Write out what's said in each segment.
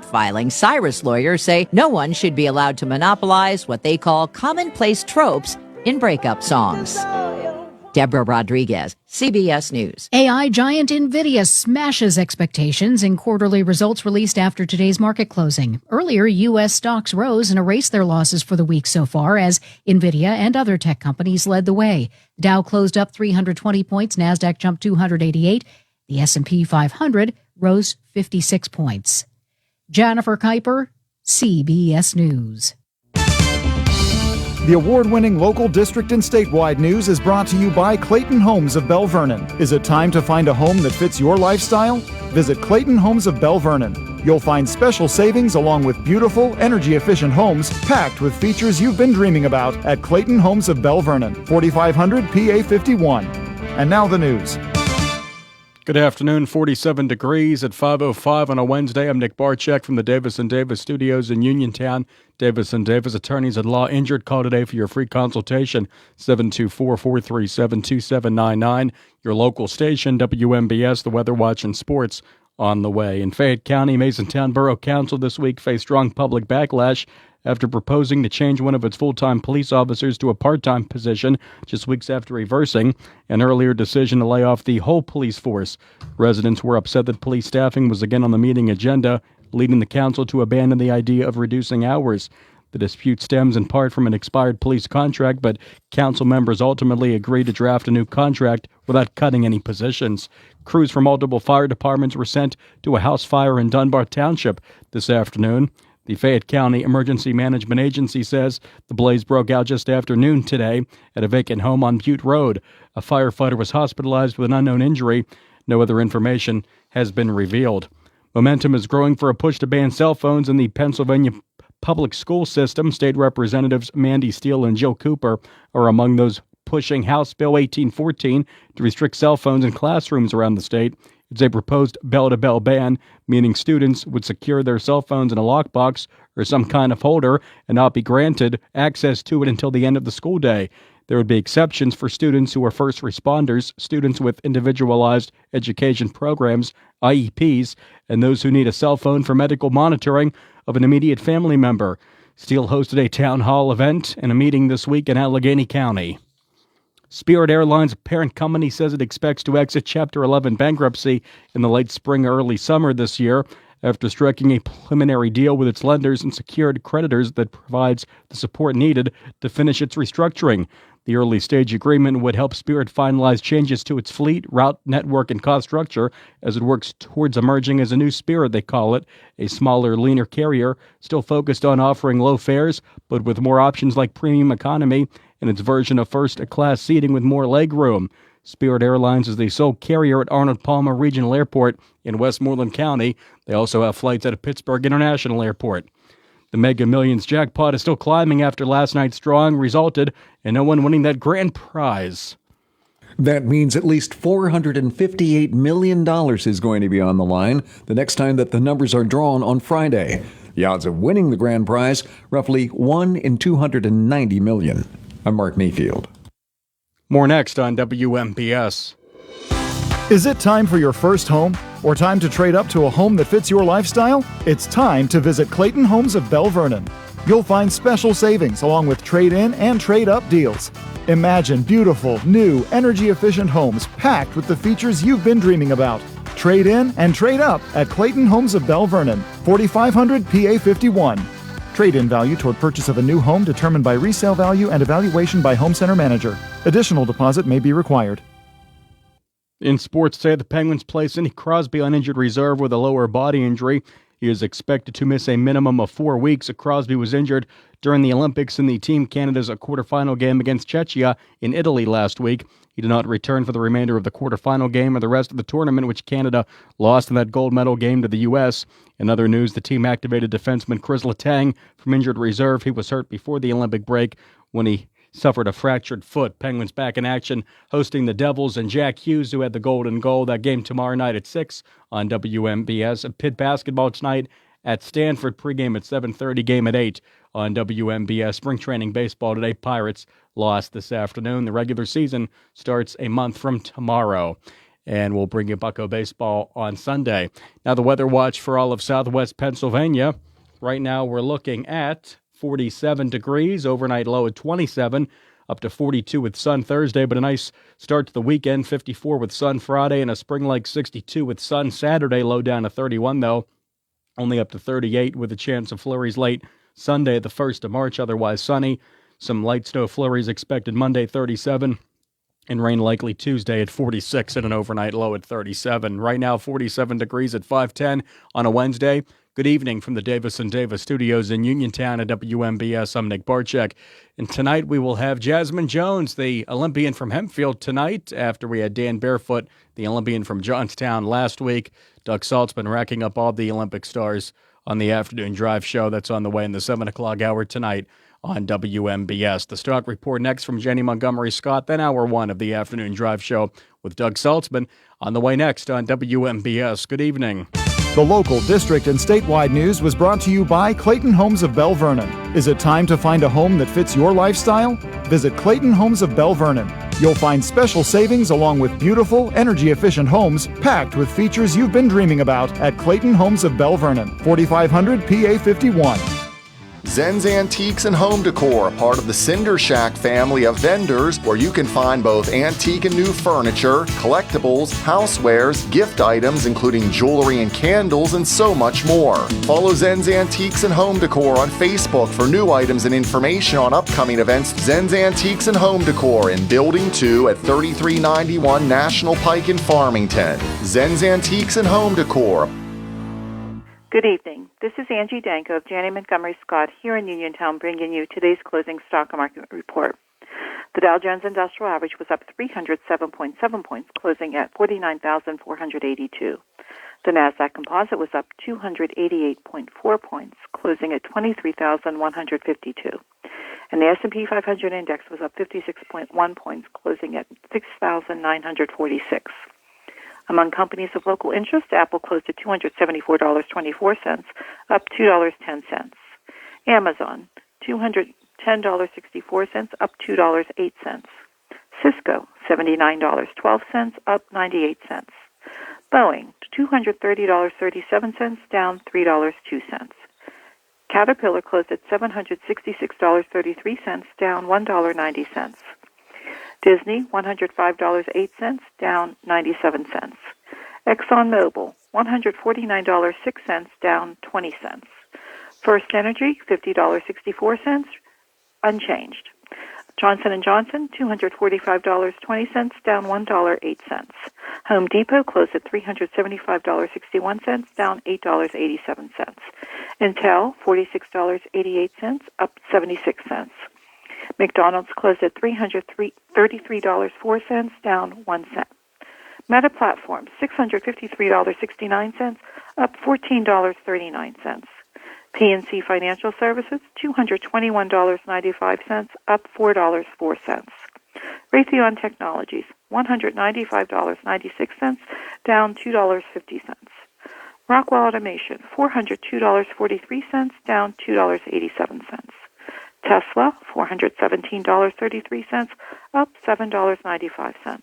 Filing, Cyrus lawyers say no one should be allowed to monopolize what they call commonplace tropes in breakup songs. Deborah Rodriguez, CBS News. AI giant NVIDIA smashes expectations in quarterly results released after today's market closing. Earlier, U.S. stocks rose and erased their losses for the week so far as NVIDIA and other tech companies led the way. Dow closed up 320 points, NASDAQ jumped 288, the S&P 500 rose 56 points. Jennifer Kuiper, CBS News. The award-winning local, district, and statewide news is brought to you by Clayton Homes of Bell Vernon. Is it time to find a home that fits your lifestyle? Visit Clayton Homes of Bell Vernon. You'll find special savings along with beautiful, energy-efficient homes packed with features you've been dreaming about at Clayton Homes of Bell Vernon, 4500 PA 51. And now the news. Good afternoon, 47 degrees at 5:05 on a Wednesday. I'm Nick Barczyk from the Davis & Davis studios in Uniontown. Davis & Davis attorneys at law injured. Call today for your free consultation, 724-437-2799. Your local station, WMBS, the Weather Watch and Sports on the way. In Fayette County, Masontown Borough Council this week faced strong public backlash after proposing to change one of its full-time police officers to a part-time position just weeks after reversing an earlier decision to lay off the whole police force. Residents were upset that police staffing was again on the meeting agenda, leading the council to abandon the idea of reducing hours. The dispute stems in part from an expired police contract, but council members ultimately agreed to draft a new contract without cutting any positions. Crews from multiple fire departments were sent to a house fire in Dunbar Township this afternoon. The Fayette County Emergency Management Agency says the blaze broke out just after noon today at a vacant home on Butte Road. A firefighter was hospitalized with an unknown injury. No other information has been revealed. Momentum is growing for a push to ban cell phones in the Pennsylvania public school system. State Representatives Mandy Steele and Jill Cooper are among those pushing House Bill 1814 to restrict cell phones in classrooms around the state. It's a proposed bell-to-bell ban, meaning students would secure their cell phones in a lockbox or some kind of holder and not be granted access to it until the end of the school day. There would be exceptions for students who are first responders, students with individualized education programs, IEPs, and those who need a cell phone for medical monitoring of an immediate family member. Steele hosted a town hall event and a meeting this week in Allegheny County. Spirit Airlines' parent company says it expects to exit Chapter 11 bankruptcy in the late spring or early summer this year after striking a preliminary deal with its lenders and secured creditors that provides the support needed to finish its restructuring. The early-stage agreement would help Spirit finalize changes to its fleet, route network, and cost structure as it works towards emerging as a new Spirit, they call it, a smaller, leaner carrier, still focused on offering low fares, but with more options like premium economy and its version of first-class seating with more legroom. Spirit Airlines is the sole carrier at Arnold Palmer Regional Airport in Westmoreland County. They also have flights out of Pittsburgh International Airport. The Mega Millions jackpot is still climbing after last night's drawing resulted in no one winning that grand prize. That means at least $458 million is going to be on the line the next time that the numbers are drawn on Friday. The odds of winning the grand prize, roughly 1 in 290 million. I'm Mark Mayfield. More next on WMBS. Is it time for your first home? Or time to trade up to a home that fits your lifestyle? It's time to visit Clayton Homes of Bell Vernon. You'll find special savings along with trade-in and trade-up deals. Imagine beautiful, new, energy-efficient homes packed with the features you've been dreaming about. Trade in and trade up at Clayton Homes of Bell Vernon, 4500 PA 51. Trade-in value toward purchase of a new home determined by resale value and evaluation by home center manager. Additional deposit may be required. In sports today, the Penguins place Sidney Crosby on injured reserve with a lower body injury. He is expected to miss a minimum of 4 weeks. Crosby was injured during the Olympics in the Team Canada's quarterfinal game against Czechia in Italy last week. He did not return for the remainder of the quarterfinal game or the rest of the tournament, which Canada lost in that gold medal game to the U.S. In other news, the team activated defenseman Chris Letang from injured reserve. He was hurt before the Olympic break when he suffered a fractured foot. Penguins back in action, hosting the Devils and Jack Hughes, who had the golden goal. That game tomorrow night at 6 on WMBS. Pitt basketball tonight at Stanford. Pregame at 7:30, game at 8 on WMBS. Spring training baseball today. Pirates lost this afternoon. The regular season starts a month from tomorrow. and we'll bring you Bucko baseball on Sunday. Now, the weather watch for all of southwest Pennsylvania. Right now, we're looking at 47 degrees, overnight low at 27, up to 42 with sun Thursday, but a nice start to the weekend, 54 with sun Friday, and a spring-like 62 with sun Saturday, low down to 31, though, only up to 38 with a chance of flurries late Sunday, the 1st of March, otherwise sunny. Some light snow flurries expected Monday, 37, and rain likely Tuesday at 46 and an overnight low at 37. Right now, 47 degrees at 5:10 on a Wednesday. Good evening from the Davis & Davis studios in Uniontown at WMBS. I'm Nick Barczyk. And tonight we will have Jasmine Jones, the Olympian from Hempfield, tonight after we had Dan Barefoot, the Olympian from Johnstown, last week. Doug Saltzman racking up all the Olympic stars on the afternoon drive show that's on the way in the 7 o'clock hour tonight on WMBS. The Stock Report next from Jenny Montgomery Scott, then hour one of the afternoon drive show with Doug Saltzman on the way next on WMBS. Good evening. The local, district, and statewide news was brought to you by Clayton Homes of Bell Vernon. Is it time to find a home that fits your lifestyle? Visit Clayton Homes of Bell Vernon. You'll find special savings along with beautiful, energy-efficient homes packed with features you've been dreaming about at Clayton Homes of Bell Vernon, 4500 PA 51. Zen's Antiques and Home Decor, part of the Cinder Shack family of vendors, where you can find both antique and new furniture, collectibles, housewares, gift items, including jewelry and candles, and so much more. Follow Zen's Antiques and Home Decor on Facebook for new items and information on upcoming events. Zen's Antiques and Home Decor in Building 2 at 3391 National Pike in Farmington. Zen's Antiques and Home Decor. Good evening. This is Angie Danko of Janney Montgomery Scott here in Uniontown, bringing you today's closing stock market report. The Dow Jones Industrial Average was up 307.7 points, closing at 49,482. The Nasdaq Composite was up 288.4 points, closing at 23,152. And the S&P 500 Index was up 56.1 points, closing at 6,946. Among companies of local interest, Apple closed at $274.24, up $2.10. Amazon, $210.64, up $2.08. Cisco, $79.12, up 98 cents. Boeing, $230.37, down $3.02. Caterpillar closed at $766.33, down $1.90. Disney, $105.08, down 97 cents. ExxonMobil, $149.06, down 20 cents. First Energy, $50.64, unchanged. Johnson & Johnson, $245.20, down $1.08. Home Depot closed at $375.61, down $8.87. Intel, $46.88, up 76 cents. McDonald's closed at $333.04, down 1 cent. Meta Platforms, $653.69, up $14.39. PNC Financial Services, $221.95, up $4.04. Raytheon Technologies, $195.96, down $2.50. Rockwell Automation, $402.43, down $2.87. Tesla, $417.33, up $7.95.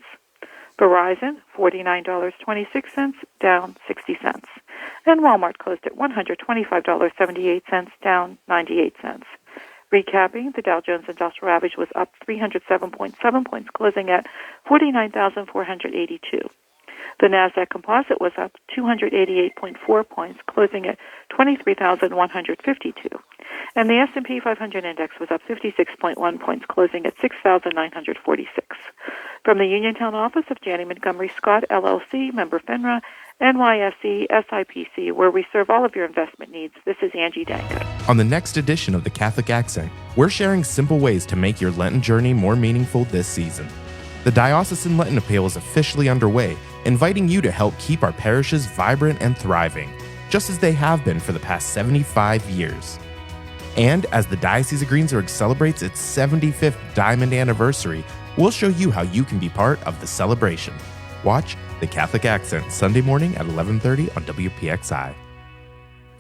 Verizon, $49.26, down 60 cents. And Walmart closed at $125.78, down 98 cents. Recapping, the Dow Jones Industrial Average was up 307.7 points, closing at 49,482. The Nasdaq Composite was up 288.4 points, closing at 23,152. And the S&P 500 Index was up 56.1 points, closing at 6,946. From the Uniontown office of Janney Montgomery Scott, LLC, member FINRA, NYSE, SIPC, where we serve all of your investment needs, this is Angie Danko. On the next edition of The Catholic Accent, we're sharing simple ways to make your Lenten journey more meaningful this season. The Diocesan Lenten Appeal is officially underway, inviting you to help keep our parishes vibrant and thriving, just as they have been for the past 75 years. And as the Diocese of Greensburg celebrates its 75th Diamond Anniversary, we'll show you how you can be part of the celebration. Watch The Catholic Accent Sunday morning at 11:30 on WPXI.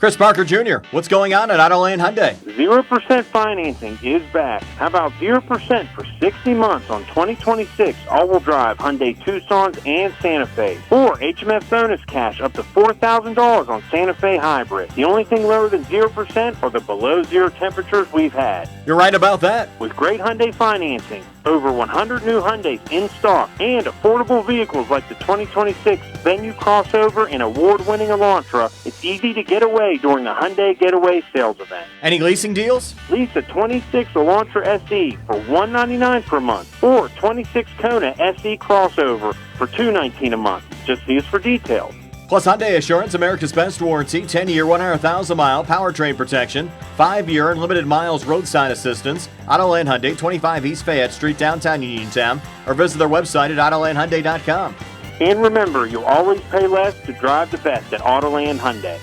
Chris Parker Jr., what's going on at Autoland Hyundai? 0% financing is back. How about 0% for 60 months on 2026 all-wheel drive Hyundai Tucsons and Santa Fe? Or HMF bonus cash up to $4,000 on Santa Fe Hybrid. The only thing lower than 0% are the below zero temperatures we've had. You're right about that. With great Hyundai financing, over 100 new Hyundais in stock, and affordable vehicles like the 2026 Venue Crossover and award-winning Elantra, it's easy to get away during the Hyundai Getaway Sales Event. Any leasing deals? Lease a 26 Elantra SE for $199 per month, or 26 Kona SE Crossover for $219 a month. Just see us for details. Plus Hyundai Assurance, America's best warranty, 10-year, 100,000-mile powertrain protection, 5-year unlimited miles roadside assistance. Autoland Hyundai, 25 East Fayette Street, downtown Uniontown, or visit their website at AutolandHyundai.com. And remember, you'll always pay less to drive the best at Autoland Hyundai.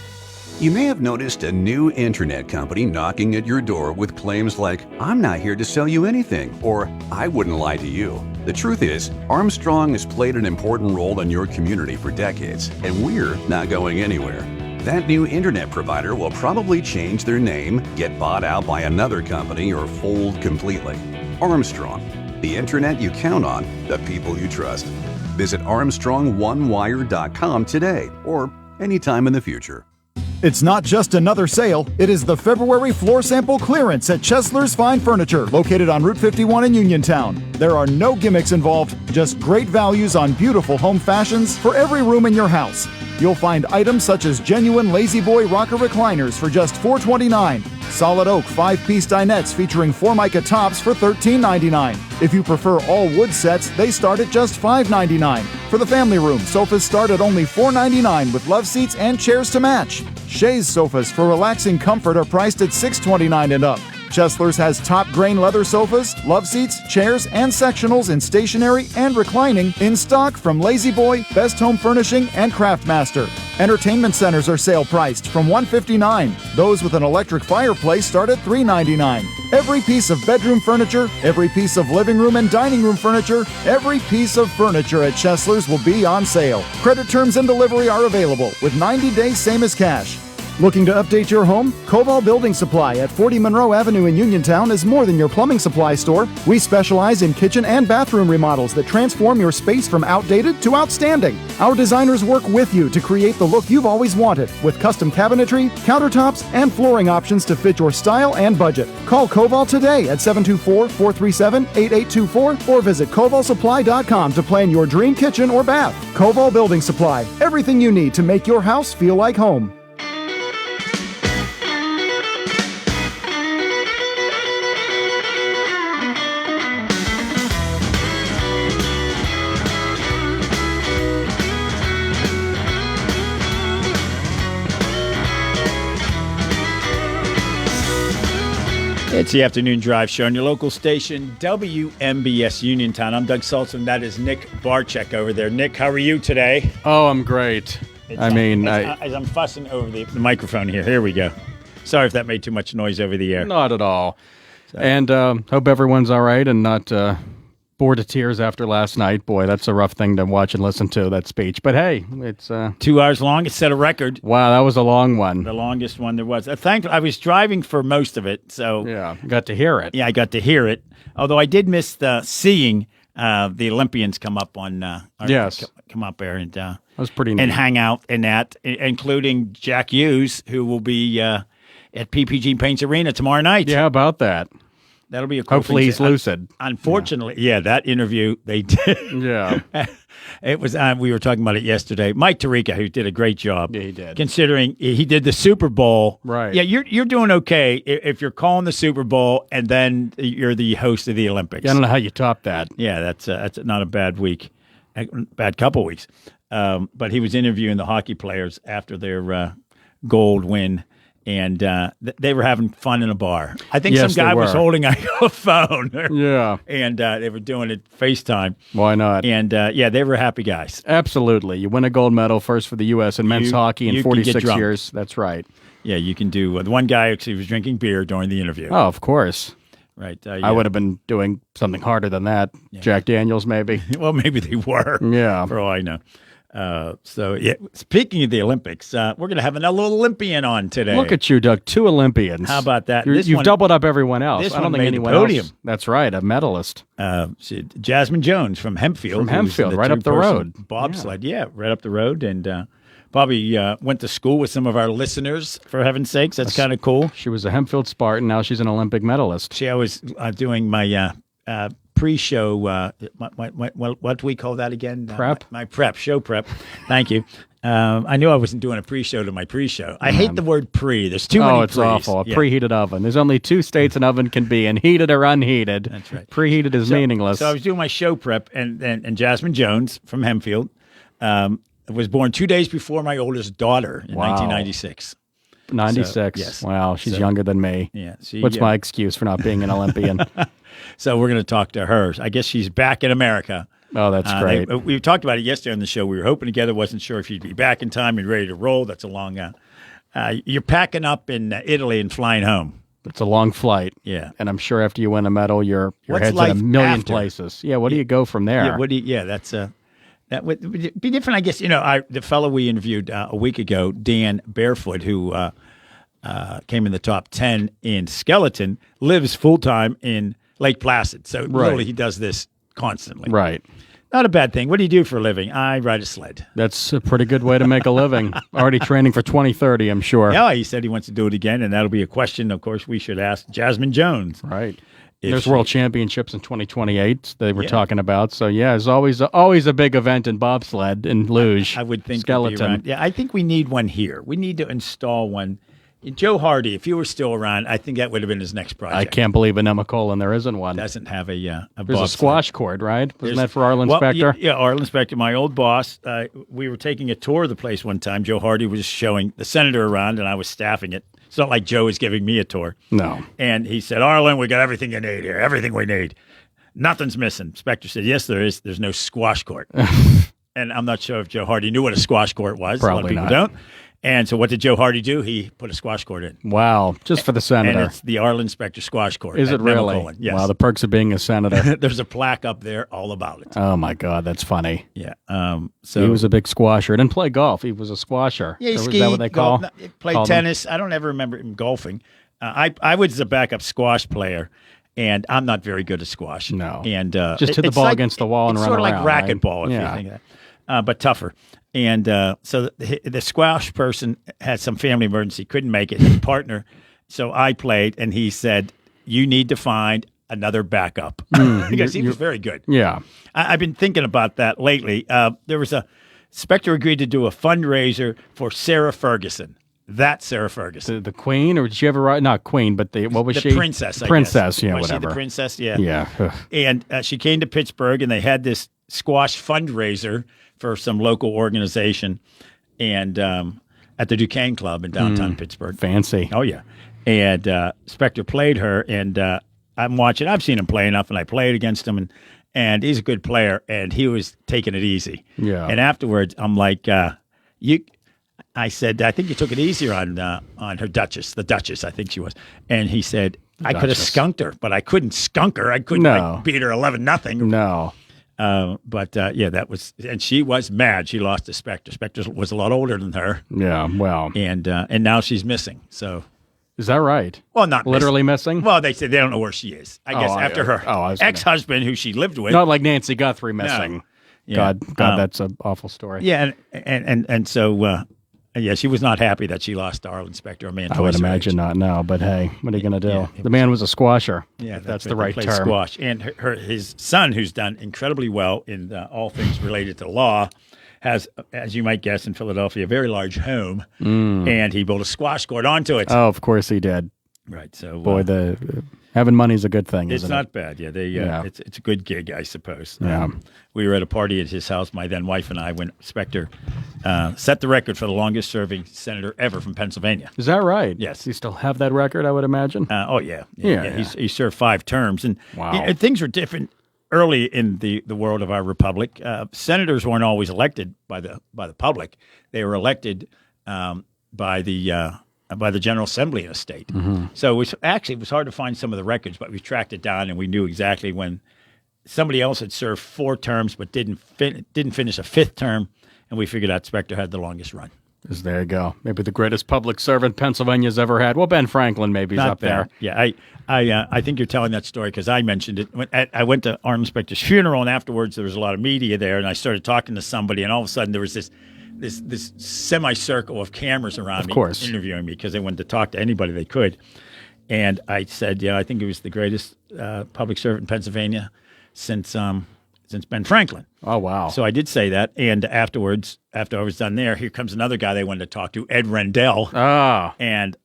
You may have noticed a new internet company knocking at your door with claims like, "I'm not here to sell you anything," or "I wouldn't lie to you." The truth is, Armstrong has played an important role in your community for decades, and we're not going anywhere. That new internet provider will probably change their name, get bought out by another company, or fold completely. Armstrong, the internet you count on, the people you trust. Visit ArmstrongOneWire.com today, or anytime in the future. It's not just another sale, it is the February floor sample clearance at Chesler's Fine Furniture, located on Route 51 in Uniontown. There are no gimmicks involved, just great values on beautiful home fashions for every room in your house. You'll find items such as genuine Lazy Boy rocker recliners for just $429, solid oak 5-piece dinettes featuring Formica tops for $13.99. If you prefer all wood sets, they start at just $5.99. For the family room, sofas start at only $4.99 with love seats and chairs to match. Chaise sofas for relaxing comfort are priced at $6.29 and up. Chesler's has top grain leather sofas, love seats, chairs, and sectionals in stationary and reclining in stock from Lazy Boy, Best Home Furnishing, and Craftmaster. Entertainment centers are sale priced from $159. Those with an electric fireplace start at $3.99. Every piece of bedroom furniture, every piece of living room and dining room furniture, every piece of furniture at Chesler's will be on sale. Credit terms and delivery are available with 90 days same as cash. Looking to update your home? Koval Building Supply at 40 Monroe Avenue in Uniontown is more than your plumbing supply store. We specialize in kitchen and bathroom remodels that transform your space from outdated to outstanding. Our designers work with you to create the look you've always wanted, with custom cabinetry, countertops, and flooring options to fit your style and budget. Call Koval today at 724-437-8824 or visit kovalsupply.com to plan your dream kitchen or bath. Koval Building Supply, everything you need to make your house feel like home. It's the Afternoon Drive Show on your local station, WMBS Uniontown. I'm Doug Saltzman. That is Nick Barczyk over there. Nick, how are you today? Oh, I'm great. As I'm fussing over the microphone here. Here we go. Sorry if that made too much noise over the air. Not at all. So. And hope everyone's all right and not bored to tears after last night. Boy, that's a rough thing to watch and listen to, that speech. But hey, it's 2 hours long. It set a record. Wow, that was a long one. The longest one there was. I was driving for most of it, so yeah, got to hear it. Yeah, I got to hear it. Although I did miss seeing the Olympians come up on. Come up there and that was pretty neat. And hang out in that, including Jack Hughes, who will be at PPG Paints Arena tomorrow night. Yeah, how about that? That'll be a cool Hopefully he's lucid. Unfortunately, that interview they did. Yeah. It was, we were talking about it yesterday. Mike Tirica, who did a great job. Yeah, he did. Considering he did the Super Bowl. Right. Yeah, you're doing okay if you're calling the Super Bowl and then you're the host of the Olympics. Yeah, I don't know how you top that. Yeah, that's not a bad week, bad couple weeks. But he was interviewing the hockey players after their gold win. And they were having fun in a bar. I think some guy was holding a phone. Yeah. And they were doing it FaceTime. Why not? And, they were happy guys. Absolutely. You win a gold medal, first for the U.S. in men's hockey in 46 years. That's right. Yeah, you can do. The one guy actually was drinking beer during the interview. Oh, of course. Right. I would have been doing something harder than that. Yeah. Jack Daniels, maybe. Well, maybe they were. Yeah. For all I know. Speaking of the Olympics, we're going to have another Olympian on today. Look at you, Doug. 2 Olympians. How about that? You've doubled up everyone else. I don't think made anyone the podium. else. That's right, a medalist. Jasmine Jones from Hempfield. From Hempfield, right up the road. Bobsled, right up the road. And Bobby went to school with some of our listeners, for heaven's sakes. That's kind of cool. She was a Hempfield Spartan. Now she's an Olympic medalist. I was doing my pre-show, what do we call that again? Prep? My prep, show prep. Thank you. I knew I wasn't doing a pre-show to my pre-show. I hate the word pre. There's too many Oh, it's pre's. awful. A preheated oven. There's only 2 states an oven can be in, heated or unheated. That's right. Preheated is meaningless. So I was doing my show prep, and Jasmine Jones from Hempfield was born 2 days before my oldest daughter in 1996. 96. So, yes. Wow, she's younger than me. Yeah. What's my excuse for not being an Olympian? So we're going to talk to her. I guess she's back in America. Oh, that's great. We talked about it yesterday on the show. We were hoping together. Wasn't sure if you'd be back in time and ready to roll. That's a long. You're packing up in Italy and flying home. It's a long flight. Yeah, and I'm sure after you win a medal, your head's in a million places. Yeah, where do you go from there? That's that would be different. I guess the fellow we interviewed a week ago, Dan Barefoot, who came in the top 10 in skeleton, lives full time in Lake Placid. So literally, he does this constantly. Right. Not a bad thing. What do you do for a living? I ride a sled. That's a pretty good way to make a living. Already training for 2030, I'm sure. Yeah, he said he wants to do it again, and that'll be a question, of course, we should ask Jasmine Jones. Right. There's World Championships in 2028 they were talking about. So, there's always a big event in bobsled and luge. I would think skeleton. Yeah, I think we need one here. We need to install one. Joe Hardy, if you were still around, I think that would have been his next project. I can't believe in Nemacolin there isn't one. Doesn't have a There's a squash court, right? Wasn't that for Arlen Specter? Yeah, Arlen Specter, my old boss. We were taking a tour of the place one time. Joe Hardy was showing the senator around, and I was staffing it. It's not like Joe was giving me a tour. No. And he said, Arlen, we got everything you need here, everything we need. Nothing's missing. Specter said, yes, there is. There's no squash court. And I'm not sure if Joe Hardy knew what a squash court was. Probably a lot of people not. don't. And so what did Joe Hardy do? He put a squash court in. Wow, just for the senator. And it's the Arlen Specter Squash Court. Is it really? Nemacolin. Yes. Wow, the perks of being a senator. There's a plaque up there all about it. Oh, my God, that's funny. Yeah. So he was a big squasher. He didn't play golf. He was a squasher. Yeah, he Is skied, that what they call? Played tennis. I don't ever remember him golfing. I was a backup squash player. And I'm not very good at squash. No. And just hit the ball against the wall and run around. It's sort of like racquetball, if right? you think of that. But tougher. And so the squash person had some family emergency, couldn't make it, his partner. So I played, and he said, you need to find another backup. Because he was very good. Yeah. I've been thinking about that lately. There was Specter agreed to do a fundraiser for Sarah Ferguson. That Sarah Ferguson. The queen, or did she ever write? Not queen, but what was she? The princess, I princess, guess. yeah, was whatever. She the princess, yeah. Yeah. And she came to Pittsburgh, and they had this squash fundraiser for some local organization, and at the Duquesne Club in downtown Pittsburgh. Fancy. Oh, yeah. And Specter played her, and I'm watching. I've seen him play enough, and I played against him, and he's a good player, and he was taking it easy. Yeah. And afterwards, I'm like, I said, I think you took it easier on her Duchess, the Duchess, I think she was. And he said, I could have skunked her, but I couldn't skunk her. I couldn't beat her 11-0. No. That was, and she was mad. She lost to Specter. Specter was a lot older than her. Yeah, well. And now she's missing. So. Is that right? Well, not literally missing. Well, they said they don't know where she is. I guess after her ex-husband, who she lived with. Not like Nancy Guthrie missing. No. Yeah. God, that's an awful story. Yeah, and so she was not happy that she lost to Arlen Specter, a man. I would imagine not. No, but hey, what are you going to do? Yeah, the man was a squasher. Yeah, that's the right term. Squash, and his son, who's done incredibly well in all things related to law, has, as you might guess, in Philadelphia, a very large home, and he built a squash court onto it. Oh, of course he did. Right. So, boy, having money's a good thing. It's isn't not it? bad. Yeah, it's a good gig, I suppose. Yeah. We were at a party at his house, my then wife and I, when Specter set the record for the longest serving senator ever from Pennsylvania. Is that right? Yes. You still have that record, I would imagine? Yeah. He served 5 terms. And wow. Things were different early in the world of our republic. Senators weren't always elected by the public. They were elected by the General Assembly in a state. Mm-hmm. So it was hard to find some of the records, but we tracked it down, and we knew exactly when somebody else had served 4 terms but didn't finish a 5th term, and we figured out Spectre had the longest run. There you go. Maybe the greatest public servant Pennsylvania's ever had. Well, Ben Franklin maybe is up there. Yeah, I think you're telling that story because I mentioned it. I went to Arnold Specter's funeral, and afterwards there was a lot of media there, and I started talking to somebody, and all of a sudden there was this semicircle of cameras around me, interviewing me because they wanted to talk to anybody they could. And I said, I think it was the greatest public servant in Pennsylvania since Ben Franklin. Oh, wow. So I did say that. And afterwards, after I was done there, here comes another guy they wanted to talk to, Ed Rendell. Oh. And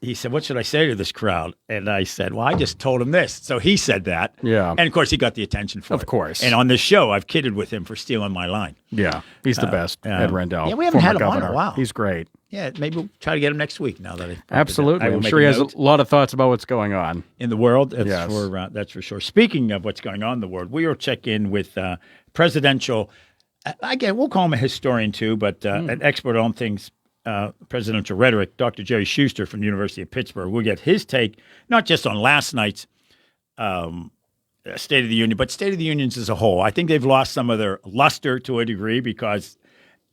he said, what should I say to this crowd? And I said, well, I just told him this. So he said that. Yeah. And, of course, he got the attention for it. Of course. And on this show, I've kidded with him for stealing my line. Yeah. He's the best, Ed Rendell. Yeah, we haven't had him on in a while. He's great. Yeah, maybe we'll try to get him next week now that Absolutely. I'm sure he has a lot of thoughts about what's going on. In the world, that's for sure. Speaking of what's going on in the world, we will check in with presidential, again, we'll call him a historian too, but an expert on things, presidential rhetoric, Dr. Jerry Schuster from the University of Pittsburgh. We'll get his take, not just on last night's State of the Union, but State of the Unions as a whole. I think they've lost some of their luster to a degree because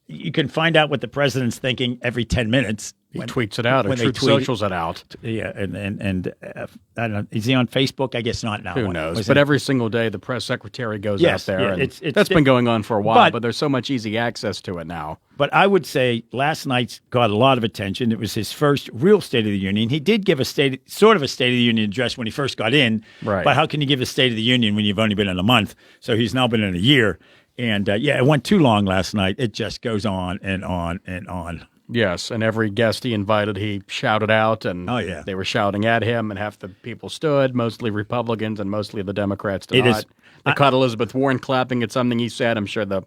you can find out what the president's thinking every 10 minutes. He tweets it out, or Truth Socials it out. Yeah, and I don't know. Is he on Facebook? I guess not now. Who knows? But every single day, the press secretary goes out there. Yeah, and that's been going on for a while, but there's so much easy access to it now. But I would say last night's got a lot of attention. It was his first real State of the Union. He did give sort of a State of the Union address when he first got in. Right. But how can you give a State of the Union when you've only been in a month? So he's now been in a year. And, it went too long last night. It just goes on and on and on. Yes, and every guest he invited, he shouted out, and they were shouting at him, and half the people stood, mostly Republicans, and mostly the Democrats did not. They caught Elizabeth Warren clapping at something he said. I'm sure the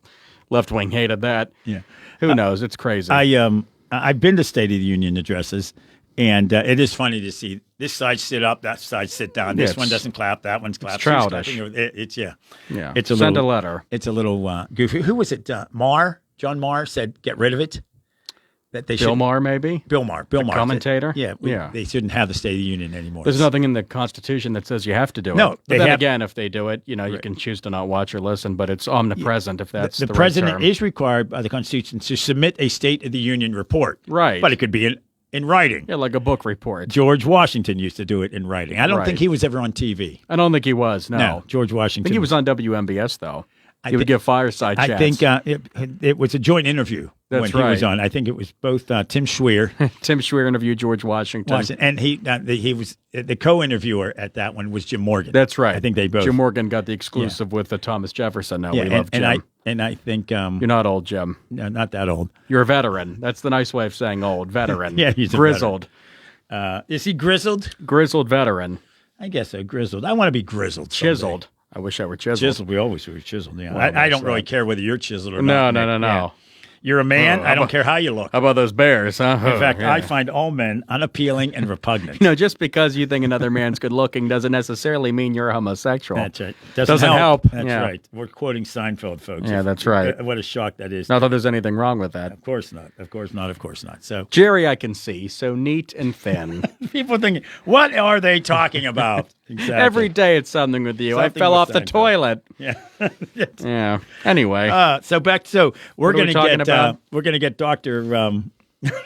left wing hated that. Yeah. Who knows? It's crazy. I've been to State of the Union addresses, and it is funny to see this side sit up, that side sit down. This one doesn't clap, that one's clapping. It's childish. Yeah. It's a letter. It's a little goofy. Who was it? John Marr said, "Get rid of it." That they Bill Maher, maybe? Bill Maher. Commentator? They shouldn't have the State of the Union anymore. There's nothing in the Constitution that says you have to do it. No. But then again, if they do it, you can choose to not watch or listen, but it's omnipresent if that's the president right term. is required by the Constitution to submit a State of the Union report. Right. But it could be in writing. Yeah, like a book report. George Washington used to do it in writing. I don't think he was ever on TV. I don't think he was, no. George Washington. I think he was on WMBS, though. He would give fireside chats. I think it was a joint interview when he was on. I think it was both Tim Schweer. Tim Schweer interviewed George Washington. And he was the co-interviewer at that one was Jim Morgan. That's right. I think they both. Jim Morgan got the exclusive with Thomas Jefferson. Now we love Jim. And I think you're not old, Jim. No, not that old. You're a veteran. That's the nice way of saying old. Veteran. Yeah, he's grizzled. Is he grizzled? Grizzled veteran. I guess so. Grizzled. I want to be grizzled. Someday. Chiseled. I wish I were chiseled. Chiseled. We always were chiseled. Yeah. Well, I don't really care whether you're chiseled or not. No. Yeah. You're a man. I don't care how you look. How about those bears, huh? In fact, I find all men unappealing and repugnant. Just because you think another man's good looking doesn't necessarily mean you're a homosexual. That's right. Doesn't help. That's right. We're quoting Seinfeld, folks. Yeah, that's right. What a shock that is. Not that there's anything wrong with that. Of course not. Of course not. Of course not. So Jerry, I can see, so neat and thin. People thinking, what are they talking about? Exactly. Every day it's something with you. Something I fell off the Seinfeld. toilet. Yeah. Yeah. Anyway. We're gonna get Dr.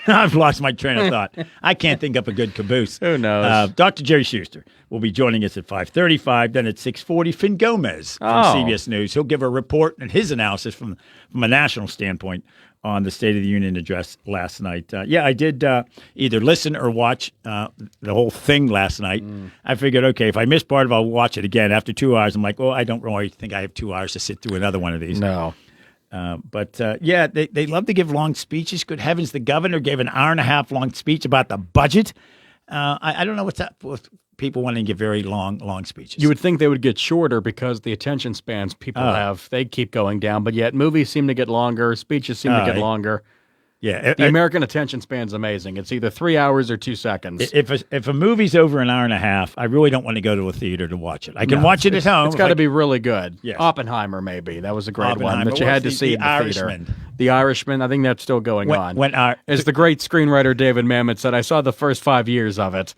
I've lost my train of thought. I can't think up a good caboose. Who knows? Dr. Jerry Schuster will be joining us at 5:35. Then at 6:40, Finn Gomez from CBS News. He'll give a report and his analysis from a national standpoint on the State of the Union address last night. I did either listen or watch the whole thing last night. I figured, okay, if I miss part of it, I'll watch it again. After 2 hours, I'm like, well, I don't really think I have 2 hours to sit through another one of these. No. They love to give long speeches. Good heavens, the governor gave an hour-and-a-half long speech about the budget. I don't know what's up with people wanting to give very long speeches. You would think they would get shorter because the attention spans people have, they keep going down, but yet movies seem to get longer, speeches seem to get longer. Yeah, the American attention span's amazing. It's either 3 hours or 2 seconds. If a movie's over an hour and a half, I really don't want to go to a theater to watch it. I can watch it at home. It's got to be really good. Yes. Oppenheimer, maybe. That was a great one that you had to see in the Irishman. theater. The Irishman, I think that's still going on. As the the great screenwriter David Mamet said, I saw the first 5 years of it.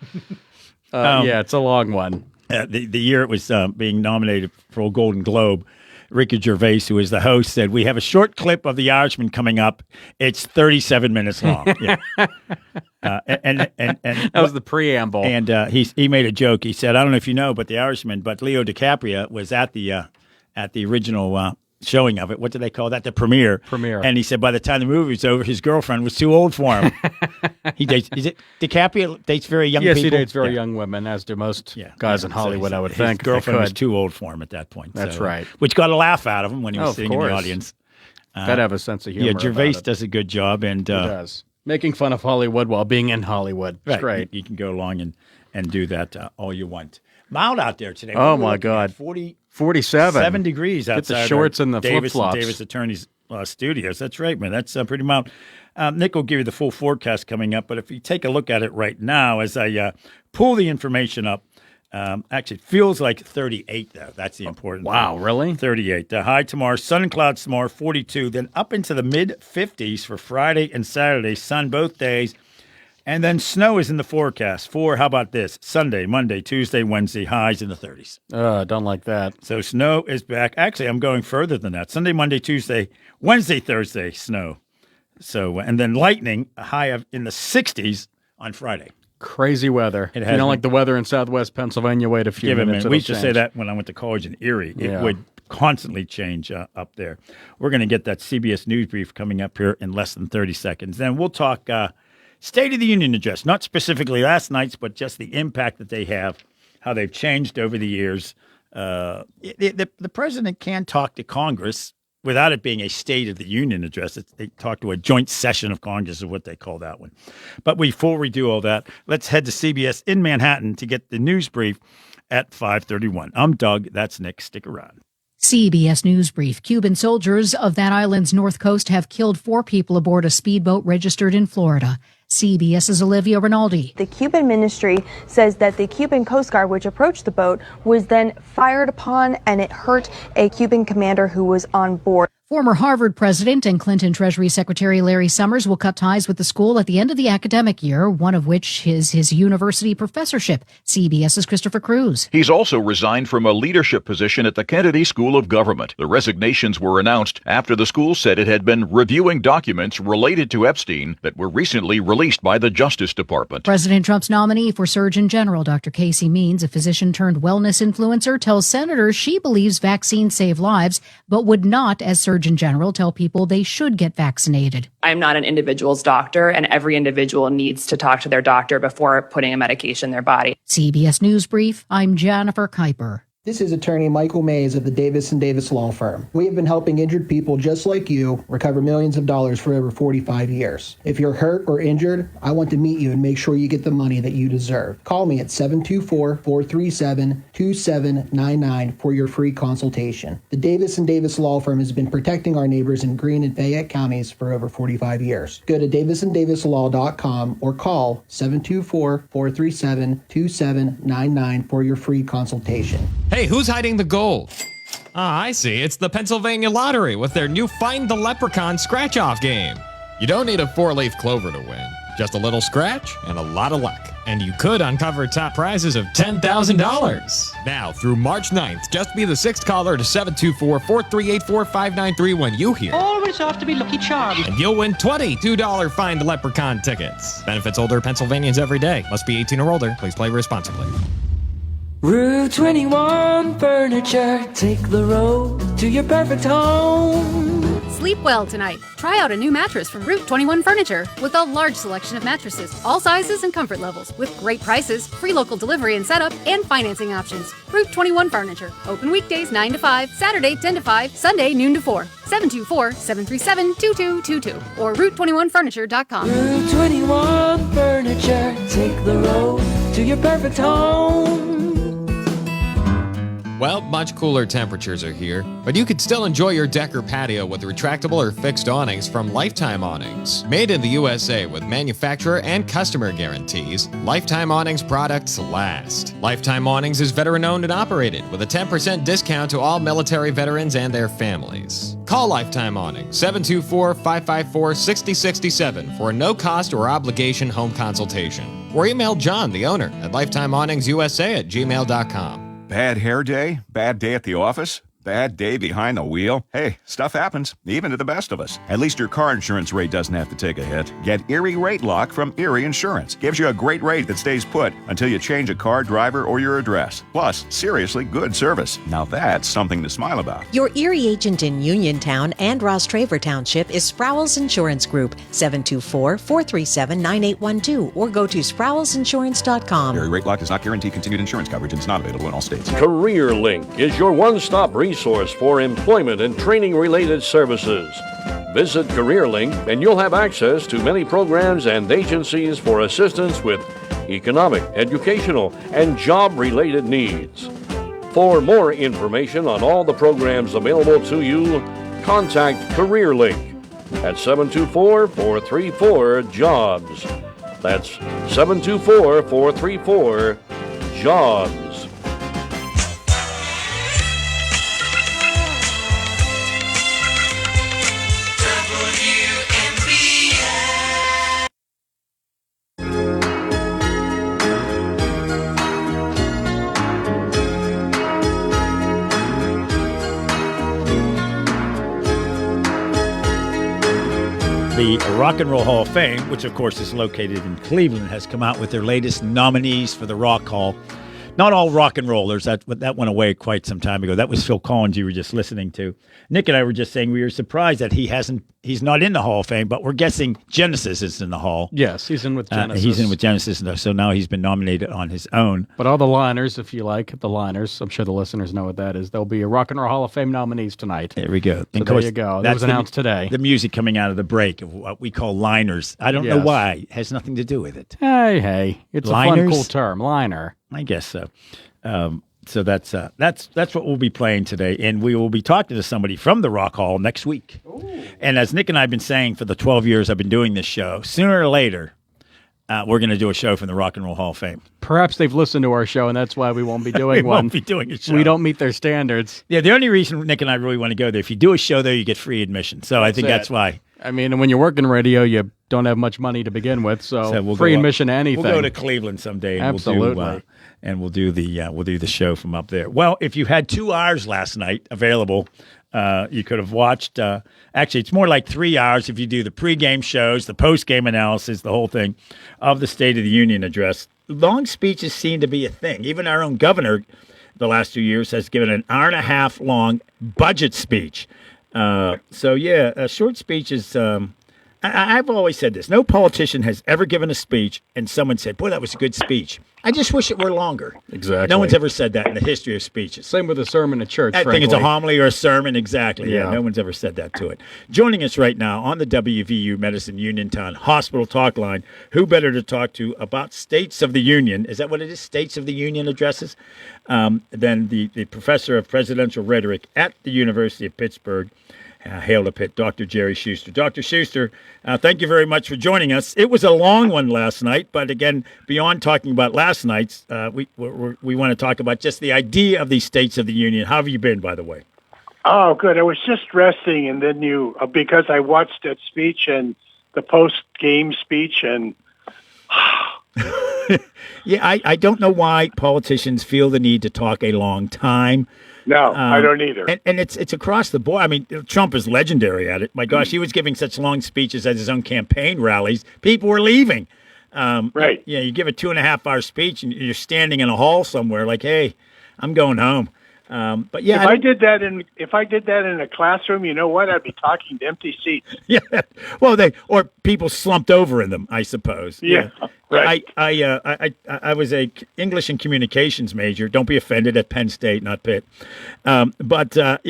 It's a long one. The year it was being nominated for a Golden Globe, Ricky Gervais, who is the host, said, "We have a short clip of The Irishman coming up. It's 37 minutes long." Yeah. And that was the preamble. And he made a joke. He said, "I don't know if you know, but The Irishman, but Leo DiCaprio was at the original showing of it. What do they call that? The premiere. And he said by the time the movie was over, his girlfriend was too old for him." DiCaprio dates very young people? Yes, he dates very young women, as do most guys in Hollywood, I would think. His girlfriend was too old for him at that point. That's right. Which got a laugh out of him when he was sitting in the audience. Got to have a sense of humor. Yeah, Gervais does a good job. And he does. Making fun of Hollywood while being in Hollywood. It's great. You can go along and do that all you want. Mild out there today. Oh, my God. 47 degrees outside. Get the shorts and the flip-flops. Davis Attorney's studios. That's right, man. That's pretty mild. Nick will give you the full forecast coming up, but if you take a look at it right now, as I pull the information up, actually it feels like 38, though. That's the important thing. Wow, really? 38. The high tomorrow, sun and clouds tomorrow, 42. Then up into the mid-50s for Friday and Saturday, sun both days. And then snow is in the forecast for, how about this, Sunday, Monday, Tuesday, Wednesday, highs in the 30s. Don't like that. So snow is back. Actually, I'm going further than that. Sunday, Monday, Tuesday, Wednesday, Thursday, snow. So, and then lightning, a high of in the 60s on Friday. Crazy weather. If you don't like the weather in southwest Pennsylvania, wait a few minutes. We used to say that when I went to college in Erie. It would constantly change up there. We're going to get that CBS News brief coming up here in less than 30 seconds. Then we'll talk State of the Union address, not specifically last night's, but just the impact that they have, how they've changed over the years. The president can talk to Congress without it being a State of the Union address. They talk to a joint session of Congress is what they call that one. But before we do all that, let's head to CBS in Manhattan to get the news brief at 5:31. I'm Doug. That's Nick. Stick around. CBS News Brief. Cuban soldiers of that island's north coast have killed 4 people aboard a speedboat registered in Florida. CBS's Olivia Rinaldi. The Cuban ministry says that the Cuban Coast Guard, which approached the boat, was then fired upon, and it hurt a Cuban commander who was on board. Former Harvard president and Clinton Treasury Secretary Larry Summers will cut ties with the school at the end of the academic year, one of which is his university professorship. CBS's Christopher Cruz. He's also resigned from a leadership position at the Kennedy School of Government. The resignations were announced after the school said it had been reviewing documents related to Epstein that were recently released by the Justice Department. President Trump's nominee for Surgeon General, Dr. Casey Means, a physician turned wellness influencer, tells senators she believes vaccines save lives, but would not, as Surgeon General, tell people they should get vaccinated. I'm not an individual's doctor, and every individual needs to talk to their doctor before putting a medication in their body. CBS News Brief, I'm Jennifer Kuiper. This is attorney Michael Mays of the Davis & Davis Law Firm. We have been helping injured people just like you recover millions of dollars for over 45 years. If you're hurt or injured, I want to meet you and make sure you get the money that you deserve. Call me at 724-437-2799 for your free consultation. The Davis & Davis Law Firm has been protecting our neighbors in Greene and Fayette counties for over 45 years. Go to davisanddavislaw.com or call 724-437-2799 for your free consultation. Hey, who's hiding the gold? Ah, I see. It's the Pennsylvania Lottery with their new Find the Leprechaun scratch-off game. You don't need a 4-leaf clover to win. Just a little scratch and a lot of luck. And you could uncover top prizes of $10,000. Now, through March 9th, just be the 6th caller to 724-438-4593 when you hear. Always have to be Lucky Charms. And you'll win 20 $2 Find the Leprechaun tickets. Benefits older Pennsylvanians every day. Must be 18 or older. Please play responsibly. Route 21 Furniture. Take the road to your perfect home. Sleep well tonight. Try out a new mattress from Route 21 Furniture with a large selection of mattresses, all sizes and comfort levels, with great prices, free local delivery and setup, and financing options. Route 21 Furniture. Open weekdays 9 to 5, Saturday 10 to 5, Sunday noon to 4. 724-737-2222 or Route21Furniture.com. Route 21 Furniture. Take the road to your perfect home. Well, much cooler temperatures are here, but you could still enjoy your deck or patio with retractable or fixed awnings from Lifetime Awnings. Made in the USA with manufacturer and customer guarantees, Lifetime Awnings products last. Lifetime Awnings is veteran-owned and operated with a 10% discount to all military veterans and their families. Call Lifetime Awnings 724-554-6067 for a no-cost or obligation home consultation. Or email John, the owner, at lifetimeawningsusa@gmail.com. Bad hair day? Bad day at the office? Bad day behind the wheel? Hey, stuff happens, even to the best of us. At least your car insurance rate doesn't have to take a hit. Get Erie Rate Lock from Erie Insurance. Gives you a great rate that stays put until you change a car, driver, or your address. Plus, seriously good service. Now that's something to smile about. Your Erie agent in Uniontown and Ross Traver Township is Sproul's Insurance Group, 724-437-9812, or go to sproulsinsurance.com. Erie Rate Lock does not guarantee continued insurance coverage and is not available in all states. CareerLink is your one-stop resource for employment and training-related services. Visit CareerLink and you'll have access to many programs and agencies for assistance with economic, educational, and job-related needs. For more information on all the programs available to you, contact CareerLink at 724-434-JOBS. That's 724-434-JOBS. The Rock and Roll Hall of Fame, which of course is located in Cleveland, has come out with their latest nominees for the Rock Hall. Not all rock and rollers. That went away quite some time ago. That was Phil Collins you were just listening to. Nick and I were just saying we were surprised that he's not in the Hall of Fame, but we're guessing Genesis is in the Hall. Yes, he's in with Genesis. He's in with Genesis, so now he's been nominated on his own. But all the liners, if you like, the liners, I'm sure the listeners know what that is. There'll be a Rock and Roll Hall of Fame nominees tonight. There we go. So there you go. That was announced today. The music coming out of the break of what we call liners. I don't know why. It has nothing to do with it. Hey. It's liners? A fun, cool term. Liner. I guess so. So that's what we'll be playing today, and we will be talking to somebody from the Rock Hall next week. Ooh. And as Nick and I have been saying for the 12 years I've been doing this show, sooner or later, we're going to do a show from the Rock and Roll Hall of Fame. Perhaps they've listened to our show, and that's why we won't be doing one. We won't be doing a show. We don't meet their standards. Yeah, the only reason Nick and I really want to go there, if you do a show there, you get free admission. So I think that's why. I mean, when you're working radio, you don't have much money to begin with, so we'll free admission to anything. We'll go to Cleveland someday. And Absolutely. We'll do the show from up there. Well, if you had 2 hours last night available, you could have watched. Actually, it's more like 3 hours if you do the pregame shows, the postgame analysis, the whole thing of the State of the Union address. Long speeches seem to be a thing. Even our own governor, the last 2 years, has given an hour-and-a-half long budget speech. A short speech is. I've always said this. No politician has ever given a speech and someone said, boy, that was a good speech. I just wish it were longer. Exactly. No one's ever said that in the history of speeches. Same with a sermon at church, I think it's a homily or a sermon, exactly. Yeah, no one's ever said that to it. Joining us right now on the WVU Medicine Uniontown Hospital Talk Line, who better to talk to about States of the Union, is that what it is, States of the Union addresses, than the professor of presidential rhetoric at the University of Pittsburgh, hail to Pitt, Dr. Jerry Schuster. Dr. Schuster, thank you very much for joining us. It was a long one last night, but again, beyond talking about last night's, we want to talk about just the idea of these States of the Union. How have you been, by the way? Oh, good. I was just resting, and then because I watched that speech and the post-game speech, and yeah, I don't know why politicians feel the need to talk a long time. No, I don't either. And it's across the board. I mean, Trump is legendary at it. My gosh, he was giving such long speeches at his own campaign rallies. People were leaving. Right. Yeah, you give a 2.5-hour speech and you're standing in a hall somewhere like, hey, I'm going home. But yeah, if I did that in a classroom, you know what? I'd be talking to empty seats. Yeah. Well, or people slumped over in them, I suppose. Yeah. Right. I was a English and communications major. Don't be offended, at Penn State, not Pitt. But our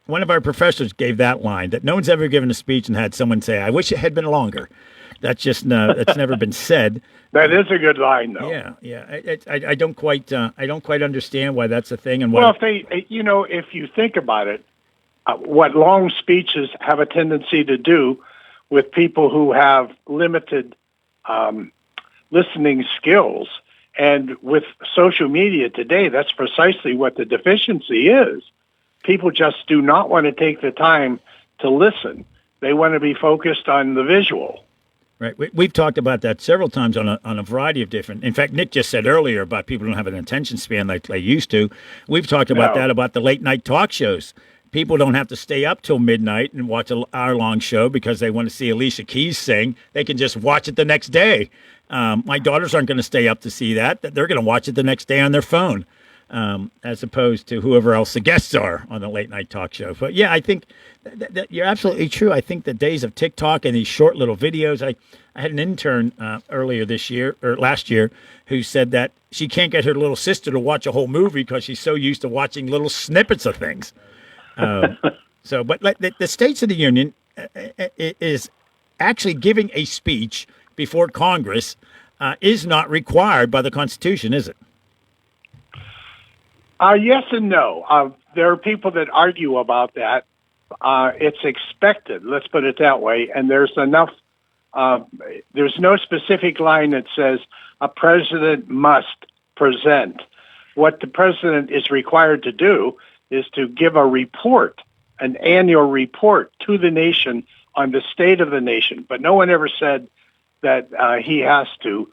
one of our professors gave that line that no one's ever given a speech and had someone say, "I wish it had been longer." That's just that's never been said. That is a good line, though. Yeah. I don't quite understand why that's a thing. And well, if you think about it, what long speeches have a tendency to do with people who have limited listening skills, and with social media today, that's precisely what the deficiency is. People just do not want to take the time to listen. They want to be focused on the visual. Right. We've talked about that several times on a variety of different. In fact, Nick just said earlier about people don't have an attention span like they used to. We've talked about that about the late night talk shows. People don't have to stay up till midnight and watch an hour-long show because they want to see Alicia Keys sing. They can just watch it the next day. My daughters aren't going to stay up to see that. They're going to watch it the next day on their phone, as opposed to whoever else the guests are on the late-night talk show. But, yeah, I think that you're absolutely true. I think the days of TikTok and these short little videos, I had an intern earlier this year or last year who said that she can't get her little sister to watch a whole movie because she's so used to watching little snippets of things. But the States of the Union is actually giving a speech before Congress is not required by the Constitution, is it? Yes and no. There are people that argue about that. It's expected, let's put it that way, and there's enough. There's no specific line that says a president must present. What the president is required to do is to give a report, an annual report to the nation on the state of the nation. But no one ever said that he has to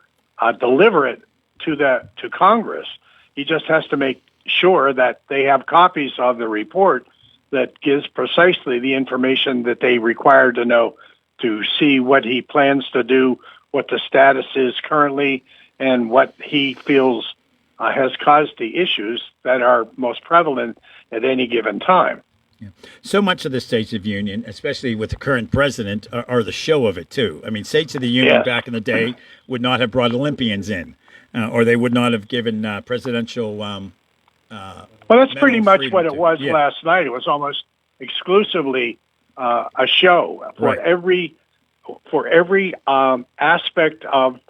deliver it to Congress. He just has to make sure that they have copies of the report that gives precisely the information that they require to know to see what he plans to do, what the status is currently, and what he feels has caused the issues that are most prevalent at any given time. Yeah. So much of the States of the Union, especially with the current president, are the show of it, too. I mean, States of the Union back in the day would not have brought Olympians in, or they would not have given presidential well, that's pretty much what it was last night. It was almost exclusively a show for every aspect of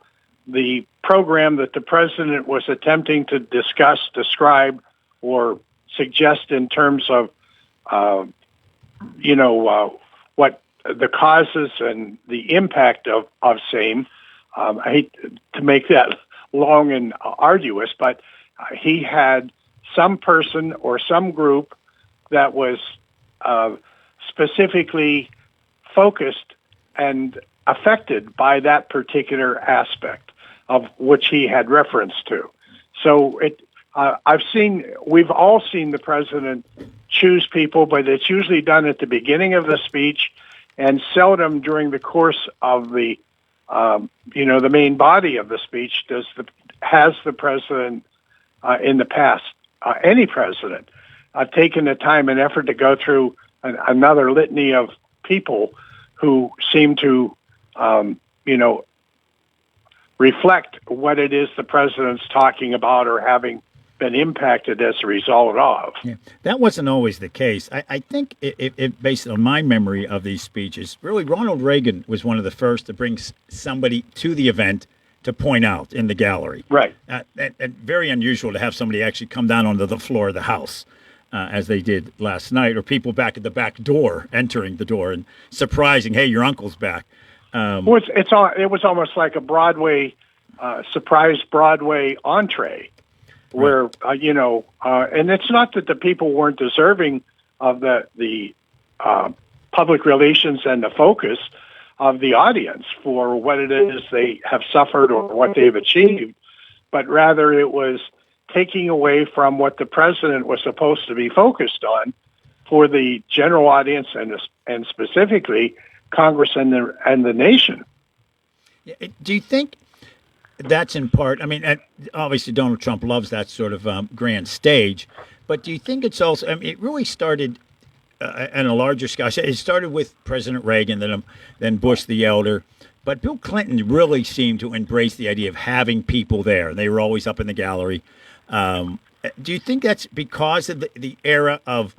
the program that the president was attempting to discuss, describe, or suggest in terms of, what the causes and the impact of same. I hate to make that long and arduous, but he had some person or some group that was specifically focused and affected by that particular aspect of which he had reference to. So we've all seen the president choose people, but it's usually done at the beginning of the speech and seldom during the course of the main body of the speech has the president in the past, any president, taken the time and effort to go through another litany of people who seem to, reflect what it is the president's talking about or having been impacted as a result of. Yeah, that wasn't always the case. I think, based on my memory of these speeches, really Ronald Reagan was one of the first to bring somebody to the event to point out in the gallery. Right. And very unusual to have somebody actually come down onto the floor of the House, as they did last night, or people back at the back door, entering the door and surprising, hey, your uncle's back. It was almost like a Broadway, surprise Broadway entree, where and it's not that the people weren't deserving of the public relations and the focus of the audience for what it is they have suffered or what they've achieved, but rather it was taking away from what the president was supposed to be focused on for the general audience and specifically Congress and the nation. Do you think that's in part? I mean, obviously Donald Trump loves that sort of grand stage, but do you think it's also? I mean, it really started on a larger scale. It started with President Reagan, then Bush the elder, but Bill Clinton really seemed to embrace the idea of having people there. They were always up in the gallery. Do you think that's because of the era of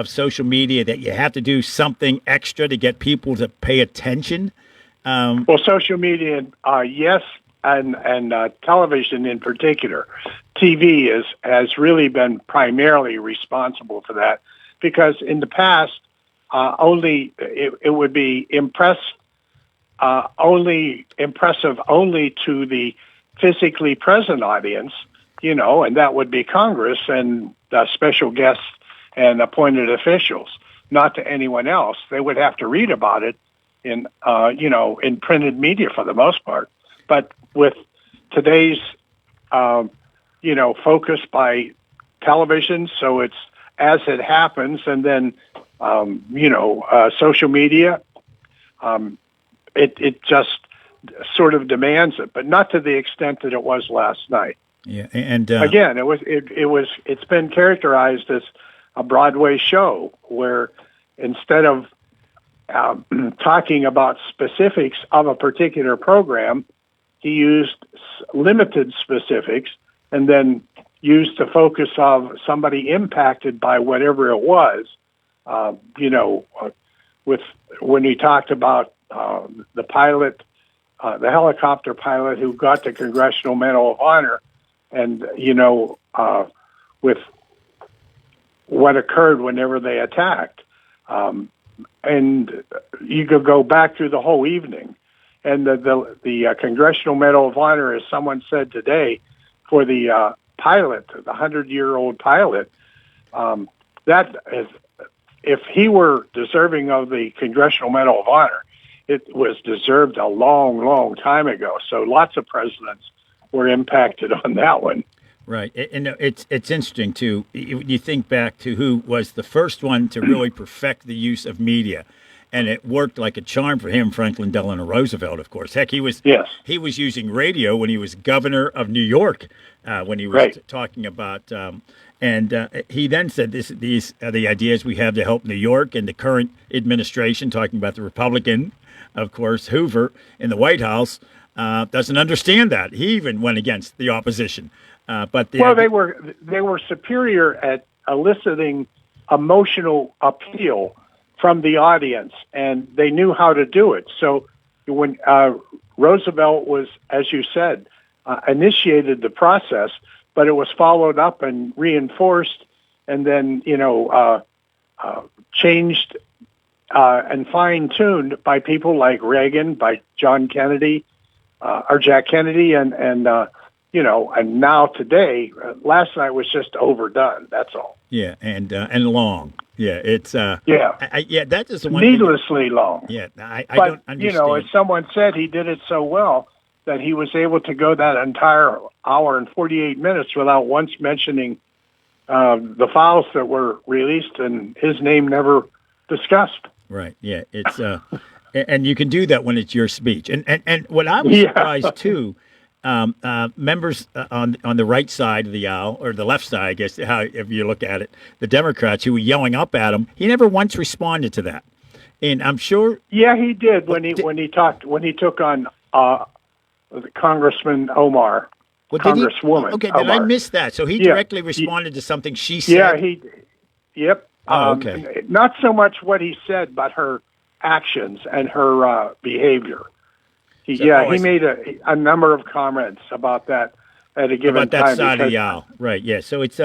social media, that you have to do something extra to get people to pay attention? Well, social media, yes, and television in particular. TV has really been primarily responsible for that, because in the past, it would be impressive only to the physically present audience, and that would be Congress and special guests and appointed officials, not to anyone else. They would have to read about it in in printed media for the most part. But with today's focus by television, so it's as it happens, and then social media, it just sort of demands it, but not to the extent that it was last night. Yeah, and again, it's been characterized as a Broadway show where instead of talking about specifics of a particular program, he used limited specifics and then used the focus of somebody impacted by whatever it was. With when he talked about the pilot, the helicopter pilot who got the Congressional Medal of Honor, and with what occurred whenever they attacked, and you could go back through the whole evening. And the Congressional Medal of Honor, as someone said today, for the pilot, the 100-year-old pilot, that is, if he were deserving of the Congressional Medal of Honor, it was deserved a long, long time ago. So lots of presidents were impacted on that one. Right, and it's interesting too. You think back to who was the first one to really perfect the use of media, and it worked like a charm for him. Franklin Delano Roosevelt, of course. Heck, he was using radio when he was governor of New York, when he was talking about. And he then said, "These are the ideas we have to help New York." And the current administration, talking about the Republican, of course, Hoover in the White House, doesn't understand that. He even went against the opposition. They were superior at eliciting emotional appeal from the audience, and they knew how to do it. So when Roosevelt was, as you said, initiated the process, but it was followed up and reinforced, and then changed and fine-tuned by people like Reagan, by John Kennedy, or Jack Kennedy, and now today, last night was just overdone. That's all. Yeah, and long. Yeah, it's that is the one needlessly long. Yeah, I don't understand. As someone said, he did it so well that he was able to go that entire hour and 48 minutes without once mentioning the files that were released, and his name never discussed. Right. Yeah. It's and you can do that when it's your speech. And what I was surprised too. Members on the right side of the aisle, or the left side, I guess, if you look at it, the Democrats who were yelling up at him, he never once responded to that. And I'm sure. Yeah, he did when he took on Congressman Omar, Congresswoman. Did I miss that? So he directly responded to something she said. Yeah, Yep. Oh, okay. Not so much what he said, but her actions and her behavior. He made a number of comments about that at a given time. About that side of the aisle, right? Yeah. So it's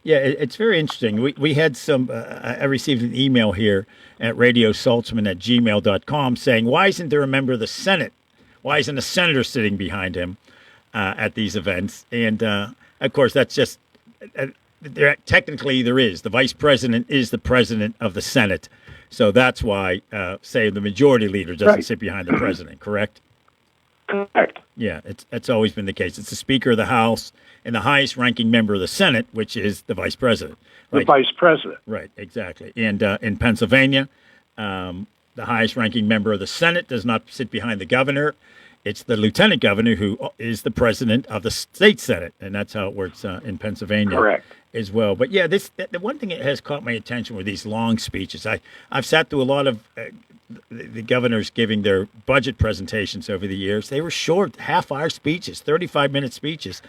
it's very interesting. We had some. I received an email here at radiosaltzman@gmail.com saying, "Why isn't there a member of the Senate? Why isn't a senator sitting behind him at these events?" And of course, that's just technically there is. The vice president is the president of the Senate, so that's why say the majority leader doesn't sit behind the president. Correct. Correct. Yeah, it's always been the case. It's the Speaker of the House and the highest-ranking member of the Senate, which is the Vice President. Right? The Vice President. Right, exactly. And in Pennsylvania, the highest-ranking member of the Senate does not sit behind the governor. It's the Lieutenant Governor who is the President of the State Senate, and that's how it works in Pennsylvania. Correct. As well. But yeah, the one thing that has caught my attention were these long speeches. I've sat through a lot of the governors giving their budget presentations over the years. They were short, half-hour speeches, 35-minute speeches.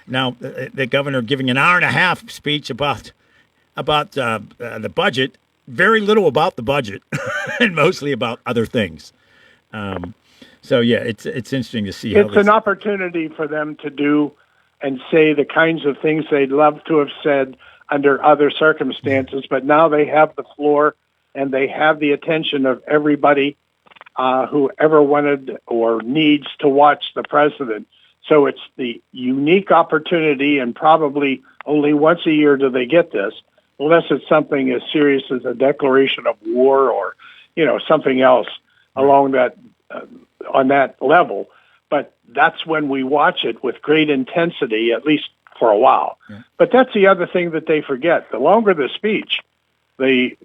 Now, the governor giving an hour-and-a-half speech about the budget, very little about the budget, and mostly about other things. So, yeah, it's interesting to see how it's an opportunity for them to do and say the kinds of things they'd love to have said under other circumstances, but now they have the floor and they have the attention of everybody who ever wanted or needs to watch the president. So it's the unique opportunity, and probably only once a year do they get this, unless it's something as serious as a declaration of war or, something else. along that on that level. But that's when we watch it with great intensity, at least for a while. Yeah. But that's the other thing that they forget. The longer the speech, the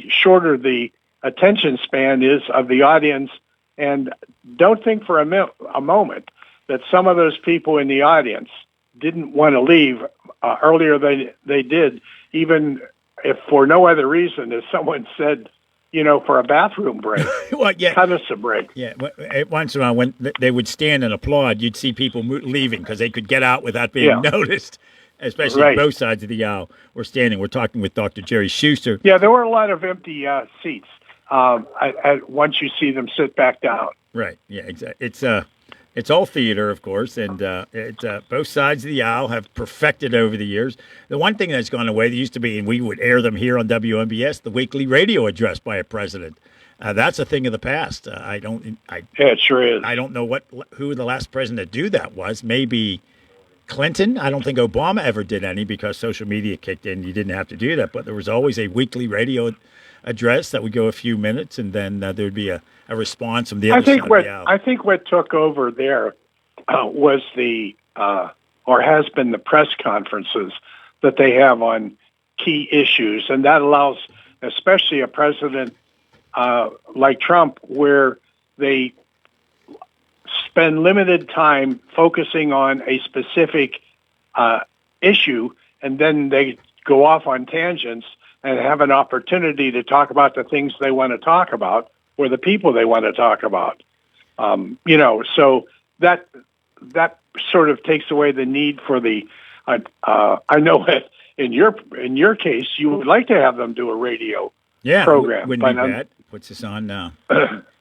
shorter the attention span is of the audience. And don't think for a moment that some of those people in the audience didn't want to leave earlier than they did, even if for no other reason, as someone said, for a bathroom break. Well, yeah. Cut us a break. Yeah, once in a while, when they would stand and applaud, you'd see people leaving because they could get out without being noticed, especially both sides of the aisle were standing. We're talking with Dr. Jerry Schuster. Yeah, there were a lot of empty seats once you see them sit back down. Right, yeah, exactly. It's all theater, of course, and both sides of the aisle have perfected over the years. The one thing that's gone away, there used to be, and we would air them here on WMBS, the weekly radio address by a president. That's a thing of the past. Yeah, it sure is. I don't know who the last president to do that was. Maybe Clinton. I don't think Obama ever did any because social media kicked in. You didn't have to do that, but there was always a weekly radio address that would go a few minutes, and then there'd be a response from the other side of the aisle. I think what took over there was or has been the press conferences that they have on key issues, and that allows, especially a president like Trump, where they spend limited time focusing on a specific issue, and then they go off on tangents and have an opportunity to talk about the things they want to talk about or the people they want to talk about. So that sort of takes away the need for the. I know that in your case, you would like to have them do a radio program. Wouldn't be bad. Puts us on now.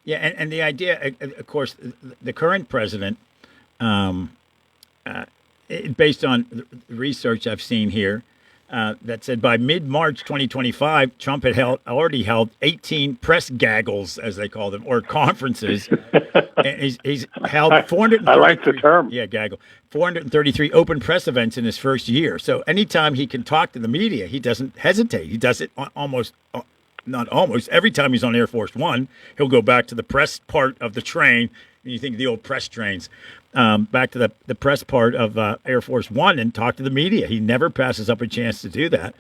Yeah, and the idea, of course, the current president, based on the research I've seen here, that said by mid-March 2025, Trump had already held 18 press gaggles, as they call them, or conferences. And he's held 433. I like the term. Yeah, gaggle. 433 open press events in his first year. So anytime he can talk to the media, he doesn't hesitate. He does it not almost. Every time he's on Air Force One, he'll go back to the press part of the train. And you think of the old press trains. Back to the press part of Air Force One and talk to the media. He never passes up a chance to do that.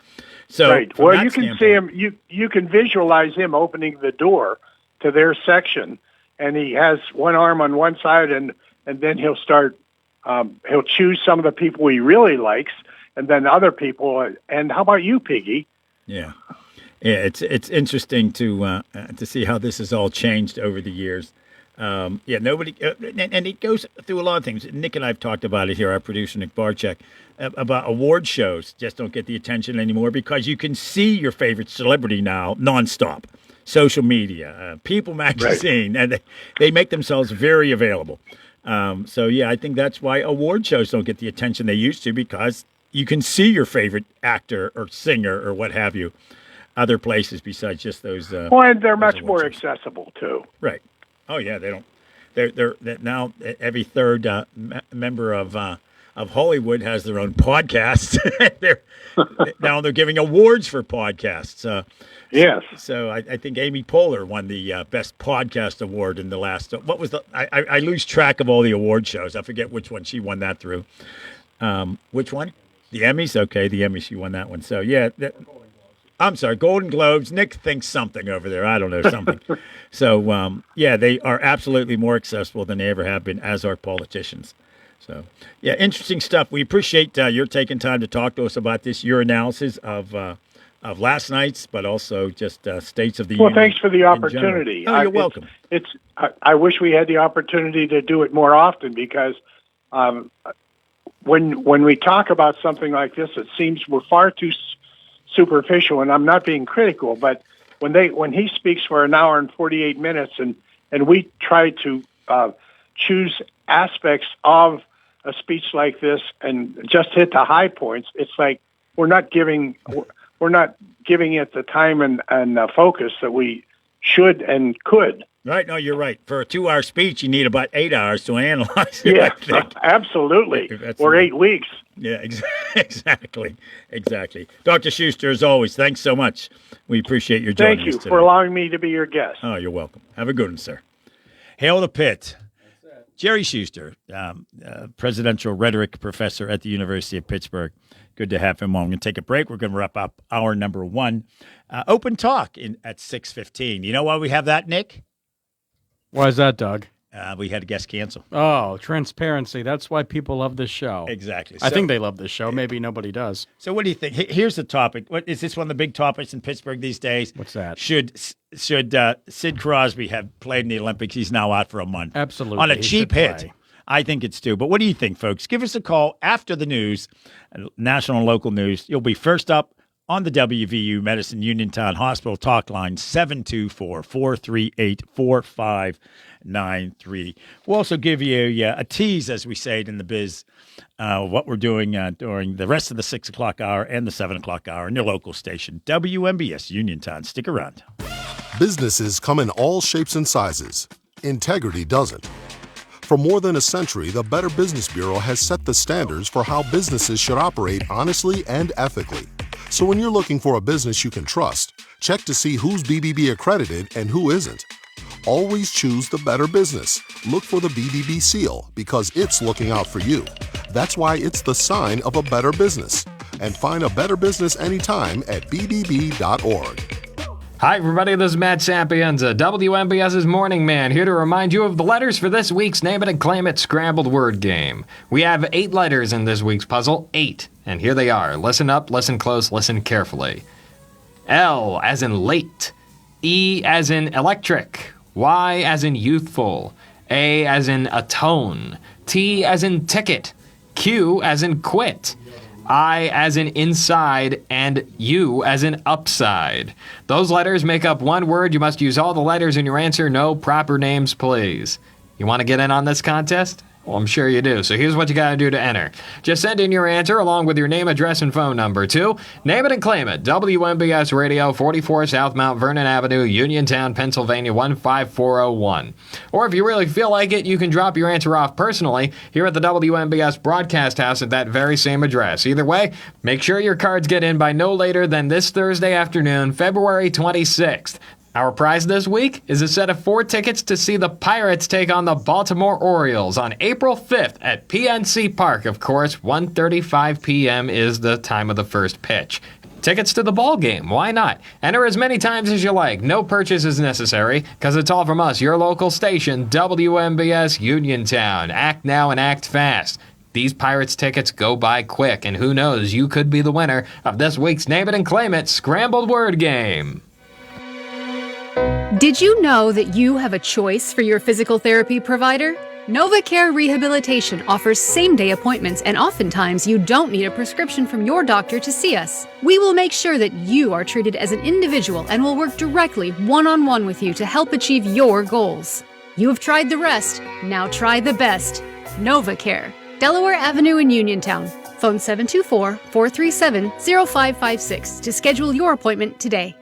So, right. Well, you can see him. You can visualize him opening the door to their section, and he has one arm on one side, and then he'll start. He'll choose some of the people he really likes, and then other people. And how about you, Piggy? Yeah. It's interesting to see how this has all changed over the years. Nobody, and it goes through a lot of things. Nick and I have talked about it here, our producer, Nick Barczyk, about award shows just don't get the attention anymore because you can see your favorite celebrity now nonstop. Social media, People magazine, and they make themselves very available. I think that's why award shows don't get the attention they used to because you can see your favorite actor or singer or what have you other places besides just those. And they're much more accessible, too. Right. Oh yeah, they don't. They're now every third member of Hollywood has their own podcast. Now they're giving awards for podcasts. Yes. So I think Amy Poehler won the best podcast award in the last. What was the? I lose track of all the award shows. I forget which one she won that through. Which one? The Emmys. Okay, the Emmys. She won that one. So yeah. I'm sorry, Golden Globes. Nick thinks something over there. I don't know, something. So, they are absolutely more accessible than they ever have been, as are politicians. So, interesting stuff. We appreciate your taking time to talk to us about this, your analysis of last night's, but also just States of the Union. Well, thanks for the opportunity. Oh, you're welcome. I wish we had the opportunity to do it more often because when we talk about something like this, it seems we're far too superficial, and I'm not being critical, but when he speaks for an hour and 48 minutes and we try to choose aspects of a speech like this and just hit the high points, it's like we're not giving it the time and focus that we should and could. Right. No, you're right. For a 2-hour speech, you need about 8 hours to analyze it. Yeah, absolutely. Or 8 weeks. Yeah, exactly. Dr. Schuster, as always, thanks so much. We appreciate your joining us today. Thank you for allowing me to be your guest. Oh, you're welcome. Have a good one, sir. Hail the pit. Jerry Schuster, presidential rhetoric professor at the University of Pittsburgh. Good to have him on. We're going to take a break. We're going to wrap up hour number one. Open talk at 6:15. You know why we have that, Nick? Why is that, Doug? We had a guest cancel. Oh, transparency. That's why people love this show. Exactly. I think they love this show. Maybe nobody does. So what do you think? Here's the topic. What is this one of the big topics in Pittsburgh these days? What's that? Should Sid Crosby have played in the Olympics? He's now out for a month. Absolutely. On a He cheap should hit. play. I think it's due. But what do you think, folks? Give us a call after the news, national and local news. You'll be first up on the WVU Medicine Uniontown Hospital talk line, 724-438-4593. We'll also give you a tease, as we say it in the biz, what we're doing during the rest of the 6 o'clock hour and the 7 o'clock hour in your local station, WMBS Uniontown. Stick around. Businesses come in all shapes and sizes. Integrity doesn't. For more than a century, the Better Business Bureau has set the standards for how businesses should operate honestly and ethically. So when you're looking for a business you can trust, check to see who's BBB accredited and who isn't. Always choose the better business. Look for the BBB seal because it's looking out for you. That's why it's the sign of a better business. And find a better business anytime at bbb.org. Hi, everybody. This is Matt Sapienza, WMBS's Morning Man, here to remind you of the letters for this week's Name It and Claim It scrambled word game. We have 8 letters in this week's puzzle. 8. And here they are. Listen up, listen close, listen carefully. L as in late. E as in electric. Y as in youthful. A as in atone. T as in ticket. Q as in quit. I as in inside, and U as in upside. Those letters make up one word. You must use all the letters in your answer. No proper names, please. You want to get in on this contest? Well, I'm sure you do. So here's what you got to do to enter. Just send in your answer along with your name, address, and phone number to Name It and Claim It, WMBS Radio, 44 South Mount Vernon Avenue, Uniontown, Pennsylvania, 15401. Or if you really feel like it, you can drop your answer off personally here at the WMBS Broadcast House at that very same address. Either way, make sure your cards get in by no later than this Thursday afternoon, February 26th. Our prize this week is a set of 4 tickets to see the Pirates take on the Baltimore Orioles on April 5th at PNC Park. Of course, 1:35 p.m. is the time of the first pitch. Tickets to the ball game, why not? Enter as many times as you like. No purchase is necessary, because it's all from us, your local station, WMBS Uniontown. Act now and act fast. These Pirates tickets go by quick, and who knows, you could be the winner of this week's Name It and Claim It scrambled word game. Did you know that you have a choice for your physical therapy provider? NovaCare Rehabilitation offers same-day appointments, and oftentimes you don't need a prescription from your doctor to see us. We will make sure that you are treated as an individual and will work directly one-on-one with you to help achieve your goals. You have tried the rest, now try the best. NovaCare, Delaware Avenue in Uniontown. Phone 724-437-0556 to schedule your appointment today.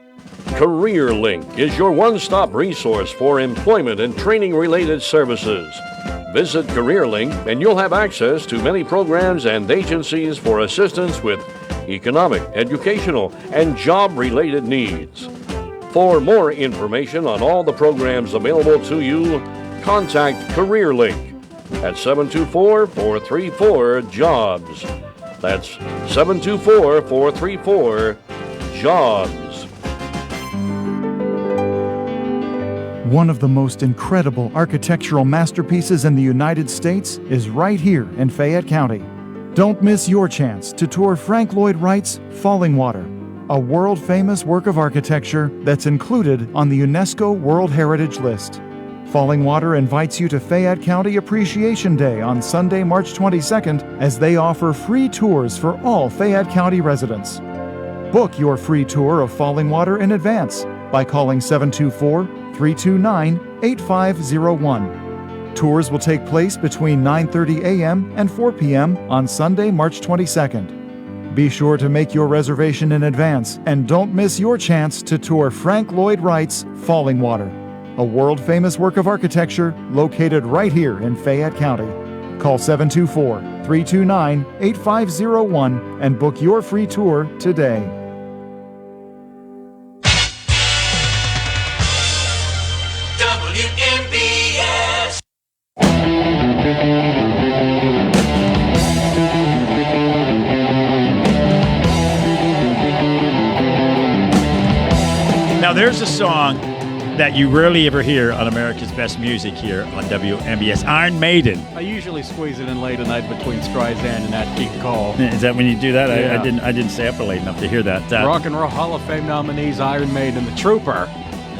CareerLink is your one-stop resource for employment and training-related services. Visit CareerLink and you'll have access to many programs and agencies for assistance with economic, educational, and job-related needs. For more information on all the programs available to you, contact CareerLink at 724-434-JOBS. That's 724-434-JOBS. One of the most incredible architectural masterpieces in the United States is right here in Fayette County. Don't miss your chance to tour Frank Lloyd Wright's Falling Water, a world-famous work of architecture that's included on the UNESCO World Heritage List. Falling Water invites you to Fayette County Appreciation Day on Sunday, March 22nd, as they offer free tours for all Fayette County residents. Book your free tour of Falling Water in advance by calling 724-329-8501. Tours will take place between 9:30 a.m. and 4 p.m. on Sunday, March 22nd. Be sure to make your reservation in advance and don't miss your chance to tour Frank Lloyd Wright's Falling Water, a world-famous work of architecture located right here in Fayette County. Call 724-329-8501 and book your free tour today. WMBS Now, there's a song that you rarely ever hear on America's Best Music here on WMBS, Iron Maiden. I usually squeeze it in late at night between Streisand and Nat King Cole. Is that when you do that? Yeah. I didn't stay up late enough to hear that. Rock and Roll Hall of Fame nominees, Iron Maiden, The Trooper.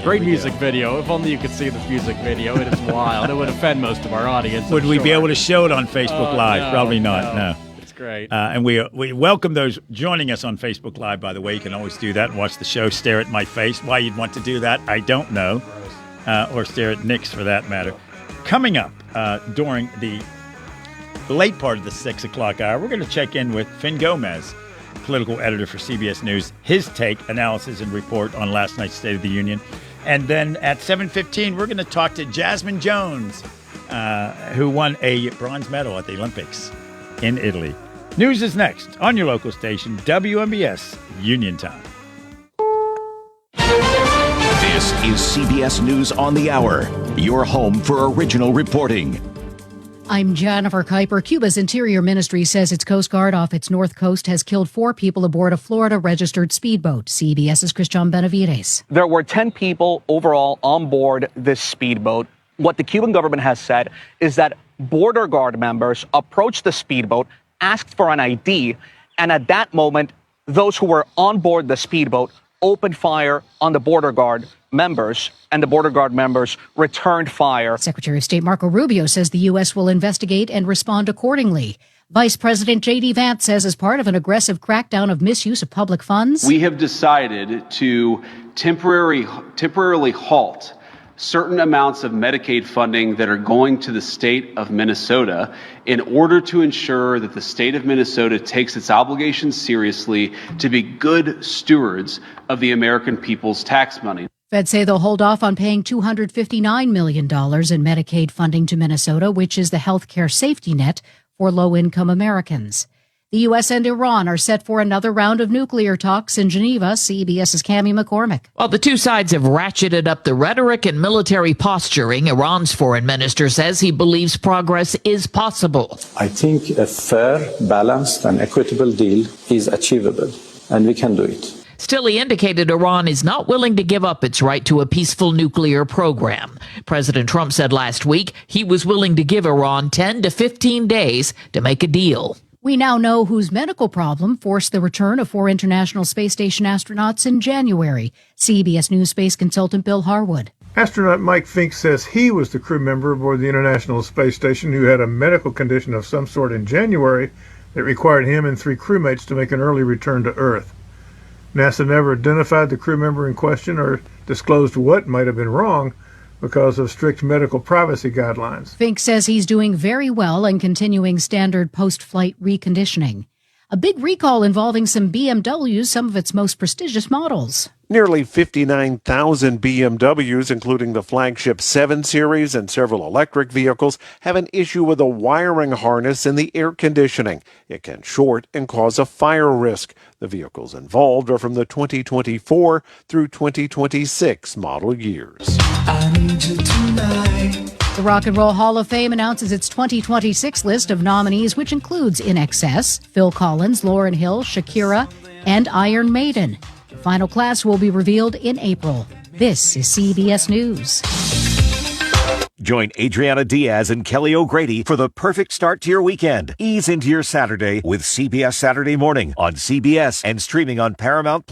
Great music video. If only you could see this music video. It is wild. It would offend most of our audience. Would we be able to show it on Facebook Live? No, Probably not, no. It's great. And we welcome those joining us on Facebook Live, by the way. You can always do that and watch the show, stare at my face. Why you'd want to do that, I don't know. Or stare at Nick's, for that matter. Coming up during the late part of the 6 o'clock hour, we're going to check in with Finn Gomez, political editor for CBS News, his take, analysis, and report on last night's State of the Union. And then at 7:15, we're going to talk to Jasmine Jones, who won a bronze medal at the Olympics in Italy. News is next on your local station, WMBS Union Time. This is CBS News on the Hour, your home for original reporting. I'm Jennifer Kuiper. Cuba's Interior Ministry says its Coast Guard off its north coast has killed 4 people aboard a Florida-registered speedboat. CBS's Christian Benavides. There were 10 people overall on board this speedboat. What the Cuban government has said is that border guard members approached the speedboat, asked for an ID, and at that moment, those who were on board the speedboat opened fire on the border guard members, and the border guard members returned fire. Secretary of State Marco Rubio says the U.S. will investigate and respond accordingly. Vice President J.D. Vance says as part of an aggressive crackdown of misuse of public funds, we have decided to temporarily halt certain amounts of Medicaid funding that are going to the state of Minnesota in order to ensure that the state of Minnesota takes its obligations seriously to be good stewards of the American people's tax money. Feds say they'll hold off on paying $259 million in Medicaid funding to Minnesota, which is the health care safety net for low-income Americans. The U.S. and Iran are set for another round of nuclear talks in Geneva. CBS's Cammie McCormick. While the two sides have ratcheted up the rhetoric and military posturing, Iran's foreign minister says he believes progress is possible. I think a fair, balanced, and equitable deal is achievable, and we can do it. Still, he indicated Iran is not willing to give up its right to a peaceful nuclear program. President Trump said last week he was willing to give Iran 10 to 15 days to make a deal. We now know whose medical problem forced the return of 4 International Space Station astronauts in January. CBS News space consultant Bill Harwood. Astronaut Mike Fink says he was the crew member aboard the International Space Station who had a medical condition of some sort in January that required him and 3 crewmates to make an early return to Earth. NASA never identified the crew member in question or disclosed what might have been wrong because of strict medical privacy guidelines. Fink says he's doing very well and continuing standard post-flight reconditioning. A big recall involving some BMWs, some of its most prestigious models. Nearly 59,000 BMWs, including the flagship 7 Series and several electric vehicles, have an issue with a wiring harness in the air conditioning. It can short and cause a fire risk. The vehicles involved are from the 2024 through 2026 model years. I need you tonight. The Rock and Roll Hall of Fame announces its 2026 list of nominees, which includes In Excess, Phil Collins, Lauryn Hill, Shakira, and Iron Maiden. The final class will be revealed in April. This is CBS News. Join Adriana Diaz and Kelly O'Grady for the perfect start to your weekend. Ease into your Saturday with CBS Saturday Morning on CBS and streaming on Paramount+.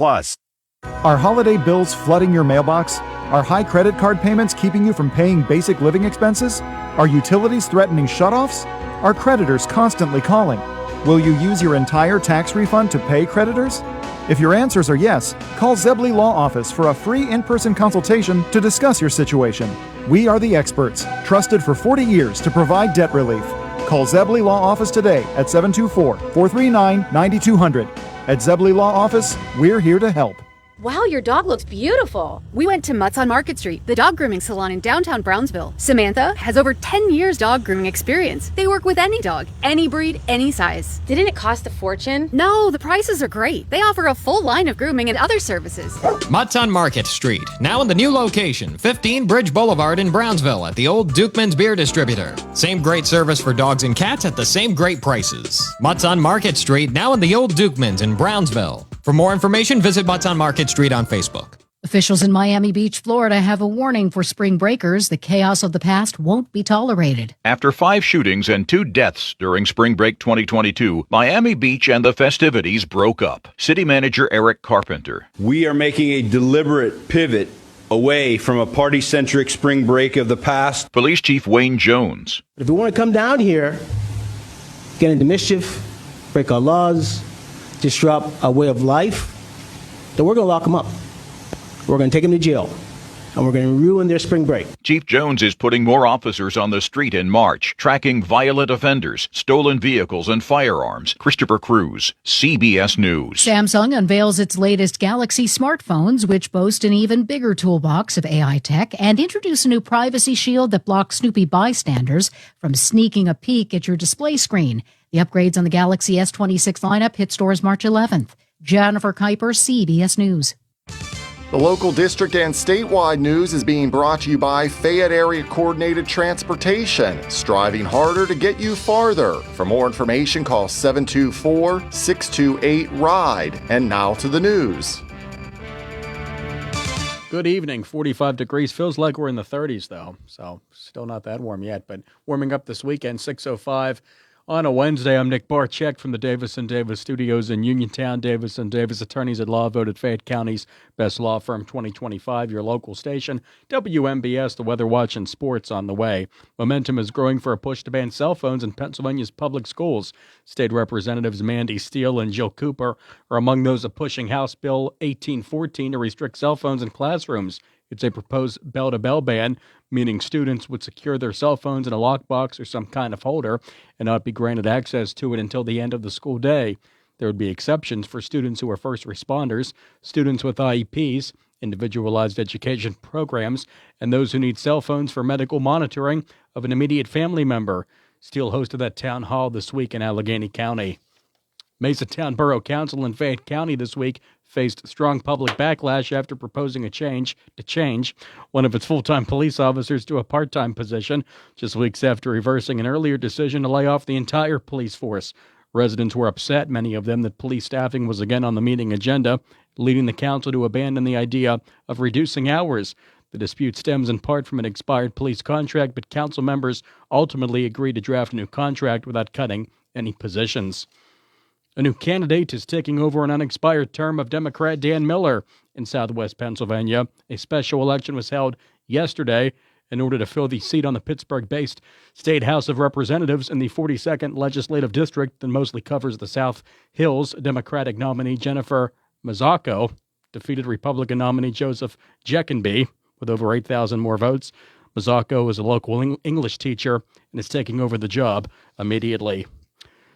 Are holiday bills flooding your mailbox? Are high credit card payments keeping you from paying basic living expenses? Are utilities threatening shutoffs? Are creditors constantly calling? Will you use your entire tax refund to pay creditors? If your answers are yes, call Zebley Law Office for a free in-person consultation to discuss your situation. We are the experts, trusted for 40 years to provide debt relief. Call Zebley Law Office today at 724-439-9200. At Zebley Law Office, we're here to help. Wow, your dog looks beautiful. We went to Mutt's on Market Street, the dog grooming salon in downtown Brownsville. Samantha has over 10 years dog grooming experience. They work with any dog, any breed, any size. Didn't it cost a fortune? No, the prices are great. They offer a full line of grooming and other services. Mutt's on Market Street, now in the new location, 15 Bridge Boulevard in Brownsville at the old Dukeman's Beer Distributor. Same great service for dogs and cats at the same great prices. Mutt's on Market Street, now in the old Dukeman's in Brownsville. For more information, visit Mutt's on Market Street on Facebook. Officials in Miami Beach, Florida have a warning for spring breakers. The chaos of the past won't be tolerated. After 5 shootings and 2 deaths during spring break 2022, Miami Beach and the festivities broke up. City Manager Eric Carpenter. We are making a deliberate pivot away from a party-centric spring break of the past. Police Chief Wayne Jones. If we want to come down here, get into mischief, break our laws, disrupt our way of life, then we're going to lock them up. We're going to take them to jail, and we're going to ruin their spring break. Chief Jones is putting more officers on the street in March, tracking violent offenders, stolen vehicles, and firearms. Christopher Cruz, CBS News. Samsung unveils its latest Galaxy smartphones, which boast an even bigger toolbox of AI tech, and introduce a new privacy shield that blocks Snoopy bystanders from sneaking a peek at your display screen. The upgrades on the Galaxy S26 lineup hit stores March 11th. Jennifer Kuiper, CBS News. The local district and statewide news is being brought to you by Fayette Area Coordinated Transportation, striving harder to get you farther. For more information, call 724-628-RIDE. And now to the news. Good evening. 45 degrees. Feels like we're in the 30s, though, so still not that warm yet, but warming up this weekend, 6:05. On a Wednesday, I'm Nick Barczyk from the Davis & Davis studios in Uniontown. Davis & Davis attorneys at law voted Fayette County's best law firm 2025, your local station. WMBS, the Weather Watch and sports on the way. Momentum is growing for a push to ban cell phones in Pennsylvania's public schools. State Representatives Mandy Steele and Jill Cooper are among those opposing House Bill 1814 to restrict cell phones in classrooms. It's a proposed bell-to-bell ban, meaning students would secure their cell phones in a lockbox or some kind of holder and not be granted access to it until the end of the school day. There would be exceptions for students who are first responders, students with IEPs, individualized education programs, and those who need cell phones for medical monitoring of an immediate family member. Steele hosted that town hall this week in Allegheny County. Masontown Borough Council in Fayette County this week faced strong public backlash after proposing to change one of its full-time police officers to a part-time position, just weeks after reversing an earlier decision to lay off the entire police force. Residents were upset, many of them, that police staffing was again on the meeting agenda, leading the council to abandon the idea of reducing hours. The dispute stems in part from an expired police contract, but council members ultimately agreed to draft a new contract without cutting any positions. A new candidate is taking over an unexpired term of Democrat Dan Miller in southwest Pennsylvania. A special election was held yesterday in order to fill the seat on the Pittsburgh-based State House of Representatives in the 42nd Legislative District that mostly covers the South Hills. Democratic nominee Jennifer Mazzocco defeated Republican nominee Joseph Jeckenby with over 8,000 more votes. Mazzocco is a local English teacher and is taking over the job immediately.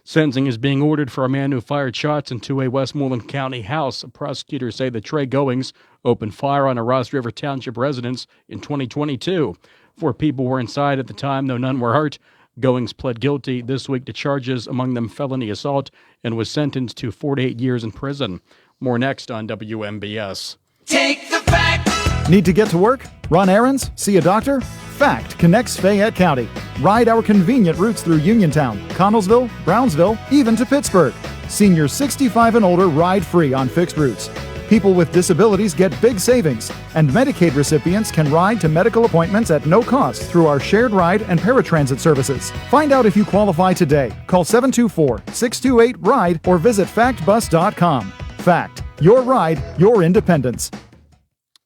Sentencing is being ordered for a man who fired shots into a Westmoreland County house. Prosecutors say that Trey Goings opened fire on a Ross River Township residence in 2022. 4 people were inside at the time, though none were hurt. Goings pled guilty this week to charges, among them felony assault, and was sentenced to 48 years in prison. More next on WMBS. Take the fact. Need to get to work? Run errands? See a doctor? Fact connects Fayette County. Ride our convenient routes through Uniontown, Connellsville, Brownsville, even to Pittsburgh. Seniors 65 and older ride free on fixed routes. People with disabilities get big savings, and Medicaid recipients can ride to medical appointments at no cost through our shared ride and paratransit services. Find out if you qualify today. Call 724-628-RIDE or visit factbus.com. Fact, your ride, your independence.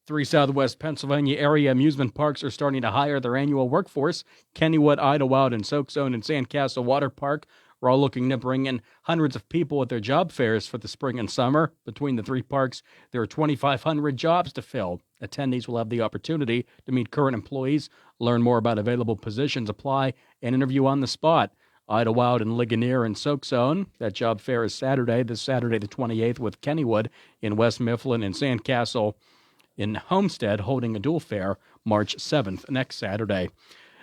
3 Southwest Pennsylvania area amusement parks are starting to hire their annual workforce. Kennywood, Idlewild, and Soakzone and Sandcastle Water Park are all looking to bring in hundreds of people at their job fairs for the spring and summer. Between the 3 parks, there are 2,500 jobs to fill. Attendees will have the opportunity to meet current employees, learn more about available positions, apply, and interview on the spot. Idlewild and Ligonier and Soakzone. That job fair is this Saturday the 28th, with Kennywood in West Mifflin and Sandcastle in Homestead holding a dual fair March 7th, next Saturday.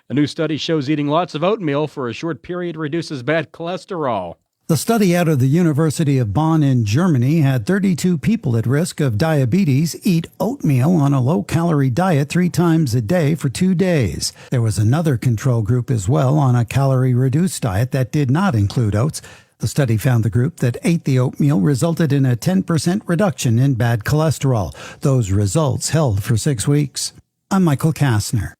A new study shows eating lots of oatmeal for a short period reduces bad cholesterol. The study out of the University of Bonn in Germany had 32 people at risk of diabetes eat oatmeal on a low-calorie diet 3 times a day for 2 days. There was another control group as well on a calorie-reduced diet that did not include oats. The study found the group that ate the oatmeal resulted in a 10% reduction in bad cholesterol. Those results held for 6 weeks. I'm Michael Kastner.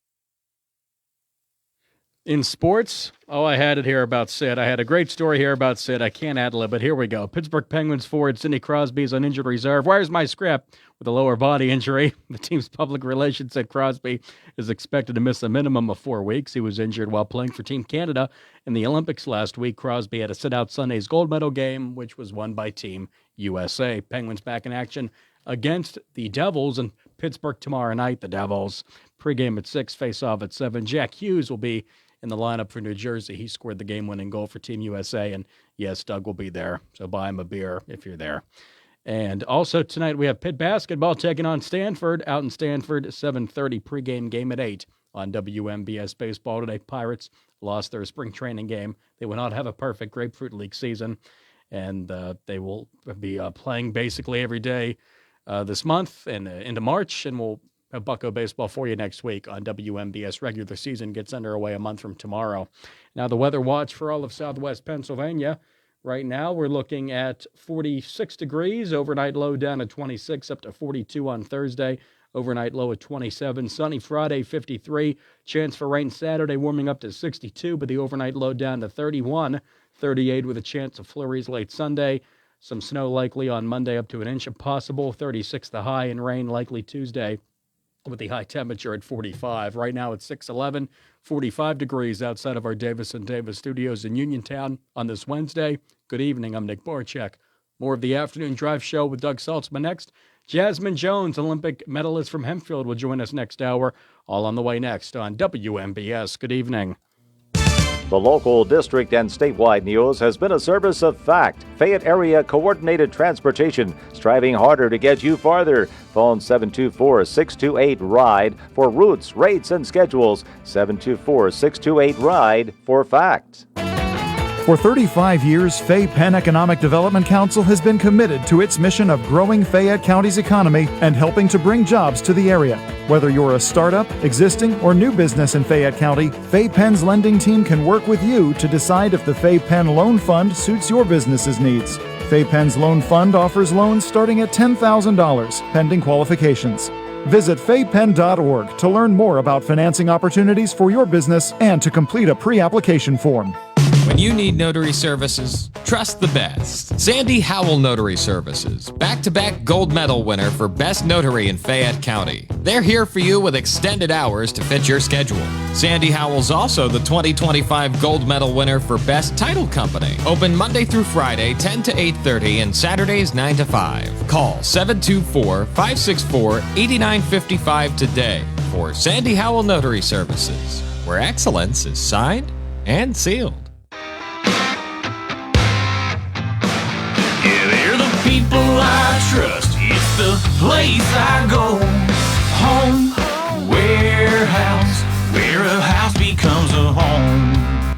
In sports, I had it here about Sid. I had a great story here about Sid. I can't ad-lib, but here we go. Pittsburgh Penguins forward Sidney Crosby is on injured reserve. Where's my script? With a lower body injury, the team's public relations said Crosby is expected to miss a minimum of 4 weeks. He was injured while playing for Team Canada in the Olympics last week. Crosby had to sit out Sunday's gold medal game, which was won by Team USA. Penguins back in action against the Devils in Pittsburgh tomorrow night. The Devils pregame at 6, face off at 7. Jack Hughes will be in the lineup for New Jersey. He scored the game-winning goal for Team USA, and yes, Doug will be there, so buy him a beer if you're there. And also tonight we have Pitt basketball taking on Stanford out in Stanford, 7:30 pregame game at 8 on WMBS Baseball today. Pirates lost their spring training game. They will not have a perfect Grapefruit League season, and they will be playing basically every day this month and into March, and we'll have Bucko Baseball for you next week on WMBS. Regular season gets underway a month from tomorrow. Now, the weather watch for all of southwest Pennsylvania. Right now, we're looking at 46 degrees, overnight low down to 26, up to 42 on Thursday, overnight low at 27. Sunny Friday, 53. Chance for rain Saturday, warming up to 62, but the overnight low down to 31. 38 with a chance of flurries late Sunday. Some snow likely on Monday, up to an inch if possible. 36 the high, and rain likely Tuesday, with the high temperature at 45. Right now it's 6:11, 45 degrees outside of our Davis & Davis studios in Uniontown on this Wednesday. Good evening, I'm Nick Borchek. More of the Afternoon Drive show with Doug Saltzman next. Jasmine Jones, Olympic medalist from Hempfield, will join us next hour. All on the way next on WMBS. Good evening. The local, district, and statewide news has been a service of FACT, Fayette Area Coordinated Transportation, striving harder to get you farther. Phone 724-628-RIDE for routes, rates, and schedules. 724-628-RIDE for FACT. For 35 years, Fay Penn Economic Development Council has been committed to its mission of growing Fayette County's economy and helping to bring jobs to the area. Whether you're a startup, existing, or new business in Fayette County, Fay Penn's lending team can work with you to decide if the Fay Penn Loan Fund suits your business's needs. Fay Penn's Loan Fund offers loans starting at $10,000, pending qualifications. Visit faypenn.org to learn more about financing opportunities for your business and to complete a pre-application form. When you need notary services, trust the best. Sandy Howell Notary Services, back-to-back gold medal winner for Best Notary in Fayette County. They're here for you with extended hours to fit your schedule. Sandy Howell's also the 2025 gold medal winner for Best Title Company. Open Monday through Friday, 10 to 8:30, and Saturdays, 9 to 5. Call 724-564-8955 today for Sandy Howell Notary Services, where excellence is signed and sealed. People I trust, it's the place I go. Home, warehouse, where a house becomes a home.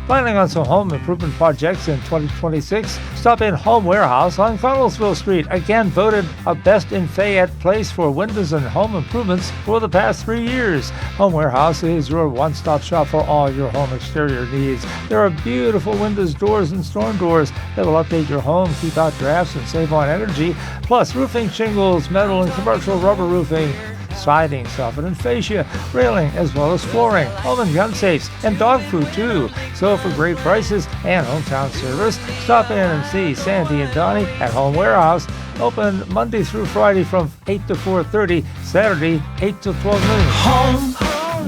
Planning on some home improvement projects in 2026? Stop in Home Warehouse on Connellsville Street. Again voted a best in Fayette place for windows and home improvements for the past 3 years. Home Warehouse is your one-stop shop for all your home exterior needs. There are beautiful windows, doors, and storm doors that will update your home, keep out drafts, and save on energy. Plus roofing shingles, metal and commercial rubber roofing, siding, soffit and fascia, railing, as well as flooring, home and gun safes, and dog food too. So for great prices and hometown service, stop in and see Sandy and Donnie at Home Warehouse. Open Monday through Friday from 8 to 4:30, Saturday 8 to 12 noon. Home,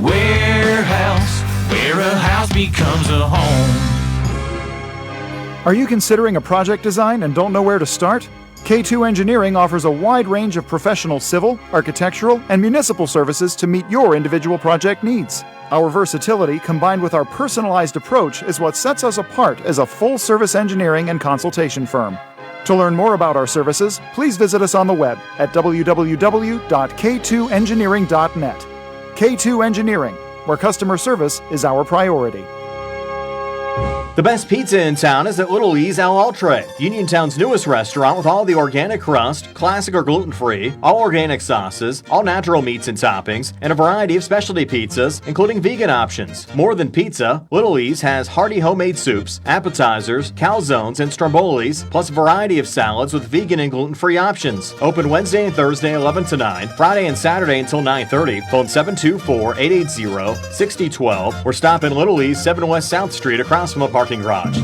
warehouse, where a house becomes a home. Are you considering a project design and don't know where to start? K2 Engineering offers a wide range of professional civil, architectural, and municipal services to meet your individual project needs. Our versatility combined with our personalized approach is what sets us apart as a full-service engineering and consultation firm. To learn more about our services, please visit us on the web at www.k2engineering.net. K2 Engineering, where customer service is our priority. The best pizza in town is at Little E's Al Altre, Uniontown's newest restaurant with all the organic crust, classic or gluten-free, all organic sauces, all natural meats and toppings, and a variety of specialty pizzas, including vegan options. More than pizza, Little E's has hearty homemade soups, appetizers, calzones, and strombolis, plus a variety of salads with vegan and gluten-free options. Open Wednesday and Thursday 11 to 9, Friday and Saturday until 9:30. Phone 724-880-6012 or stop in Little E's 7 West South Street across from a parking garage.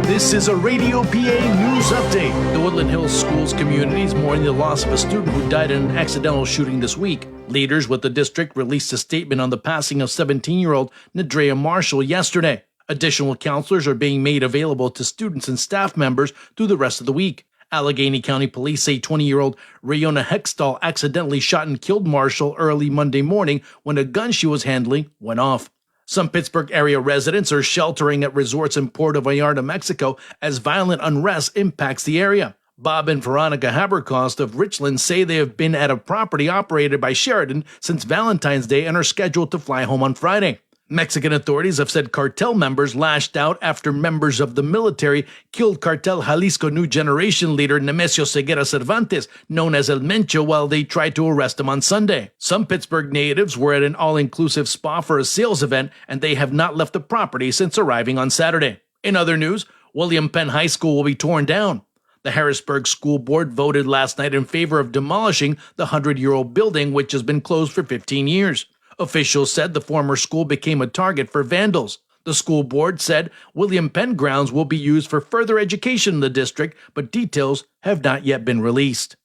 This is a Radio PA news update. The Woodland Hills Schools community is mourning the loss of a student who died in an accidental shooting this week. Leaders with the district released a statement on the passing of 17-year-old Nadrea Marshall yesterday. Additional counselors are being made available to students and staff members through the rest of the week. Allegheny County Police say 20-year-old Rayona Hextall accidentally shot and killed Marshall early Monday morning when a gun she was handling went off. Some Pittsburgh area residents are sheltering at resorts in Puerto Vallarta, Mexico, as violent unrest impacts the area. Bob and Veronica Haberkost of Richland say they have been at a property operated by Sheridan since Valentine's Day and are scheduled to fly home on Friday. Mexican authorities have said cartel members lashed out after members of the military killed Cartel Jalisco New Generation leader Nemesio Ceguera Cervantes, known as El Mencho, while they tried to arrest him on Sunday. Some Pittsburgh natives were at an all-inclusive spa for a sales event, and they have not left the property since arriving on Saturday. In other news, William Penn High School will be torn down. The Harrisburg School Board voted last night in favor of demolishing the 100-year-old building, which has been closed for 15 years. Officials said the former school became a target for vandals. The school board said William Penn grounds will be used for further education in the district, but details have not yet been released.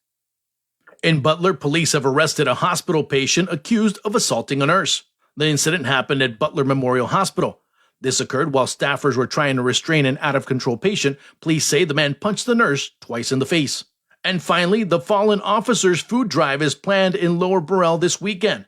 In Butler, police have arrested a hospital patient accused of assaulting a nurse. The incident happened at Butler Memorial Hospital. This occurred while staffers were trying to restrain an out-of-control patient. Police say the man punched the nurse twice in the face. And finally, the Fallen Officers Food Drive is planned in Lower Burrell this weekend.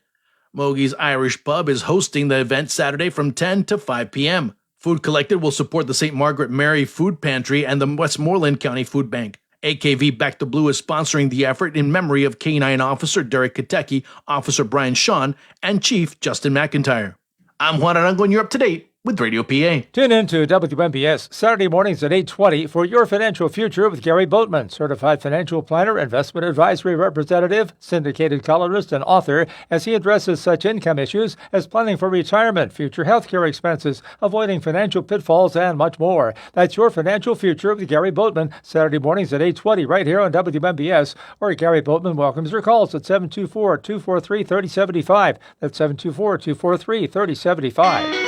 Mogie's Irish Pub is hosting the event Saturday from 10 to 5 p.m. Food collected will support the St. Margaret Mary Food Pantry and the Westmoreland County Food Bank. AKV Back to Blue is sponsoring the effort in memory of K-9 Officer Derek Katecki, Officer Brian Shawn, and Chief Justin McIntyre. I'm Juan Arango, and you're up to date with Radio PA. Tune in to WMBS Saturday mornings at 8:20 for Your Financial Future with Gary Boatman, certified financial planner, investment advisory representative, syndicated columnist, and author, as he addresses such income issues as planning for retirement, future health care expenses, avoiding financial pitfalls, and much more. That's Your Financial Future with Gary Boatman, Saturday mornings at 8:20 right here on WMBS, where Gary Boatman welcomes your calls at 724-243-3075. That's 724-243-3075.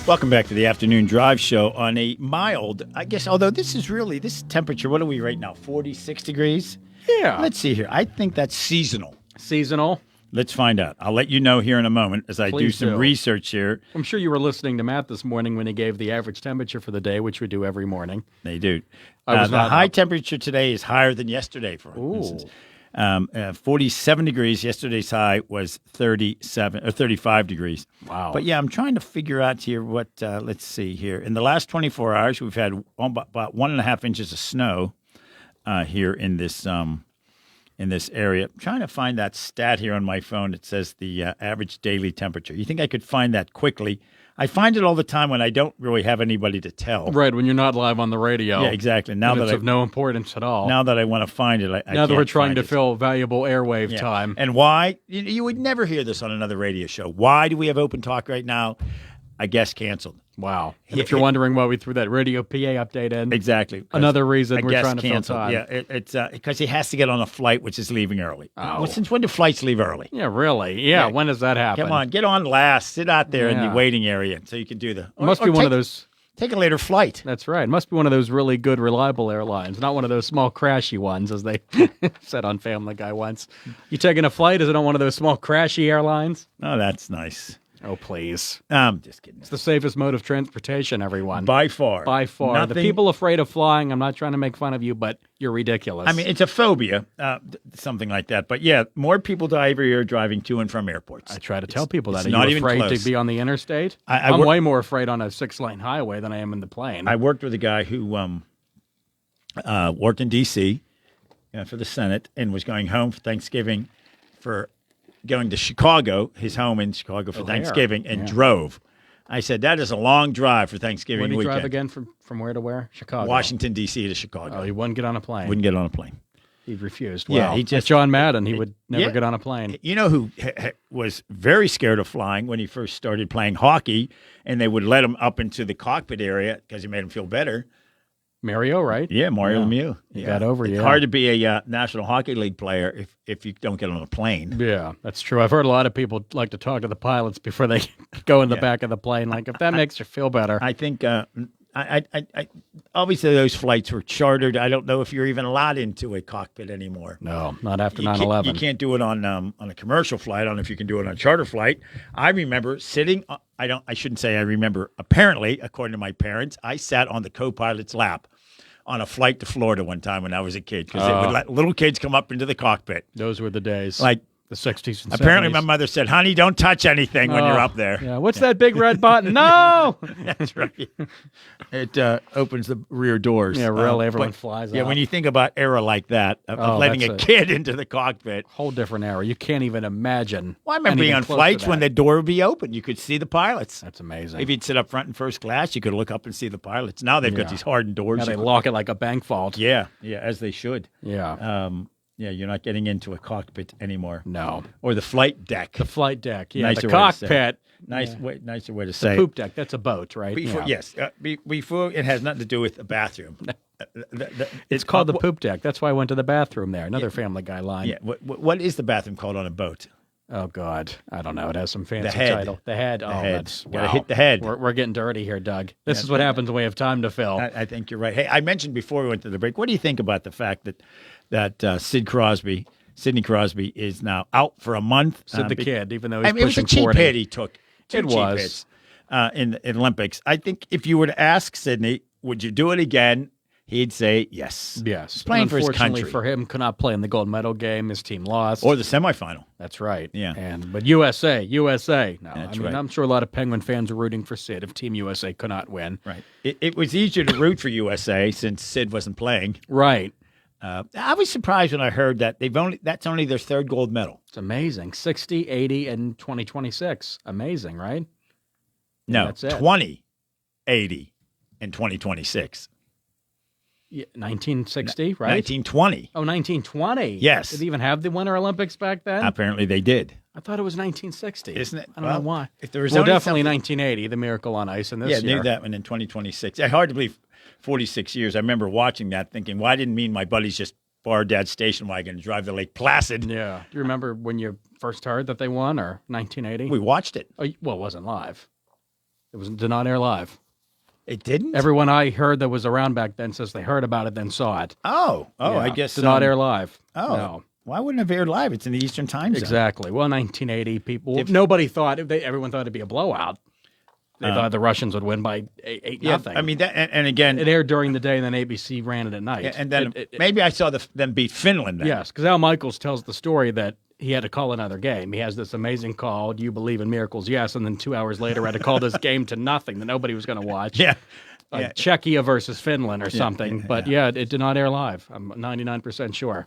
Welcome back to the Afternoon Drive Show on a mild, I guess, although this temperature, what are we right now, 46 degrees? Yeah. Let's see here. I think that's seasonal. Seasonal? Let's find out. I'll let you know here in a moment as I do some research here. I'm sure you were listening to Matt this morning when he gave the average temperature for the day, which we do every morning. They do. The high temperature today is higher than yesterday, for instance. 47 degrees. Yesterday's high was 35 degrees. Wow. But yeah, I'm trying to figure out here what, let's see here. In the last 24 hours, we've had about 1.5 inches of snow here in this area. I'm trying to find that stat here on my phone. It says the average daily temperature. You think I could find that quickly? I find it all the time when I don't really have anybody to tell. Right, when you're not live on the radio. Yeah, exactly. Now it's of no importance at all. Now that I want to find it, now that we're trying to fill valuable airwave time. And why? You would never hear this on another radio show. Why do we have open talk right now? I guess canceled. Wow. And if you're wondering why we threw that Radio PA update in. Exactly. Another reason we're trying to canceled. fill time. Yeah, it's because he has to get on a flight which is leaving early. Oh. Well, since when do flights leave early? Yeah, really? Yeah, when does that happen? Come on, get on last. Sit out there in the waiting area so you can do the... It must be one of those... Take a later flight. That's right. It must be one of those really good, reliable airlines, not one of those small, crashy ones, as they said on Family Guy once. You taking a flight? Is it on one of those small, crashy airlines? Oh, that's nice. Oh, please. I'm just kidding. It's the safest mode of transportation, everyone. By far. By far. Nothing- The people afraid of flying, I'm not trying to make fun of you, but you're ridiculous. I mean, it's a phobia, something like that. But yeah, more people die every year driving to and from airports. I try to tell people that. It's Are not you even afraid close. to be on the interstate? I I'm work- way more afraid on a 6-lane highway than I am in the plane. I worked with a guy who worked in D.C. For the Senate and was going home for Thanksgiving for going to Chicago, his home in Chicago for Thanksgiving, and drove. I said, that is a long drive for Thanksgiving Where did he weekend. drive again from where to where? Chicago. Washington, D.C. to Chicago. Oh, he wouldn't get on a plane. Wouldn't get on a plane. He refused. Yeah, Well, he just- John Madden, he would never Yeah. get on a plane. You know who was very scared of flying when he first started playing hockey, and they would let him up into the cockpit area because it made him feel better? Mario, right? Yeah, Mario Yeah. Lemieux. He got over, It's yeah. hard to be a National Hockey League player if you don't get on a plane. Yeah, that's true. I've heard a lot of people like to talk to the pilots before they go in the back of the plane. Like, if that makes you feel better. I think I obviously those flights were chartered. I don't know if you're even allowed into a cockpit anymore. No, not after You can't- 9/11. You can't do it on a commercial flight. I don't know if you can do it on a charter flight. I remember sitting. I shouldn't say I remember. Apparently, according to my parents, I sat on the co-pilot's lap on a flight to Florida one time when I was a kid because they would let little kids come up into the cockpit. Those were the days. Like the 60s and 70s. apparently, my mother said, "Honey, don't touch anything when you're up there." Yeah, what's that big red button? No! That's right. It opens the rear doors. Yeah, really, everyone but- flies Yeah, out. when you think about era like that, of letting a that's kid into the cockpit. Whole different era. You can't even imagine. Well, I remember being anything on close to flights when that. the door would be open. You could see the pilots. That's amazing. If you'd sit up front in first class, you could look up and see the pilots. Now they've got Yeah. these hardened doors. Now they You could- lock it like a bank vault. Yeah, as they should. Yeah. Yeah, you're not getting into a cockpit anymore. No. Or the flight deck. The flight deck. Yeah, Nicer the way to say it. cockpit. Nicer way to The say it. poop deck. That's a boat, right? Before, Yeah. Yes. Before it has nothing to do with a bathroom. It's called the poop deck. That's why I went to the bathroom there. Another Family Guy line. Yeah. What is the bathroom called on a boat? Oh, God. I don't know. It has some fancy head. title. The head. The Oh, head. that's Gotta wow. hit the head. We're getting dirty here, Doug. This Yeah. is what happens when we have time to fill. I think you're right. Hey, I mentioned before we went to the break, what do you think about the fact that Sidney Crosby is now out for a month? Sid the kid, even though he's it was a pushing cheap 40. hit he took. Two It cheap was. hits in the Olympics. I think if you were to ask Sidney, would you do it again? He'd say yes. Yes. He's playing for his Unfortunately country. for him, could not play in the gold medal game. His team lost. Or the semifinal. That's right. Yeah. But USA. No, That's I mean, right. I'm sure a lot of Penguin fans are rooting for Sid if Team USA could not win. Right. It was easier to root for USA since Sid wasn't playing. Right. I was surprised when I heard that that's only their third gold medal. It's amazing. 60, 80, and 2026. Amazing, right? No, That's it. 20, 80, and 2026. Yeah, 1960, right? 1920. Oh, 1920. Yes. Did they even have the Winter Olympics back then? Apparently they did. I thought it was 1960. Isn't it? I don't know why. If there was well, only definitely something- 1980, the Miracle on Ice, and this Yeah, year. knew that one in 2026. It's hard to believe 46 years. I remember watching that thinking, why didn't me and my buddies just borrow Dad's station wagon and drive to Lake Placid? Yeah. Do you remember when you first heard that they won, or 1980? We watched it. Oh, well, it wasn't live. It did not air live. It didn't? Everyone I heard that was around back then says they heard about it, then saw it. Oh, Yeah. I guess. Did not air live. Oh. No. Why wouldn't it have aired live? It's in the Eastern Time Zone. Exactly. Well, 1980 people. Nobody thought, everyone thought it'd be a blowout. They thought the Russians would win by 8 Yeah, nothing. I mean, and again, it aired during the day, and then ABC ran it at night. yeah, and then It- maybe I saw them beat Finland then. yes, because Al Michaels tells the story that he had to call another game. He has this amazing call, "Do you believe in miracles?" Yes, and then 2 hours later had to call this game to nothing that nobody was going to watch. Yeah. Czechia versus Finland or something. But it did not air live. I'm 99% sure.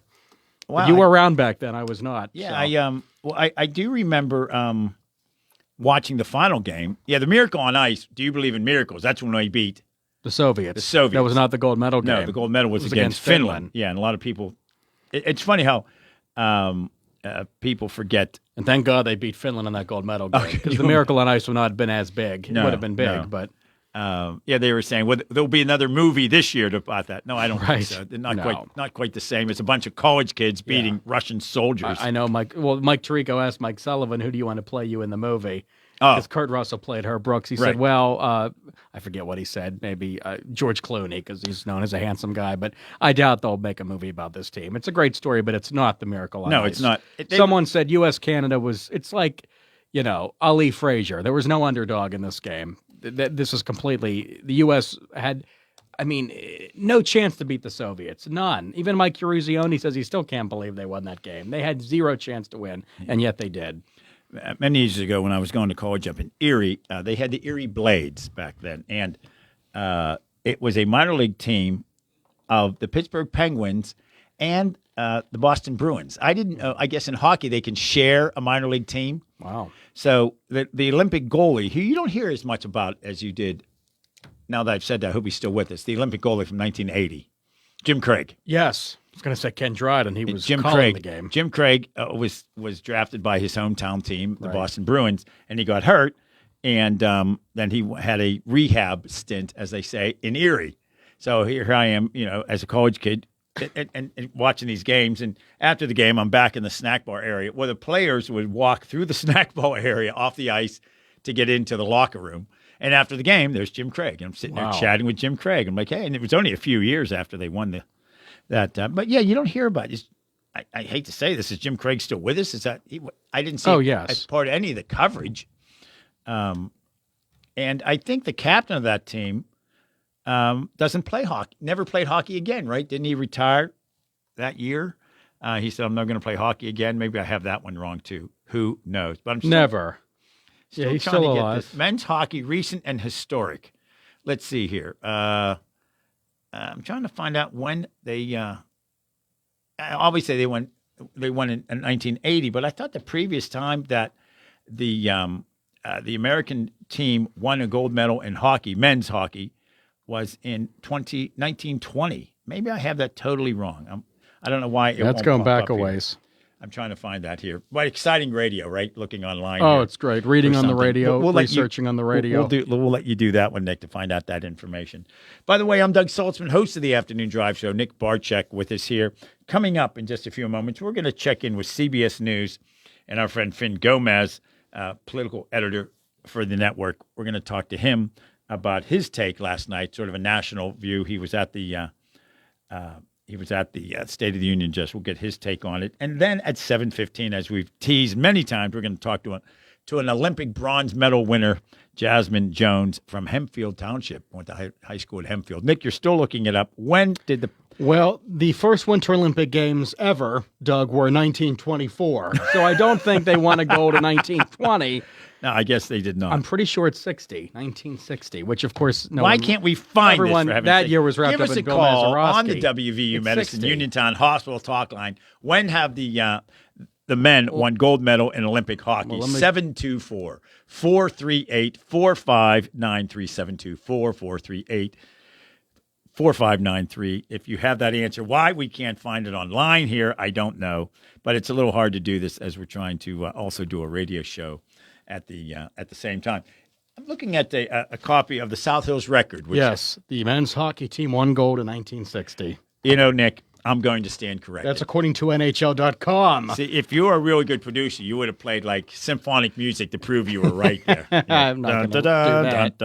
Wow, But you were around back then. I was not. Yeah, so. I do remember watching the final game. Yeah, the Miracle on Ice. Do you believe in miracles? That's when we beat The Soviets. The Soviets. That was not the gold medal game. No, the gold medal was It against Finland. Yeah, and a lot of people. It's funny how people forget. And thank God they beat Finland in that gold medal game. Okay. Because the Miracle on Ice would not have been as big. It would have been big, no. but yeah, they were saying, well, there'll be another movie this year about that. No, I don't Right. think so. They're not No. quite the same. It's a bunch of college kids beating Russian soldiers. I know Mike Tirico asked Mike Sullivan, who do you want to play you in the movie? Oh. Because Kurt Russell played Herb Brooks. He Right. said, well, I forget what he said, maybe George Clooney, because he's known as a handsome guy, but I doubt they'll make a movie about this team. It's a great story, but it's not the Miracle on No, Ice. it's not. Someone said U.S.-Canada it's like, Ali Frazier. There was no underdog in this game. This was completely, the U.S. had, no chance to beat the Soviets. None. Even Mike Eruzione says he still can't believe they won that game. They had zero chance to win, and yet they did. Many years ago, when I was going to college up in Erie, they had the Erie Blades back then, and it was a minor league team of the Pittsburgh Penguins and the Boston Bruins. I didn't know. I guess in hockey they can share a minor league team. Wow. So the Olympic goalie, who you don't hear as much about as you did. Now that I've said that, I hope he's still with us. The Olympic goalie from 1980, Jim Craig. Yes. I was going to say Ken Dryden. He was Jim calling Craig, the game. Jim Craig was drafted by his hometown team, the Boston Bruins, and he got hurt. And then he had a rehab stint, as they say, in Erie. So here I am, as a college kid, and watching these games. And after the game, I'm back in the snack bar area where the players would walk through the snack bar area off the ice to get into the locker room. And after the game, there's Jim Craig. And I'm sitting there chatting with Jim Craig. I'm like, hey, and it was only a few years after they won that. But yeah, you don't hear about it. I hate to say this. Is Jim Craig still with us? Is that I didn't see as part of any of the coverage. And I think the captain of that team doesn't play hockey. Never played hockey again, right? Didn't he retire that year? He said, I'm not going to play hockey again. Maybe I have that one wrong too. Who knows? But I'm still, never. Still he's trying still to alive. get this. Men's hockey, recent and historic. Let's see here. I'm trying to find out when they. Obviously, they won in 1980, but I thought the previous time that the American team won a gold medal in hockey, men's hockey, was in 1920. Maybe I have that totally wrong. I don't know why. That's going back a ways. I'm trying to find that here. But exciting radio, right? Looking online. Oh, here it's great. Reading on the radio, we'll researching on the radio. We'll let you do that one, Nick, to find out that information. By the way, I'm Doug Saltzman, host of the Afternoon Drive Show. Nick Barczyk with us here. Coming up in just a few moments, we're going to check in with CBS News and our friend Finn Gomez, political editor for the network. We're going to talk to him about his take last night, sort of a national view. He was at the State of the Union. We'll get his take on it. And then at 7:15, as we've teased many times, we're going to talk to an Olympic bronze medal winner, Jasmine Jones from Hempfield Township. Went to high school at Hempfield. Nick, you're still looking it up. When did the first Winter Olympic Games ever, Doug, were 1924. So I don't think they won a gold in 1920. No, I guess they did not. I'm pretty sure it's 1960, which of course Why can't we find everyone this? That year was wrapped Give up us in a call Gomez-Orowski. on the WVU It's Medicine 60. Uniontown Hospital talk line. When have the men won gold medal in Olympic hockey? 724-438-4593, 724-438-4593. If you have that answer, why we can't find it online here, I don't know. But it's a little hard to do this as we're trying to also do a radio show at the same time. I'm looking at a copy of the South Hills Record. Which the men's hockey team won gold in 1960. Nick, I'm going to stand corrected. That's according to NHL.com. See, if you were a really good producer, you would have played like symphonic music to prove you were right there. I'm not going to do that.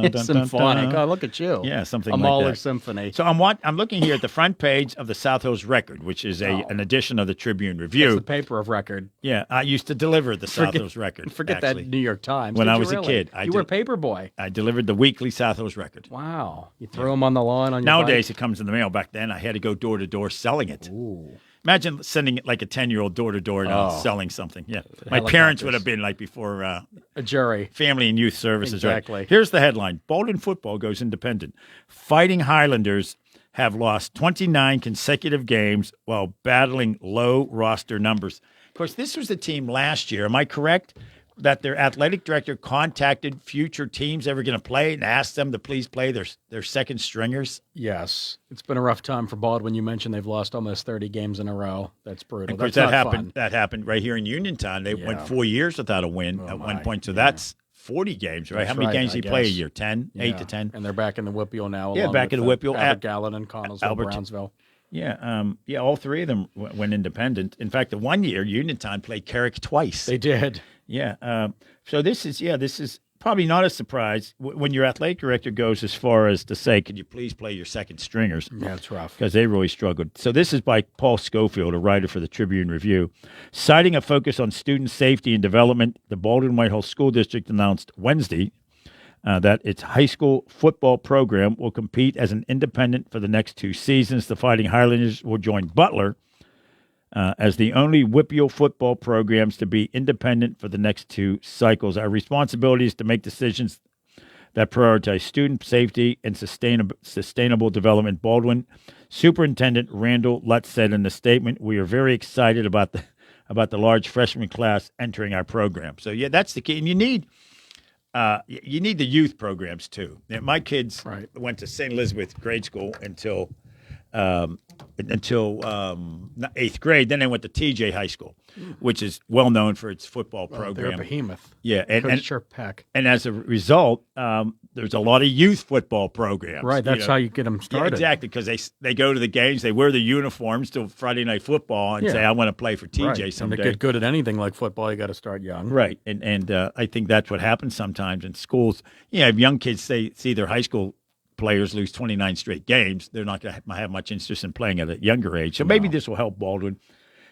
It's symphonic. Oh, look at you. Yeah, something a like Mahler that. Symphony. So I'm looking here at the front page of the South Hills Record, which is an edition of the Tribune Review. It's the paper of record. Yeah, I used to deliver the South Hills Record. Forget actually. that New York Times. When Did I you was really? a kid. You were a paper boy. I delivered the weekly South Hills Record. Wow. You threw them on the lawn on your Nowadays, bike? it comes in the mail. Back then, I had to go door to door selling it. Ooh. Imagine sending it like a 10-year-old door to door selling something. Yeah, my Helicopters. parents would have been like before a jury, family and youth services. Exactly. Right? Here's the headline: Bolton football goes independent. Fighting Highlanders have lost 29 consecutive games while battling low roster numbers. Of course, this was the team last year. Am I correct? That their athletic director contacted future teams ever going to play and asked them to please play their second stringers? Yes. It's been a rough time for Baldwin. You mentioned they've lost almost 30 games in a row. That's brutal. Of course, That's that not happened. fun. That happened right here in Uniontown. They went 4 years without a win at one point. So that's 40 games, right? That's How many right, games do I you play a guess. year? 10? 8 to 10? And they're back in the Whippeal now. Yeah, along back with, in the Whippeal. Abbott Gallen and Connellsville, Brownsville. Yeah, all three of them went independent. In fact, the one year Uniontown played Carrick twice. They did. Yeah. So this is probably not a surprise when your athletic director goes as far as to say, could you please play your second stringers? Yeah, it's rough. Because they really struggled. So this is by Paul Schofield, a writer for the Tribune Review. Citing a focus on student safety and development, the Baldwin-Whitehall School District announced Wednesday that its high school football program will compete as an independent for the next 2 seasons. The Fighting Highlanders will join Butler as the only WPIAL football programs to be independent for the next 2 cycles. Our responsibility is to make decisions that prioritize student safety and sustainable development. Baldwin Superintendent Randall Lutz said in the statement, "We are very excited about the large freshman class entering our program." So yeah, that's the key, and you need the youth programs too. My kids went to St. Elizabeth grade school until 8th grade. Then they went to TJ High School, which is well known for its football program. They're a behemoth. Yeah, and sure pack. And as a result, there's a lot of youth football programs. Right, that's how you get them started. Yeah, exactly, because they go to the games, they wear the uniforms till Friday Night Football, and say, "I want to play for TJ someday." And to get good at anything like football, you got to start young. Right, and I think that's what happens sometimes in schools. If young kids see their high school players lose 29 straight games, they're not going to have much interest in playing at a younger age. So maybe this will help Baldwin.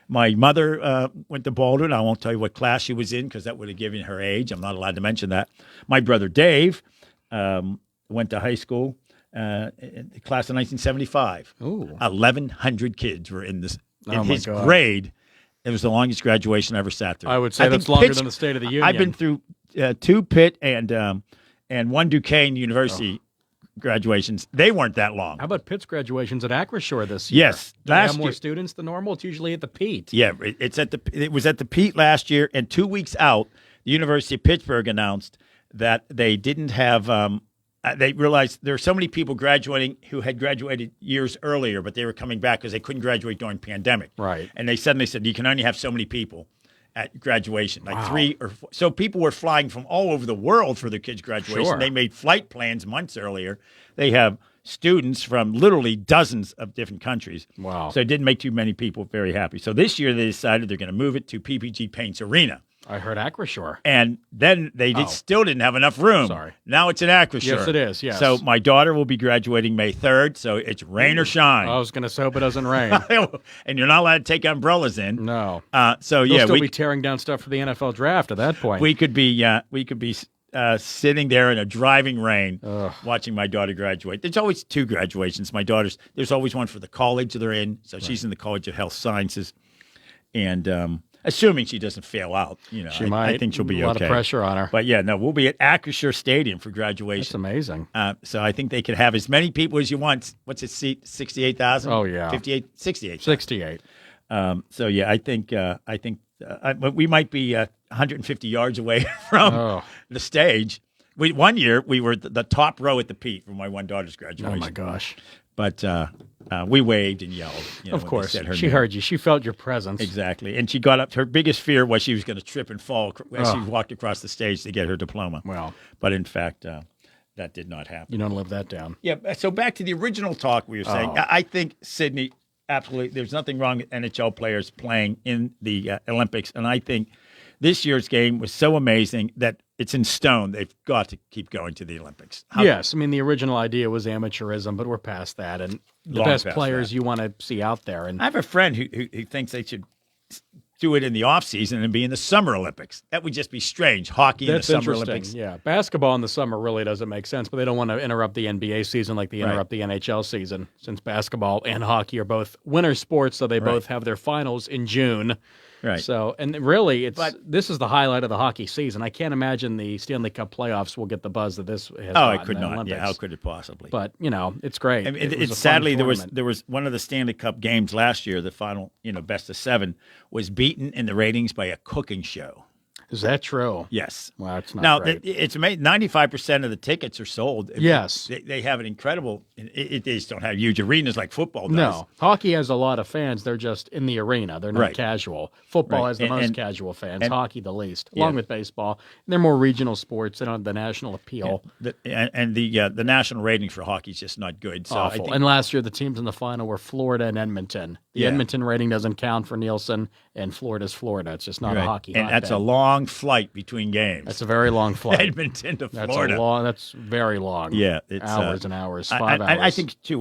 My mother went to Baldwin. I won't tell you what class she was in because that would have given her age. I'm not allowed to mention that. My brother Dave went to high school in the class of 1975. Ooh. 1,100 kids were in his God. grade. It was the longest graduation I ever sat through. I would say that's longer than the State of the Union. I've been through 2 Pitt and 1 Duquesne University graduations. They weren't that long. How about Pitt's graduations at Acrisure this year? Yes, Do they have more students than normal? It's usually at the Pete. Yeah, it was at the Pete last year, and 2 weeks out, the University of Pittsburgh announced that they didn't have. They realized there were so many people graduating who had graduated years earlier, but they were coming back because they couldn't graduate during the pandemic. Right. And they suddenly said you can only have so many people at graduation, 3 or 4. So people were flying from all over the world for their kids' graduation. Sure. They made flight plans months earlier. They have students from literally dozens of different countries. Wow. So it didn't make too many people very happy. So this year they decided they're going to move it to PPG Paints Arena. I heard Acrisure. And then they still didn't have enough room. Sorry. Now it's in Acrisure. Yes, it is, yes. So my daughter will be graduating May 3rd, so it's rain or shine. I was going to say, hope it doesn't rain. And you're not allowed to take umbrellas in. No. So They'll yeah, still be tearing down stuff for the NFL draft at that point. we could be sitting there in a driving rain watching my daughter graduate. There's always 2 graduations. There's always one for the college they're in. So she's in the College of Health Sciences. And assuming she doesn't fail out, she might. I think she'll be okay. A lot of pressure on her. But yeah, no, we'll be at Acrisure Stadium for graduation. That's amazing. So I think they could have as many people as you want. What's it seat? 68,000? Oh yeah. 68. 68. So yeah, I think we might be 150 yards away from the stage. One year we were the top row at the Pete for my one daughter's graduation. Oh my gosh. But we waved and yelled. Of course. Said her She name. heard you. She felt your presence. Exactly. And she got up. Her biggest fear was she was going to trip and fall as she walked across the stage to get her diploma. Wow. But in fact, that did not happen. You don't live that down. Yeah. So back to the original talk we were saying. I think, Sydney, absolutely, there's nothing wrong with NHL players playing in the Olympics. And I think this year's game was so amazing that it's in stone. They've got to keep going to the Olympics. Yes. I mean, the original idea was amateurism, but we're past that. And the best players you want to see out there. And I have a friend who thinks they should do it in the off season and be in the Summer Olympics. That would just be strange. Hockey in the Summer Olympics. Yeah, basketball in the summer really doesn't make sense, but they don't want to interrupt the NBA season like they interrupt the NHL season, since basketball and hockey are both winter sports, so they both have their finals in June. Right. So, and really, this is the highlight of the hockey season. I can't imagine the Stanley Cup playoffs will get the buzz that this has. Oh, it could not. Olympics. Yeah, how could it possibly? But it's great. I mean, sadly there was one of the Stanley Cup games last year. The final, best of 7 was beaten in the ratings by a cooking show. Is that true? Yes. Well, it's not now great. it's amazing. 95% of the tickets are sold. Yes, they have an incredible. They just don't have huge arenas like football does. No, hockey has a lot of fans. They're just in the arena. They're not casual. Football has the most casual fans. Hockey the least, along with baseball. And they're more regional sports. They don't have the national appeal. And the national ratings for hockey is just not good. So awful. And last year the teams in the final were Florida and Edmonton. The Edmonton rating doesn't count for Nielsen, and Florida's Florida. It's just not a hockey. And that's a long long flight between games. That's a very long flight. Edmonton to Florida. That's very long. Yeah, it's hours and hours, 5 hours. I think too.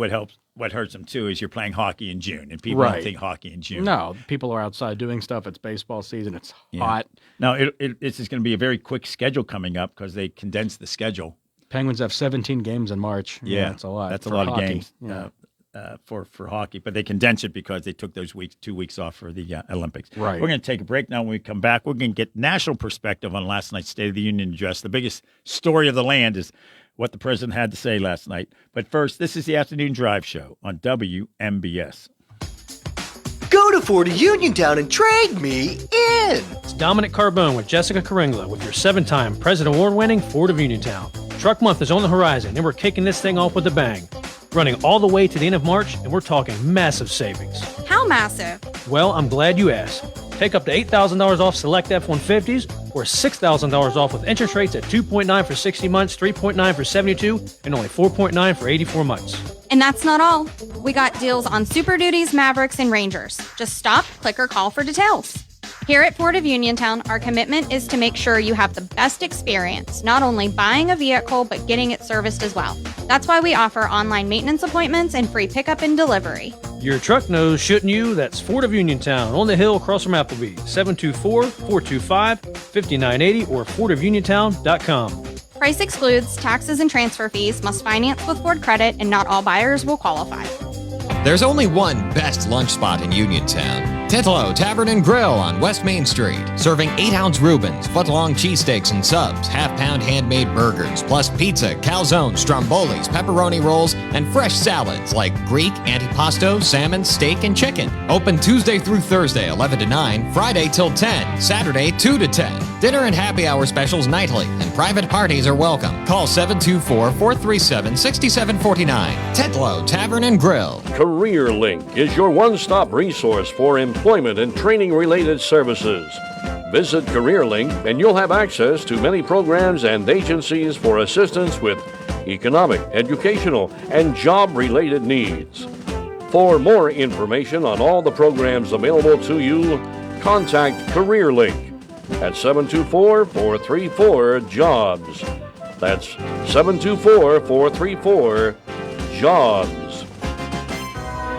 What hurts them too is you're playing hockey in June, and people don't think hockey in June. No, people are outside doing stuff. It's baseball season. It's hot. No, it's just going to be a very quick schedule coming up because they condensed the schedule. Penguins have 17 games in March. Yeah, that's a lot. That's a lot hockey. of games for hockey, but they condensed it because they took those 2 weeks off for the Olympics. Right. We're going to take a break now. When we come back, we're going to get national perspective on last night's State of the Union address. The biggest story of the land is what the president had to say last night. But first, this is the Afternoon Drive Show on WMBS. Go to Ford of Uniontown and trade me in. It's Dominic Carbone with Jessica Caringla with your 7-time President Award-winning Ford of Uniontown. Truck Month is on the horizon, and we're kicking this thing off with a bang. Running all the way to the end of March, and we're talking massive savings. How massive? Well, I'm glad you asked. Take up to $8,000 off select F-150s or $6,000 off with interest rates at 2.9 for 60 months, 3.9 for 72, and only 4.9 for 84 months. And that's not all. We got deals on Super Duties, Mavericks, and Rangers. Just stop, click, or call for details. Here at Ford of Uniontown, our commitment is to make sure you have the best experience, not only buying a vehicle, but getting it serviced as well. That's why we offer online maintenance appointments and free pickup and delivery. Your truck knows, shouldn't you? That's Ford of Uniontown on the hill across from Applebee. 724-425-5980 or FordofUniontown.com. Price excludes taxes and transfer fees, must finance with Ford Credit, and not all buyers will qualify. There's only one best lunch spot in Uniontown. Titlo Tavern and Grill on West Main Street, serving 8-ounce Reubens, foot-long cheesesteaks and subs, half-pound handmade burgers, plus pizza, calzones, strombolis, pepperoni rolls, and fresh salads like Greek, antipasto, salmon, steak, and chicken. Open Tuesday through Thursday, 11 to 9, Friday till 10, Saturday 2 to 10. Dinner and happy hour specials nightly, and private parties are welcome. Call 724-437-6749. Titlo Tavern and Grill. CareerLink is your one-stop resource for employment and training-related services. Visit CareerLink and you'll have access to many programs and agencies for assistance with economic, educational, and job-related needs. For more information on all the programs available to you, contact CareerLink at 724-434-JOBS. That's 724-434-JOBS.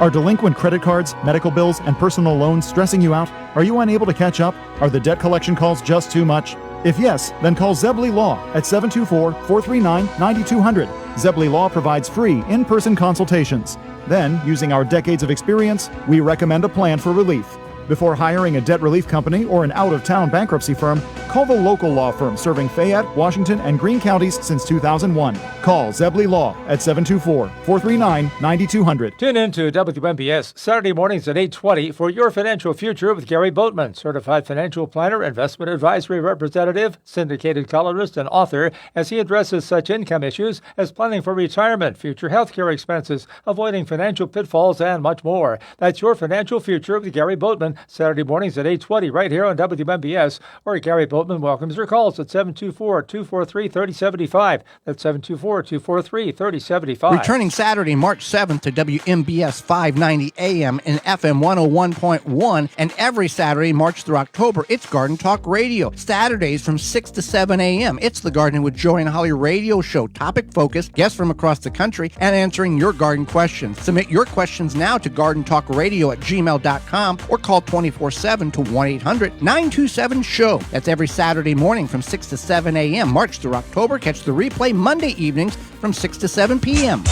Are delinquent credit cards, medical bills, and personal loans stressing you out? Are you unable to catch up? Are the debt collection calls just too much? If yes, then call Zebley Law at 724-439-9200. Zebley Law provides free in-person consultations. Then, using our decades of experience, we recommend a plan for relief. Before hiring a debt relief company or an out-of-town bankruptcy firm, call the local law firm serving Fayette, Washington, and Greene counties since 2001. Call Zebley Law at 724-439-9200. Tune in to WMBS Saturday mornings at 8:20 for Your Financial Future with Gary Boatman, certified financial planner, investment advisory representative, syndicated columnist, and author, as he addresses such income issues as planning for retirement, future health care expenses, avoiding financial pitfalls, and much more. That's Your Financial Future with Gary Boatman, Saturday mornings at 8:20 right here on WMBS, where Gary Boatman welcomes your calls at 724-243-3075. That's 724-243-3075. Returning Saturday, March 7th to WMBS 590 AM and FM 101.1, and every Saturday, March through October, it's Garden Talk Radio. Saturdays from 6 to 7 a.m. It's the Garden with Joy and Holly radio show, topic-focused, guests from across the country, and answering your garden questions. Submit your questions now to gardentalkradio@gmail.com or call 24/7 to 1-800-927-SHOW. That's every Saturday morning from 6 to 7 a.m. March through October. Catch the replay Monday evenings from 6 to 7 p.m.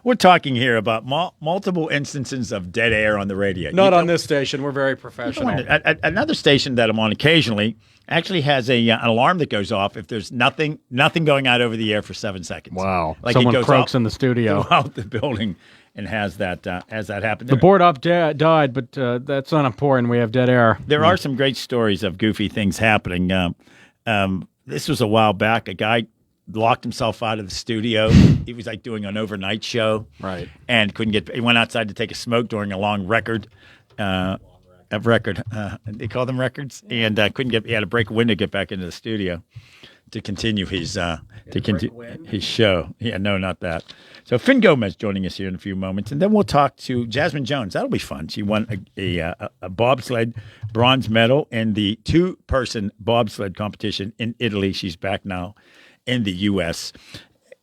We're talking here about multiple instances of dead air on the radio. Not on this station. We're very professional. Another station that I'm on occasionally actually has an alarm that goes off if there's nothing going out over the air for 7 seconds. Wow. Like Someone it goes croaks in the studio. Throughout the building and has that happen. The board up died, but that's not important. We have dead air. There are some great stories of goofy things happening. This was a while back. A guy locked himself out of the studio. He was like doing an overnight show, right? And couldn't get. He went outside to take a smoke during a long record. They call them records, and couldn't get. He had to break a window to get back into the studio to continue his his show. Yeah, no, not that. So Finn Gomez joining us here in a few moments, and then we'll talk to Jasmine Jones. That'll be fun. She won a bobsled bronze medal in the 2-person bobsled competition in Italy. She's back now in the U.S.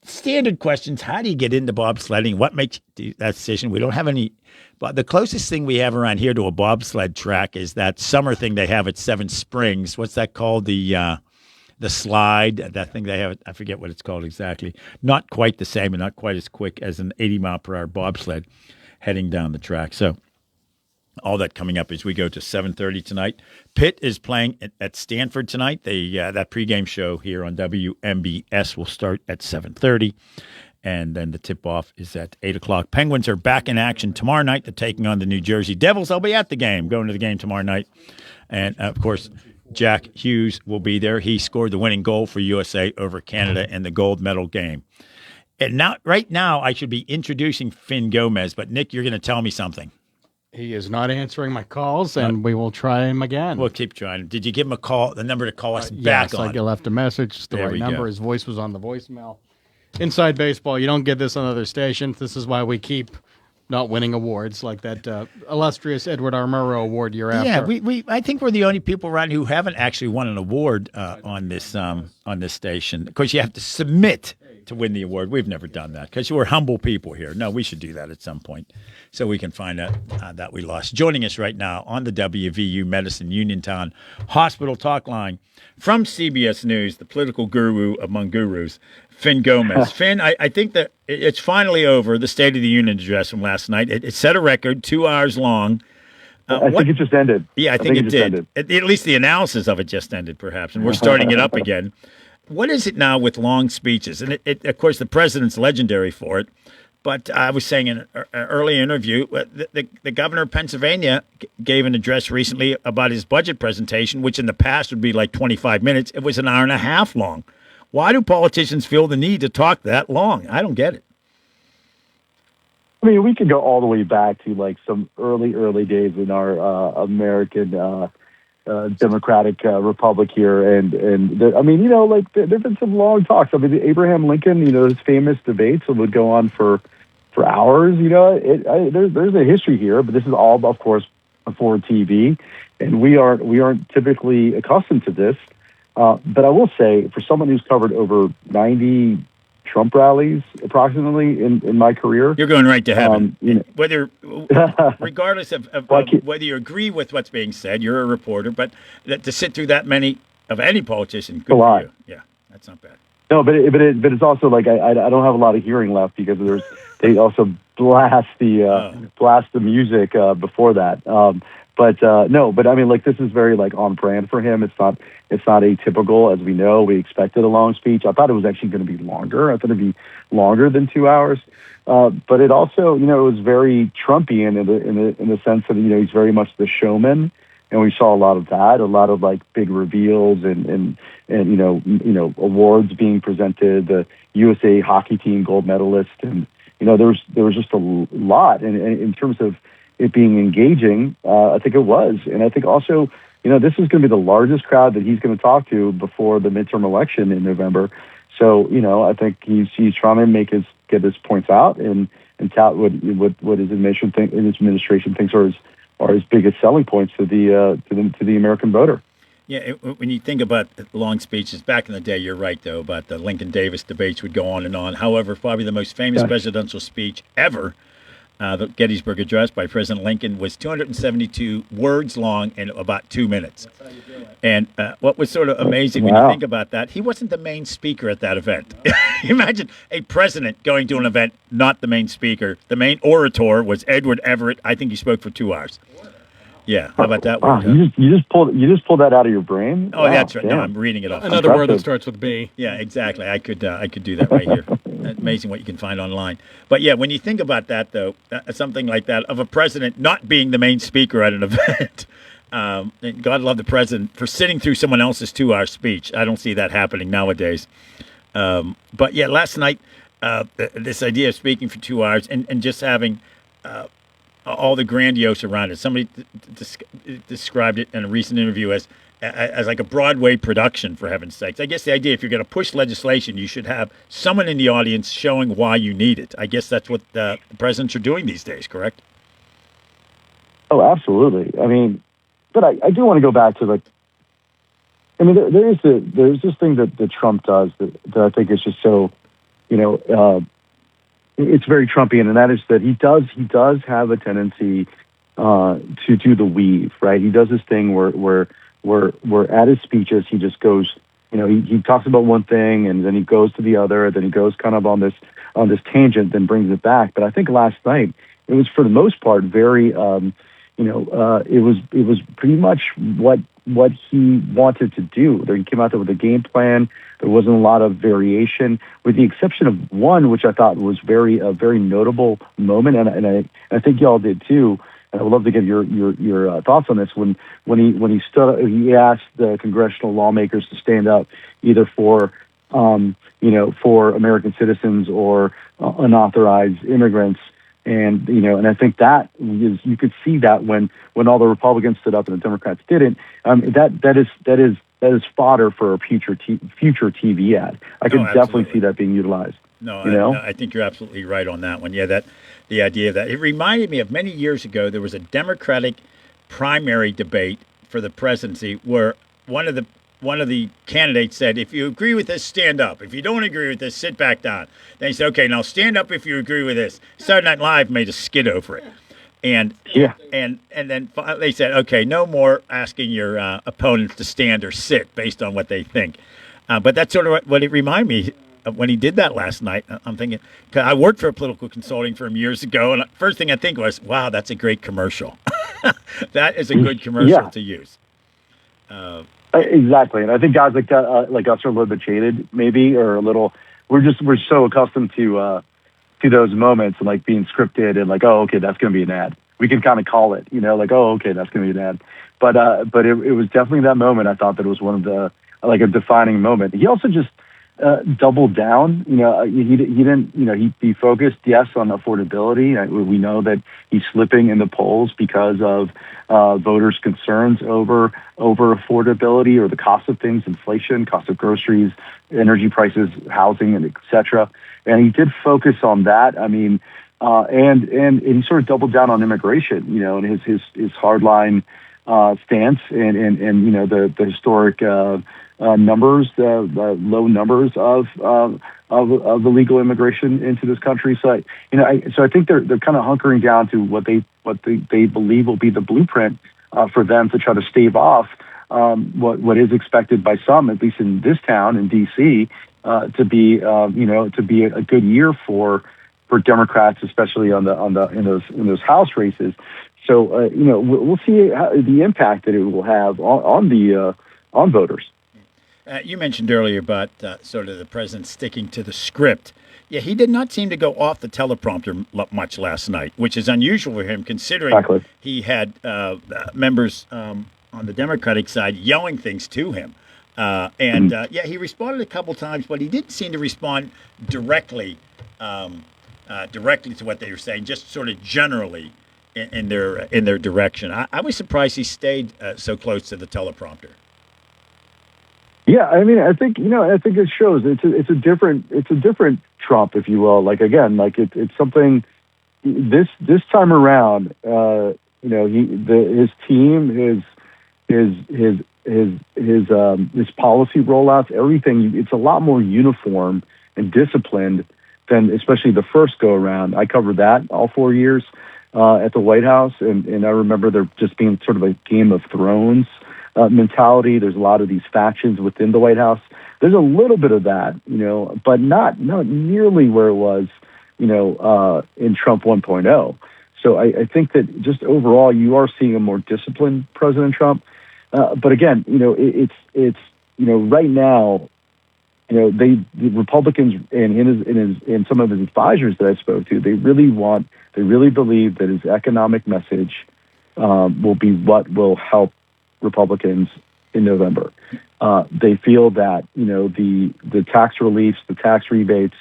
Standard questions: how do you get into bobsledding? What makes that decision? We don't have any. But the closest thing we have around here to a bobsled track is that summer thing they have at Seven Springs. What's that called? The slide, that thing they have. I forget what it's called exactly. Not quite the same and not quite as quick as an 80-mile-per-hour bobsled heading down the track. So all that coming up as we go to 7:30 tonight. Pitt is playing at Stanford tonight. That pregame show here on WMBS will start at 7:30. And then the tip-off is at 8 o'clock. Penguins are back in action tomorrow night. They're taking on the New Jersey Devils. I'll be at the game, going to the game tomorrow night. And, of course, Jack Hughes will be there. He scored the winning goal for USA over Canada in the gold medal game. And now, right now, I should be introducing Finn Gomez. But, Nick, you're going to tell me something. He is not answering my calls, and we will try him again. We'll keep trying. Did you give him a call, the number to call us back yes, on? Yes, I left a message. It's the There right we number. go. His voice was on the voicemail. Inside baseball, you don't get this on other stations. This is why we keep not winning awards like that illustrious Edward R. Murrow Award year after. Yeah, I think we're the only people around who haven't actually won an award on this station. Of course, you have to submit to win the award. We've never done that because we're humble people here. No, we should do that at some point so we can find out that we lost. Joining us right now on the WVU Medicine Uniontown Hospital Talk Line from CBS News, the political guru among gurus, Finn Gomez. Finn, I think that it's finally over, the State of the Union address from last night. It set a record, 2 hours long. I think it just ended. Yeah, I think it did. At least the analysis of it just ended, perhaps, and we're starting it up again. What is it now with long speeches? And, of course, the president's legendary for it. But I was saying in an early interview, the governor of Pennsylvania gave an address recently about his budget presentation, which in the past would be like 25 minutes. It was an hour and a half long. Why do politicians feel the need to talk that long? I don't get it. I mean, we could go all the way back to like some early days in our American democratic republic here, and I mean, you know, like there've been some long talks. I mean, Abraham Lincoln, you know, his famous debates would go on for hours. You know, there's a history here, but this is all, of course, before TV, and we aren't typically accustomed to this. But I will say, for someone who's covered over 90 Trump rallies approximately in my career, you're going right to heaven. You know, whether, regardless of whether you agree with what's being said, you're a reporter, but to sit through that many of any politician, good for you. Yeah, that's not bad. No, but it's also like I don't have a lot of hearing left because they also blast the music before that. But I mean, like, this is very like on brand for him. It's not atypical, as we know. We expected a long speech. I thought it was actually going to be longer. I thought it'd be longer than 2 hours. But it also, you know, it was very Trumpian in the sense that, you know, he's very much the showman, and we saw a lot of that, a lot of like big reveals and you know awards being presented. The USA hockey team gold medalist, and you know there was just a lot. And in terms of it being engaging, I think it was. And I think also, you know, this is going to be the largest crowd that he's going to talk to before the midterm election in November. So, you know, I think he's trying to get his points out and tout what his administration thinks are his biggest selling points to the American voter. Yeah, when you think about long speeches, back in the day, you're right, though, about the Lincoln-Davis debates would go on and on. However, probably the most famous presidential speech ever, the Gettysburg Address by President Lincoln, was 272 words long and about 2 minutes. That's how you do it. And what was sort of amazing when you think about that, he wasn't the main speaker at that event. Imagine a president going to an event, not the main speaker. The main orator was Edward Everett. I think he spoke for 2 hours. Yeah, how about that one? Wow, you just pulled that out of your brain? Oh, wow, that's right. Damn. No, I'm reading it off. Another word that starts with B. Yeah, exactly. I could do that right here. Amazing what you can find online. But yeah, when you think about that, though, something like that of a president not being the main speaker at an event, and God love the president for sitting through someone else's 2 hour speech. I don't see that happening nowadays. But yeah, last night, this idea of speaking for 2 hours and just having all the grandiose around it. Somebody described it in a recent interview as like a Broadway production, for heaven's sakes. I guess the idea, if you're going to push legislation, you should have someone in the audience showing why you need it. I guess that's what the presidents are doing these days, correct? Oh, absolutely. I mean, but I do want to go back to there's this thing that Trump does that I think is just so, it's very Trumpian, and that is that he does have a tendency to do the weave, right? He does this thing where at his speeches he just goes, he talks about one thing and then he goes to the other, then he goes kind of on this tangent, then brings it back. But I think last night it was for the most part very, it was pretty much what he wanted to do. He came out there with a game plan. There wasn't a lot of variation, with the exception of one, which I thought was a very notable moment, and I think y'all did too. And I would love to get your thoughts on this. When he asked the congressional lawmakers to stand up either for for American citizens or unauthorized immigrants. And I think that is, you could see that when all the Republicans stood up and the Democrats didn't. That is fodder for a future TV ad. I could definitely see that being utilized. No, I think you're absolutely right on that one. Yeah, the idea of that, it reminded me of many years ago. There was a Democratic primary debate for the presidency where one of the candidates said, if you agree with this, stand up. If you don't agree with this, sit back down. Then he said, okay, now stand up if you agree with this. Saturday Night Live made a skit over it. And then they said, okay, no more asking your opponents to stand or sit based on what they think. But that's sort of what it reminded me of when he did that last night. I'm thinking, cause I worked for a political consulting firm years ago, and the first thing I think was, wow, that's a great commercial. That is a good commercial to use. Exactly, and I think guys like that, like us, are a little bit jaded, maybe, or a little. We're so accustomed to those moments and like being scripted and like, oh, okay, that's going to be an ad. We can kind of call it, like, oh, okay, that's going to be an ad. But it was definitely that moment. I thought that it was one of the a defining moment. He also just doubled down. He didn't. He focused, yes, on affordability. We know that he's slipping in the polls because of voters' concerns over affordability or the cost of things, inflation, cost of groceries, energy prices, housing, and et cetera. And he did focus on that. I mean, and he sort of doubled down on immigration. And his hardline stance and the historic numbers, the low numbers of the legal immigration into this country. So I think they're kind of hunkering down to what they believe will be the blueprint for them to try to stave off what is expected by some, at least in this town in D.C., to be a good year for Democrats, especially in those House races. So we'll see the impact that it will have on voters. You mentioned earlier about sort of the president sticking to the script. Yeah, he did not seem to go off the teleprompter much last night, which is unusual for him, considering he had members on the Democratic side yelling things to him. He responded a couple times, but he didn't seem to respond directly to what they were saying, just sort of generally in their direction. I was surprised he stayed so close to the teleprompter. Yeah, I mean, I think it shows it's a different Trump, if you will. Like again, like it's something this time around. His team, his policy rollouts, everything. It's a lot more uniform and disciplined than especially the first go around. I covered that all 4 years at the White House, and I remember there just being sort of a Game of Thrones mentality. There's a lot of these factions within the White House. There's a little bit of that, but not nearly where it was, in Trump 1.0. So I think that just overall, you are seeing a more disciplined President Trump. But again, it's right now, the Republicans and some of his advisors that I spoke to, they really believe that his economic message will be what will help Republicans in November. They feel that, the tax reliefs, the tax rebates,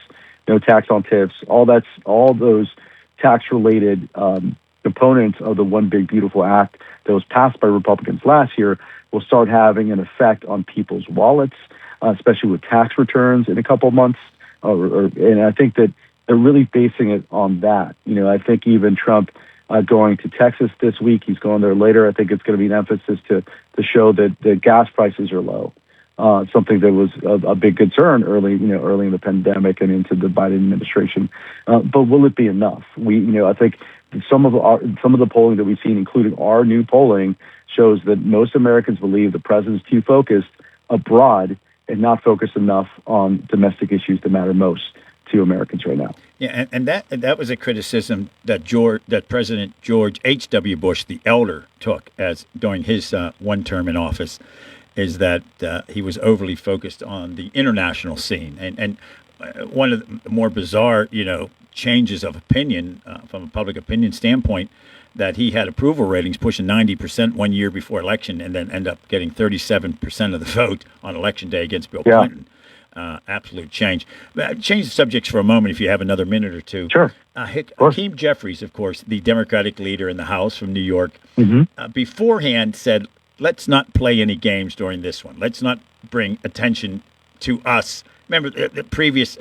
no tax on tips, all those tax-related components of the One Big Beautiful Act that was passed by Republicans last year will start having an effect on people's wallets, especially with tax returns in a couple of months. And I think that they're really basing it on that. I think even Trump going to Texas this week, he's going there later. I think it's going to be an emphasis to show that the gas prices are low. Something that was a big concern early in the pandemic and into the Biden administration. But will it be enough? I think some of the polling that we've seen, including our new polling, shows that most Americans believe the president's too focused abroad and not focused enough on domestic issues that matter most to Americans right now. Yeah, and that was a criticism that President George H.W. Bush, the elder, took as during his one term in office, is that he was overly focused on the international scene. And one of the more bizarre, changes of opinion from a public opinion standpoint, that he had approval ratings pushing 90% 1 year before election and then end up getting 37% of the vote on election day against Bill Clinton. Absolute change. Change the subjects for a moment if you have another minute or two. Sure. Hakeem Jeffries, of course, the Democratic leader in the House from New York, beforehand said, let's not play any games during this one. Let's not bring attention to us. Remember the previous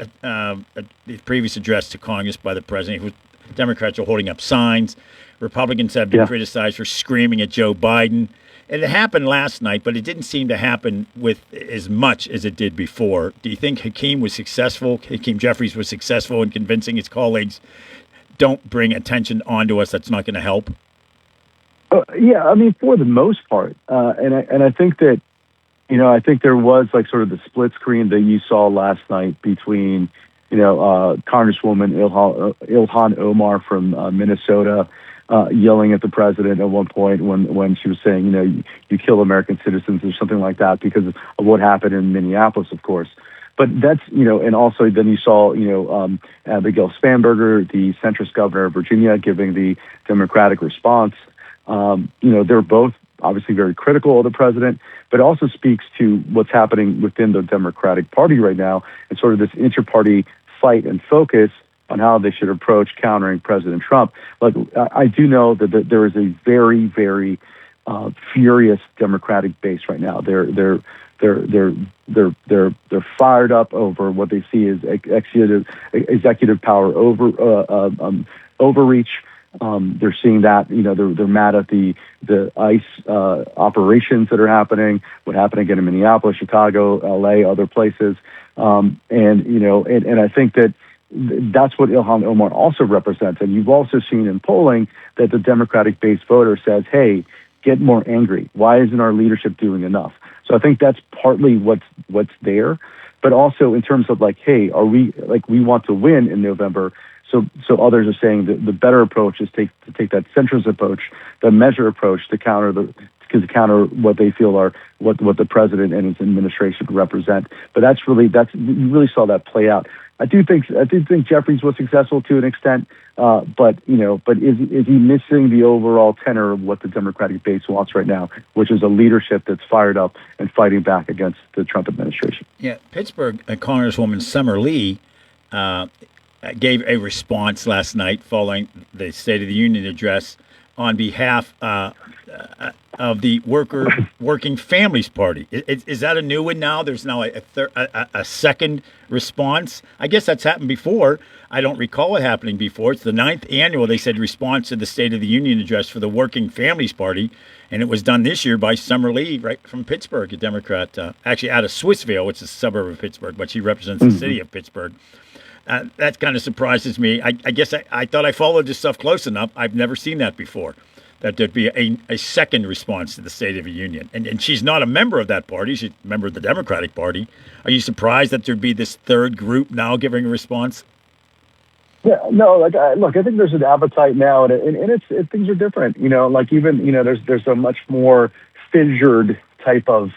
address to Congress by the president, Democrats are holding up signs. Republicans have been criticized for screaming at Joe Biden. And it happened last night, but it didn't seem to happen with as much as it did before. Do you think Hakeem Jeffries was successful in convincing his colleagues, don't bring attention onto us, that's not going to help? Yeah, I mean, for the most part. And I think that, I think there was like sort of the split screen that you saw last night between, Congresswoman Ilhan Omar from Minnesota, yelling at the president at one point when she was saying, you kill American citizens or something like that because of what happened in Minneapolis, of course. But that's, and also then you saw, Abigail Spanberger, the centrist governor of Virginia, giving the Democratic response. They're both obviously very critical of the president, but also speaks to what's happening within the Democratic Party right now and sort of this inter-party fight and focus on how they should approach countering President Trump. Like, I do know that there is a very, very furious Democratic base right now. They're fired up over what they see as executive power overreach. They're seeing that, they're mad at the ICE operations that are happening, what happened again in Minneapolis, Chicago, LA, other places. And I think that that's what Ilhan Omar also represents. And you've also seen in polling that the Democratic base voter says, hey, get more angry. Why isn't our leadership doing enough? So I think that's partly what's there. But also in terms of like, hey, we want to win in November. So others are saying that the better approach is to take that centrist approach, the measure approach to counter what they feel are what the president and his administration represent. But you really saw that play out. I do think Jeffries was successful to an extent, but is he missing the overall tenor of what the Democratic base wants right now, which is a leadership that's fired up and fighting back against the Trump administration? Yeah, Pittsburgh Congresswoman Summer Lee gave a response last night following the State of the Union address on behalf of the Working Families Party. Is that a new one now? There's now a second response. I guess that's happened before. I don't recall it happening before. It's the 9th annual, they said, response to the State of the Union address for the Working Families Party. And it was done this year by Summer Lee, right from Pittsburgh, a Democrat, actually out of Swissvale, which is a suburb of Pittsburgh, but she represents the city of Pittsburgh. That kind of surprises me. I guess I thought I followed this stuff close enough. I've never seen that before, that there'd be a second response to the State of the Union. And she's not a member of that party. She's a member of the Democratic Party. Are you surprised that there'd be this third group now giving a response? Yeah, no, I think there's an appetite now, and things are different. There's a much more fissured type of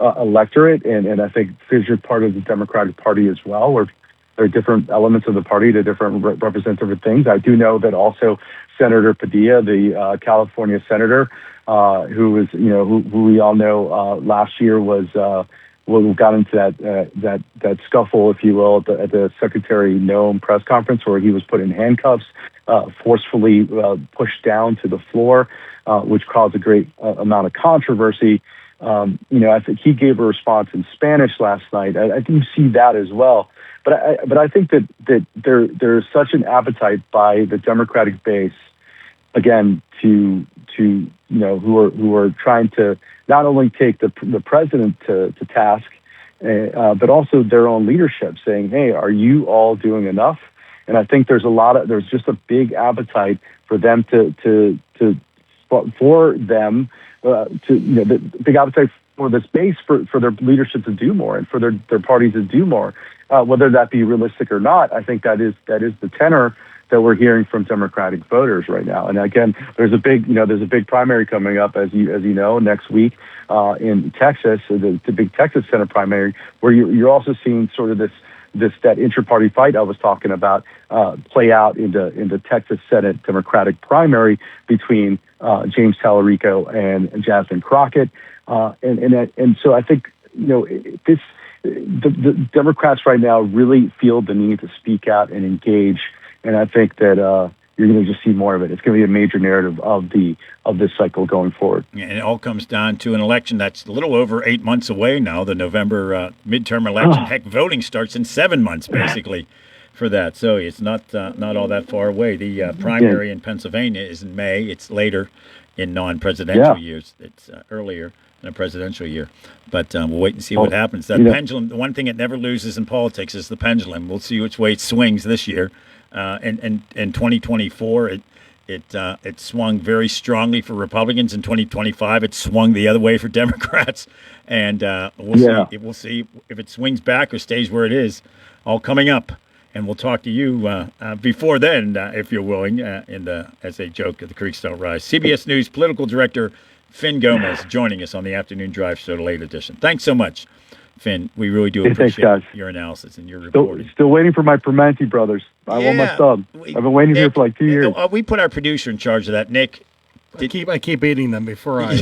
electorate, and I think fissured part of the Democratic Party as well, where there are different elements of the party that represent different things. I do know that also Senator Padilla, the California senator, who was, who we all know last year was who got into that scuffle, if you will, at the Secretary Noem press conference, where he was put in handcuffs, forcefully pushed down to the floor, which caused a great amount of controversy. I think he gave a response in Spanish last night. I think you see that as well. But I think that there's such an appetite by the Democratic base, again, to who are trying to not only take the president to task, but also their own leadership, saying, "Hey, are you all doing enough?" And I think there's just a big appetite for them the big appetite for this base for their leadership to do more and for their parties to do more, whether that be realistic or not. I think that is the tenor that we're hearing from Democratic voters right now. And again, there's a big primary coming up, as you know, next week in Texas, the big Texas Senate primary, where you're also seeing sort of that inter-party fight I was talking about play out in the Texas Senate Democratic primary between James Tallarico and Jasmine Crockett, and so I think the Democrats right now really feel the need to speak out and engage, and I think that you're going to just see more of it. It's going to be a major narrative of this cycle going forward. And it all comes down to an election that's a little over 8 months away now, the November midterm election. Heck, voting starts in 7 months, basically, for that. So it's not all that far away. The primary in Pennsylvania is in May. It's later in non-presidential years. It's earlier in a presidential year. But we'll wait and see what happens. That pendulum, the one thing it never loses in politics is the pendulum. We'll see which way it swings this year. And in 2024, it swung very strongly for Republicans. In 2025, it swung the other way for Democrats. And we'll see if it swings back or stays where it is. All coming up, and we'll talk to you before then, if you're willing. As a joke, the creeks don't rise. CBS News political director Finn Gomez joining us on the Afternoon Drive Show, the late edition. Thanks so much, Finn. We really do appreciate your analysis and your reporting. Still waiting for my Permanente brothers. I want my sub. I've been waiting here for like 2 years. We put our producer in charge of that, Nick. I keep eating them before I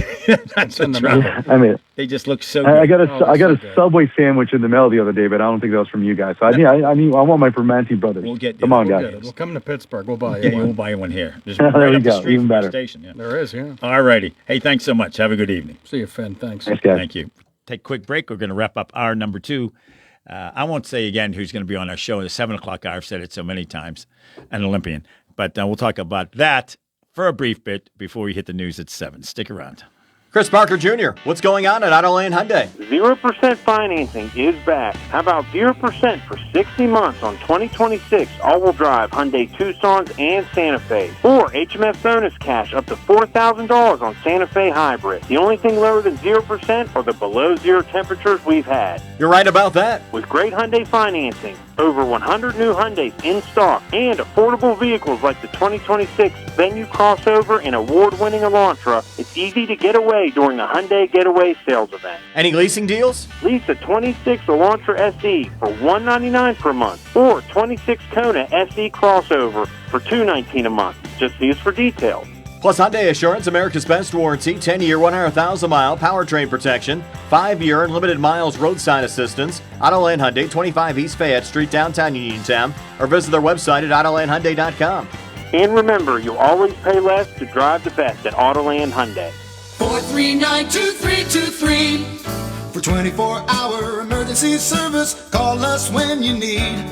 send them out. out. I mean, they just look so good. I got a Subway sandwich in the mail the other day, but I don't think that was from you guys. So I want my Permanente brothers. We'll get you. Come on, guys. We'll come to Pittsburgh. We'll buy you one. We'll buy you one here. There's there right we up go. the street Even from the better. station. Yeah. There is, yeah. All righty. Hey, thanks so much. Have a good evening. See you, Finn. Thanks. Thanks, guys. Thank you. Take a quick break. We're going to wrap up hour number 2. I won't say again who's going to be on our show. The 7 o'clock hour. I've said it so many times. An Olympian. But we'll talk about that for a brief bit before we hit the news at 7. Stick around. Chris Parker Jr., what's going on at Auto Land Hyundai? 0% financing is back. How about 0% for 60 months on 2026 all-wheel drive Hyundai Tucsons and Santa Fe? Or HMF bonus cash up to $4,000 on Santa Fe Hybrid. The only thing lower than 0% are the below zero temperatures we've had. You're right about that. With great Hyundai financing, over 100 new Hyundais in stock, and affordable vehicles like the 2026 Venue crossover and award-winning Elantra, it's easy to get away during the Hyundai Getaway sales event. Any leasing deals? Lease a 26 Elantra SE for $199 per month, or 26 Kona SE crossover for $219 a month. Just see us for details. Plus Hyundai Assurance, America's best warranty, 10-year, 100,000-mile powertrain protection, 5-year unlimited miles roadside assistance. Autoland Hyundai, 25 East Fayette Street, downtown Uniontown, or visit their website at autolandhyundai.com. And remember, you'll always pay less to drive the best at Autoland Hyundai. 439-2323. For 24-hour emergency service, call us when you need.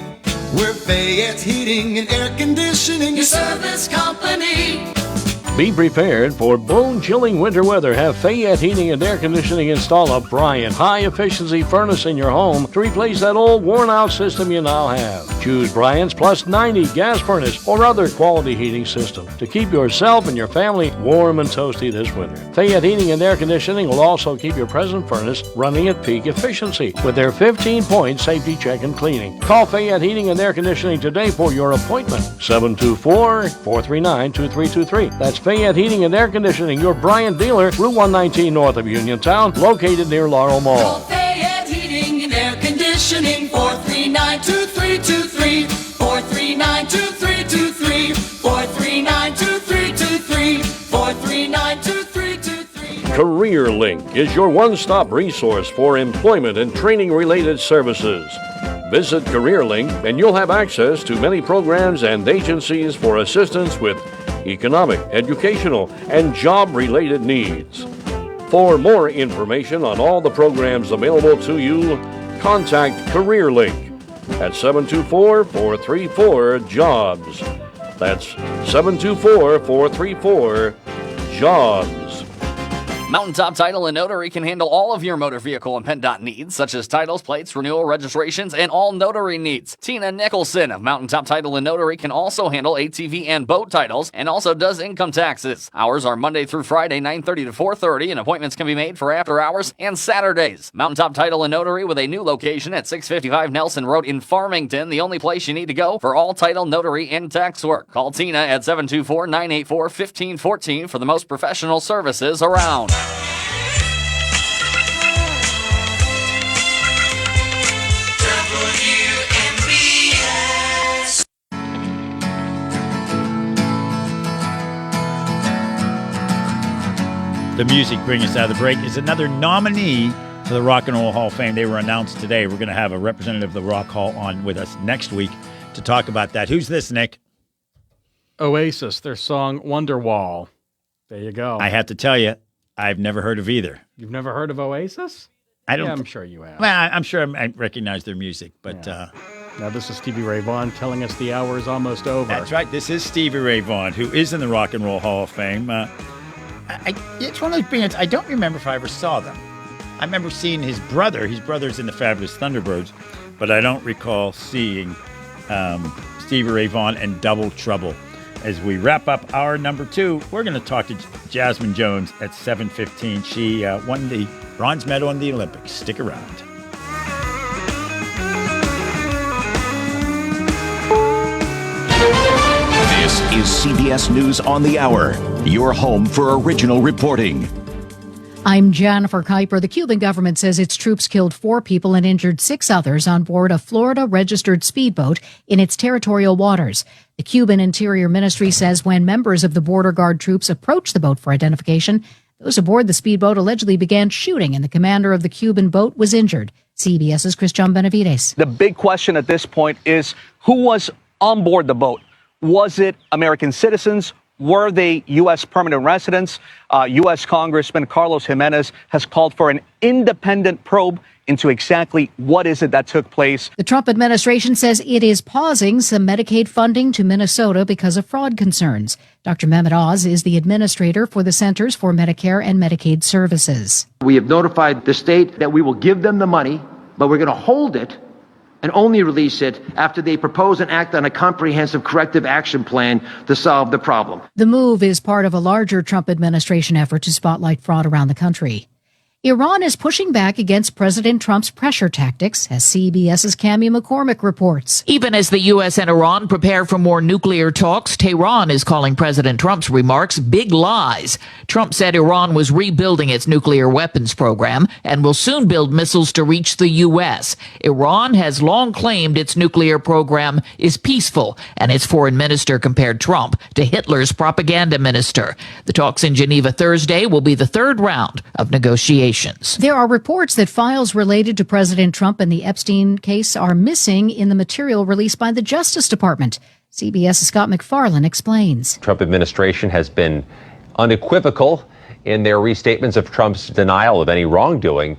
We're Fayette's Heating and Air Conditioning, your service company. Be prepared for bone-chilling winter weather. Have Fayette Heating and Air Conditioning install a Bryant high-efficiency furnace in your home to replace that old worn-out system you now have. Choose Bryant's Plus 90 gas furnace or other quality heating system to keep yourself and your family warm and toasty this winter. Fayette Heating and Air Conditioning will also keep your present furnace running at peak efficiency with their 15-point safety check and cleaning. Call Fayette Heating and Air Conditioning today for your appointment. 724-439-2323. That's Fayette Heating and Air Conditioning, your Bryant dealer, Route 119 north of Uniontown, located near Laurel Mall. Call Fayette Heating and Air Conditioning, 439-2323, 439-2323, 439-2323, 439-2323. CareerLink is your one-stop resource for employment and training-related services. Visit CareerLink and you'll have access to many programs and agencies for assistance with economic, educational, and job-related needs. For more information on all the programs available to you, contact CareerLink at 724-434-JOBS. That's 724-434-JOBS. Mountaintop Title and Notary can handle all of your motor vehicle and PennDOT needs, such as titles, plates, renewal, registrations, and all notary needs. Tina Nicholson of Mountaintop Title and Notary can also handle ATV and boat titles, and also does income taxes. Hours are Monday through Friday, 9:30 to 4:30, and appointments can be made for after hours and Saturdays. Mountaintop Title and Notary with a new location at 655 Nelson Road in Farmington, the only place you need to go for all title, notary, and tax work. Call Tina at 724-984-1514 for the most professional services around. The music bringing us out of the break is another nominee to the Rock and Roll Hall of Fame. They were announced today. We're going to have a representative of the Rock Hall on with us next week to talk about that. Who's this, Nick? Oasis, their song Wonderwall. There you go. I have to tell you, I've never heard of either. You've never heard of Oasis? I don't. Yeah, I'm sure you have. Well, I'm sure I recognize their music, but now this is Stevie Ray Vaughan telling us the hour is almost over. That's right. This is Stevie Ray Vaughan, who is in the Rock and Roll Hall of Fame. It's one of those bands. I don't remember if I ever saw them. I remember seeing his brother. His brother's in the Fabulous Thunderbirds, but I don't recall seeing Stevie Ray Vaughan and Double Trouble. As we wrap up hour number 2, we're going to talk to Jasmine Jones at 7:15. She won the bronze medal in the Olympics. Stick around. This is CBS News on the Hour, your home for original reporting. I'm Jennifer Kuiper. The Cuban government says its troops killed 4 people and injured 6 others on board a Florida-registered speedboat in its territorial waters. The Cuban Interior Ministry says when members of the Border Guard troops approached the boat for identification, those aboard the speedboat allegedly began shooting, and the commander of the Cuban boat was injured. CBS's Christian Benavides. The big question at this point is who was on board the boat? Was it American citizens? Were they U.S. permanent residents? U.S. Congressman Carlos Jimenez has called for an independent probe into exactly what is it that took place. The Trump administration says it is pausing some Medicaid funding to Minnesota because of fraud concerns. Dr. Mehmet Oz is the administrator for the Centers for Medicare and Medicaid Services. We have notified the state that we will give them the money, but we're going to hold it and only release it after they propose and act on a comprehensive corrective action plan to solve the problem. The move is part of a larger Trump administration effort to spotlight fraud around the country. Iran is pushing back against President Trump's pressure tactics, as CBS's Cammie McCormick reports. Even as the U.S. and Iran prepare for more nuclear talks, Tehran is calling President Trump's remarks big lies. Trump said Iran was rebuilding its nuclear weapons program and will soon build missiles to reach the U.S. Iran has long claimed its nuclear program is peaceful, and its foreign minister compared Trump to Hitler's propaganda minister. The talks in Geneva Thursday will be the third round of negotiations. There are reports that files related to President Trump and the Epstein case are missing in the material released by the Justice Department. CBS's Scott McFarlane explains. Trump administration has been unequivocal in their restatements of Trump's denial of any wrongdoing.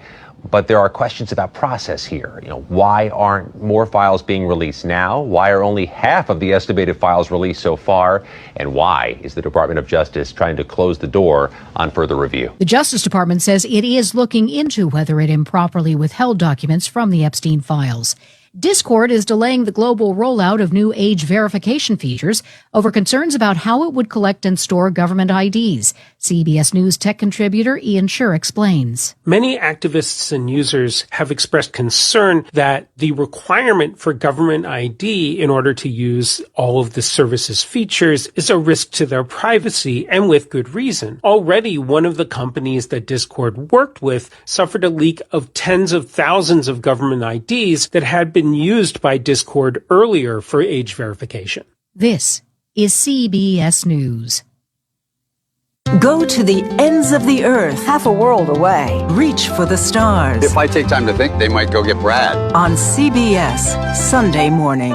But there are questions about process here. Why aren't more files being released now? Why are only half of the estimated files released so far? And why is the Department of Justice trying to close the door on further review? The Justice Department says it is looking into whether it improperly withheld documents from the Epstein files. Discord is delaying the global rollout of new age verification features over concerns about how it would collect and store government IDs. CBS News tech contributor Ian Schur explains. Many activists and users have expressed concern that the requirement for government ID in order to use all of the service's features is a risk to their privacy, and with good reason. Already, one of the companies that Discord worked with suffered a leak of tens of thousands of government IDs that had been used by Discord earlier for age verification. This is CBS News. Go to the ends of the earth, half a world away. Reach for the stars. If I take time to think, they might go get Brad. On CBS, Sunday morning.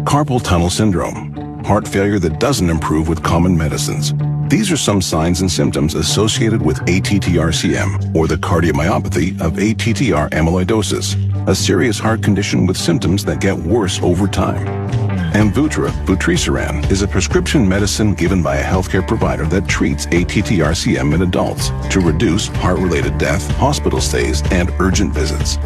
Carpal tunnel syndrome, heart failure that doesn't improve with common medicines. These are some signs and symptoms associated with ATTR-CM, or the cardiomyopathy of ATTR amyloidosis, a serious heart condition with symptoms that get worse over time. Amvuttra, vutrisiran, is a prescription medicine given by a healthcare provider that treats ATTR-CM in adults to reduce heart-related death, hospital stays, and urgent visits.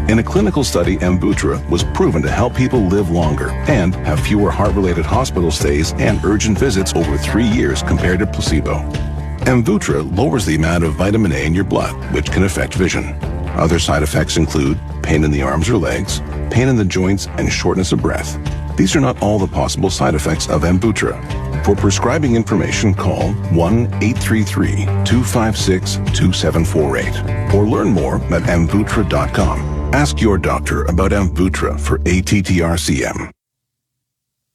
In a clinical study, Amvuttra was proven to help people live longer and have fewer heart-related hospital stays and urgent visits over 3 years compared to placebo. Amvuttra lowers the amount of vitamin A in your blood, which can affect vision. Other side effects include pain in the arms or legs, pain in the joints, and shortness of breath. These are not all the possible side effects of Amvuttra. For prescribing information, call 1-833-256-2748 or learn more at amvuttra.com. Ask your doctor about Amvuttra for ATTR-CM.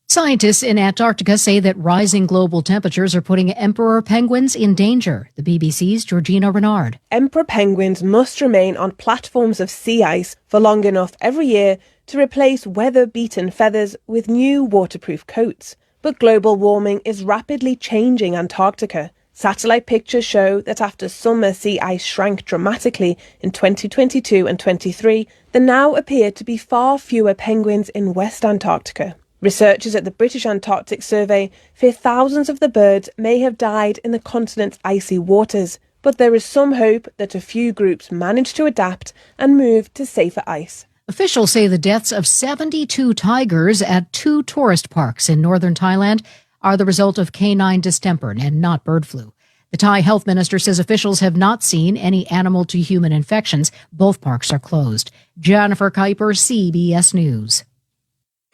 Scientists in Antarctica say that rising global temperatures are putting emperor penguins in danger. The BBC's Georgina Renard. Emperor penguins must remain on platforms of sea ice for long enough every year to replace weather-beaten feathers with new waterproof coats. But global warming is rapidly changing Antarctica. Satellite pictures show that after summer sea ice shrank dramatically in 2022 and 23, there now appear to be far fewer penguins in West Antarctica. Researchers at the British Antarctic Survey fear thousands of the birds may have died in the continent's icy waters, but there is some hope that a few groups managed to adapt and move to safer ice. Officials say the deaths of 72 tigers at 2 tourist parks in northern Thailand are the result of canine distemper and not bird flu. The Thai health minister says officials have not seen any animal-to-human infections. Both parks are closed. Jennifer Kuiper, CBS News.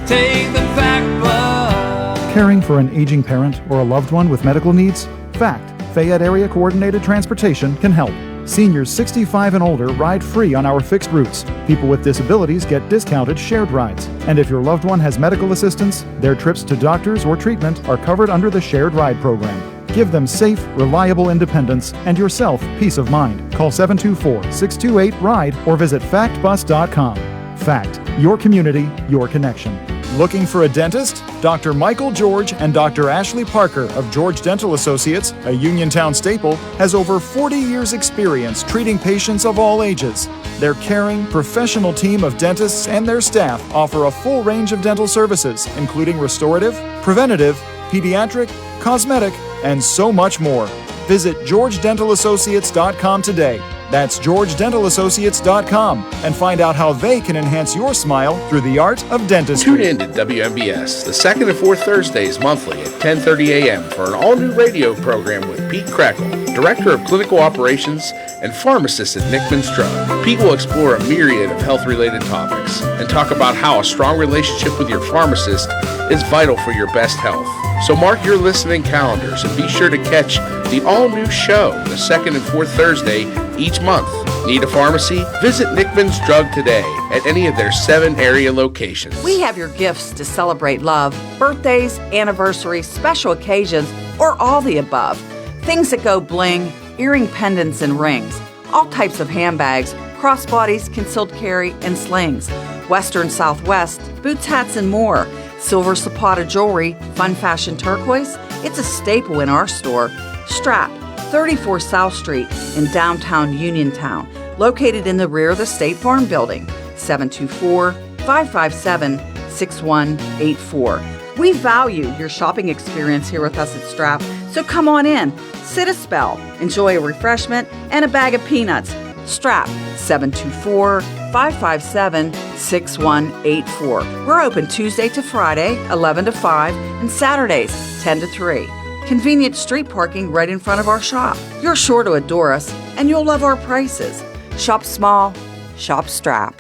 Take the fact book. Caring for an aging parent or a loved one with medical needs? FACT, Fayette Area Coordinated Transportation, can help. Seniors 65 and older ride free on our fixed routes. People with disabilities get discounted shared rides. And if your loved one has medical assistance, their trips to doctors or treatment are covered under the shared ride program. Give them safe, reliable independence and yourself peace of mind. Call 724-628-RIDE or visit factbus.com. FACT, your community, your connection. Looking for a dentist? Dr. Michael George and Dr. Ashley Parker of George Dental Associates, a Uniontown staple, has over 40 years' experience treating patients of all ages. Their caring, professional team of dentists and their staff offer a full range of dental services, including restorative, preventative, pediatric, cosmetic, and so much more. Visit georgedentalassociates.com today. That's georgedentalassociates.com and find out how they can enhance your smile through the art of dentistry. Tune in to WMBS the second and fourth Thursdays monthly at 10:30 a.m. for an all-new radio program with Pete Crackle, Director of Clinical Operations and Pharmacist at Nickman's Drug. Pete will explore a myriad of health-related topics and talk about how a strong relationship with your pharmacist is vital for your best health. So mark your listening calendars and be sure to catch the all-new show the second and fourth Thursday each month. Need a pharmacy? Visit Nickman's Drug today at any of their 7 area locations. We have your gifts to celebrate love, birthdays, anniversaries, special occasions, or all the above. Things that go bling, earring pendants and rings, all types of handbags, crossbodies, concealed carry, and slings, Western Southwest, boots, hats, and more. Silver Zapata jewelry, fun fashion turquoise, it's a staple in our store. Strap, 34 South Street in downtown Uniontown, located in the rear of the State Farm Building, 724-557-6184. We value your shopping experience here with us at Strap, so come on in, sit a spell, enjoy a refreshment, and a bag of peanuts. Strap, 724-557-6184. We're open Tuesday to Friday, 11 to 5, and Saturdays, 10 to 3. Convenient street parking right in front of our shop. You're sure to adore us, and you'll love our prices. Shop small, shop Strap.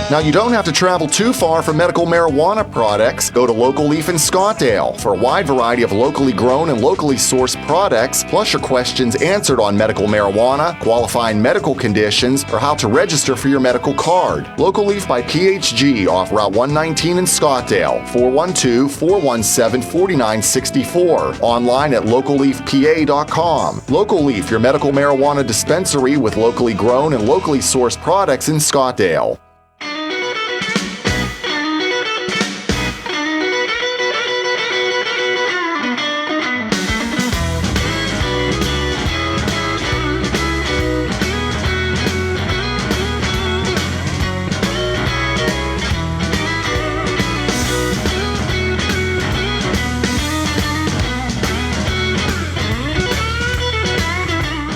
Now, you don't have to travel too far for medical marijuana products. Go to Local Leaf in Scottsdale for a wide variety of locally grown and locally sourced products, plus your questions answered on medical marijuana, qualifying medical conditions, or how to register for your medical card. Local Leaf by PHG off Route 119 in Scottsdale, 412-417-4964. Online at localleafpa.com. Local Leaf, your medical marijuana dispensary with locally grown and locally sourced products in Scottsdale.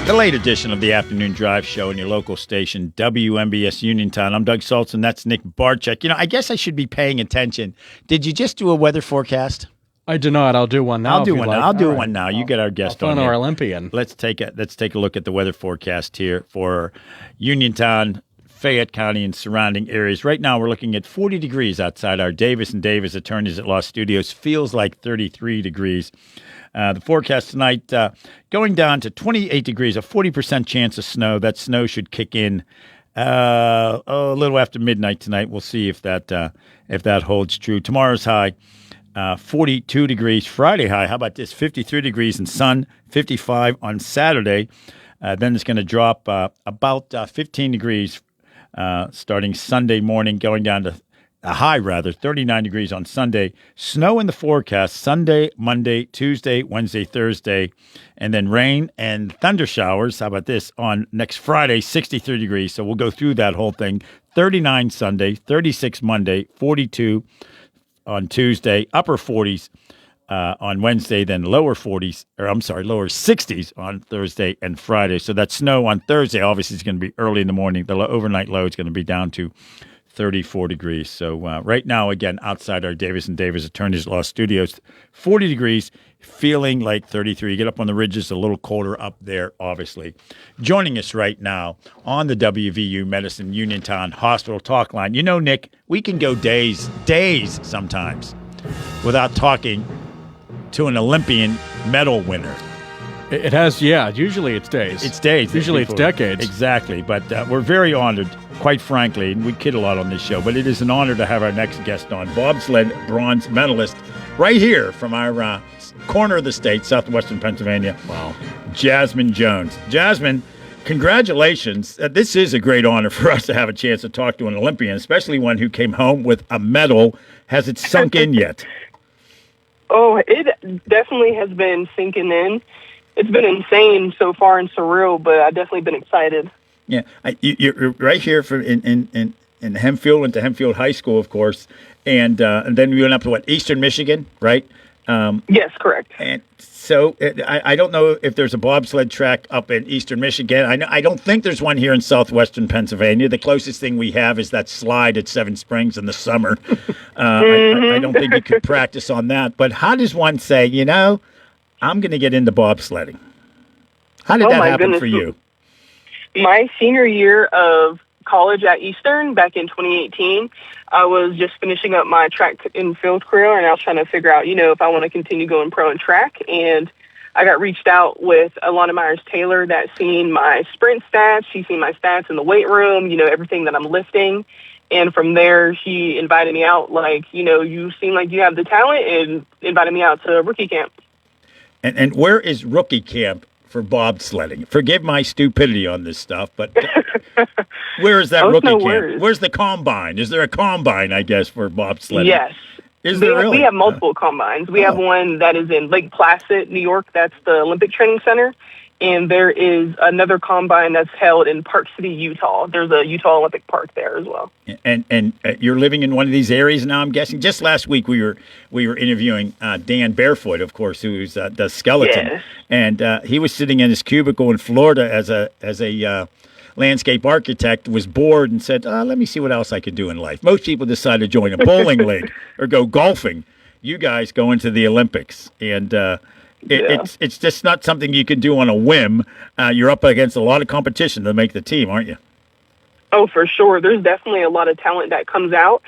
The late edition of the Afternoon Drive Show in your local station, WMBS Uniontown. I'm Doug Saltzman. That's Nick Barczyk. You know, I guess I should be paying attention. Did you just do a weather forecast? I do not. I'll do one now. I'll do one now. I'll do one now. You get our guest on our here. Olympian. Let's take a look at the weather forecast here for Uniontown, Fayette County, and surrounding areas. Right now, we're looking at 40 degrees outside our Davis & Davis Attorneys at Law Studios. Feels like 33 degrees. The forecast tonight going down to 28 degrees, a 40% chance of snow. That snow should kick in a little after midnight tonight. We'll see if that holds true. Tomorrow's high, 42 degrees. Friday high, how about this? 53 degrees and sun, 55 on Saturday. Then it's going to drop about 15 degrees starting Sunday morning, going down to a high, 39 degrees on Sunday. Snow in the forecast Sunday, Monday, Tuesday, Wednesday, Thursday, and then rain and thunder showers. How about this? On next Friday, 63 degrees. So we'll go through that whole thing. 39 Sunday, 36 Monday, 42 on Tuesday, upper 40s on Wednesday, then lower 60s on Thursday and Friday. So that snow on Thursday obviously is going to be early in the morning. The overnight low is going to be down to 34 degrees. So right now, again, outside our Davis & Davis Attorneys Law Studios, 40 degrees, feeling like 33. You get up on the ridges, a little colder up there, obviously. Joining us right now on the WVU Medicine Uniontown Hospital Talk Line. You know, Nick, we can go days sometimes without talking to an Olympian medal winner. It has, yeah. Usually it's days. It's days. Usually it's decades. Exactly. But we're very honored, quite frankly, and we kid a lot on this show, but it is an honor to have our next guest on, bobsled bronze medalist, right here from our corner of the state, southwestern Pennsylvania. Wow. Jasmine Jones. Jasmine, congratulations. This is a great honor for us to have a chance to talk to an Olympian, especially one who came home with a medal. Has it sunk in yet? Oh, it definitely has been sinking in. It's been insane so far and surreal, but I've definitely been excited. Yeah, you're right here in Hempfield, went to Hempfield High School, of course, and then we went up to Eastern Michigan, right? Yes, correct. And so I don't know if there's a bobsled track up in Eastern Michigan. I don't think there's one here in southwestern Pennsylvania. The closest thing we have is that slide at Seven Springs in the summer. I don't think you could practice on that. But how does one say, you know, I'm going to get into bobsledding? How did that happen for you? My senior year of college at Eastern back in 2018, I was just finishing up my track and field career, and I was trying to figure out, if I want to continue going pro in track. And I got reached out with Alana Myers-Taylor that's seen my sprint stats. She's seen my stats in the weight room, everything that I'm lifting. And from there, she invited me out, you seem like you have the talent, and invited me out to rookie camp. And where is rookie camp for bobsledding? Forgive my stupidity on this stuff, but where is that rookie camp? Where's the combine? Is there a combine, I guess, for bobsledding? Yes. Is there really? We have multiple combines. We have one that is in Lake Placid, New York. That's the Olympic Training Center. And there is another combine that's held in Park City, Utah. There's a Utah Olympic Park there as well. And you're living in one of these areas now, I'm guessing. Just last week we were interviewing Dan Barefoot, of course, who's the skeleton, yes. And he was sitting in his cubicle in Florida as a landscape architect, was bored and said, "Let me see what else I could do in life." Most people decide to join a bowling league or go golfing. You guys go into the Olympics, and It's just not something you can do on a whim. You're up against a lot of competition to make the team, aren't you? Oh, for sure. There's definitely a lot of talent that comes out.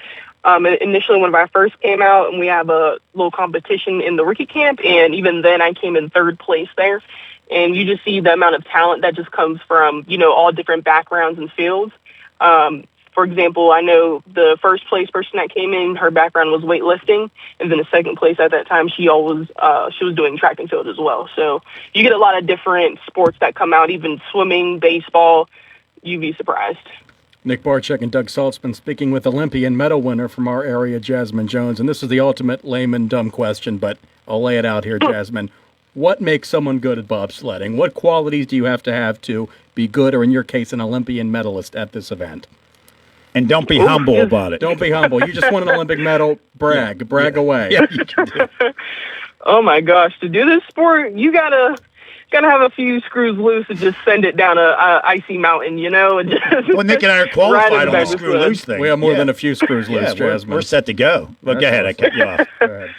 Initially, when I first came out, and we have a little competition in the rookie camp, and even then I came in third place there. And you just see the amount of talent that just comes from, all different backgrounds and fields. For example, I know the first place person that came in, her background was weightlifting, and then the second place at that time, she was doing track and field as well. So you get a lot of different sports that come out, even swimming, baseball. You'd be surprised. Nick Barczyk and Doug Saltzman speaking with Olympian medal winner from our area, Jasmine Jones. And this is the ultimate layman dumb question, but I'll lay it out here, Jasmine. What makes someone good at bobsledding? What qualities do you have to be good, or in your case, an Olympian medalist at this event? And don't be humble about it. Don't be humble. You just won an Olympic medal. Brag. Brag away. Yeah, you can do it. Oh, my gosh. To do this sport, you gotta have a few screws loose and just send it down a icy mountain, And just well, Nick and I are qualified on the screw loose thing. We have more than a few screws loose, Jasmine. We're set to go. But go ahead. I cut you off. Go ahead.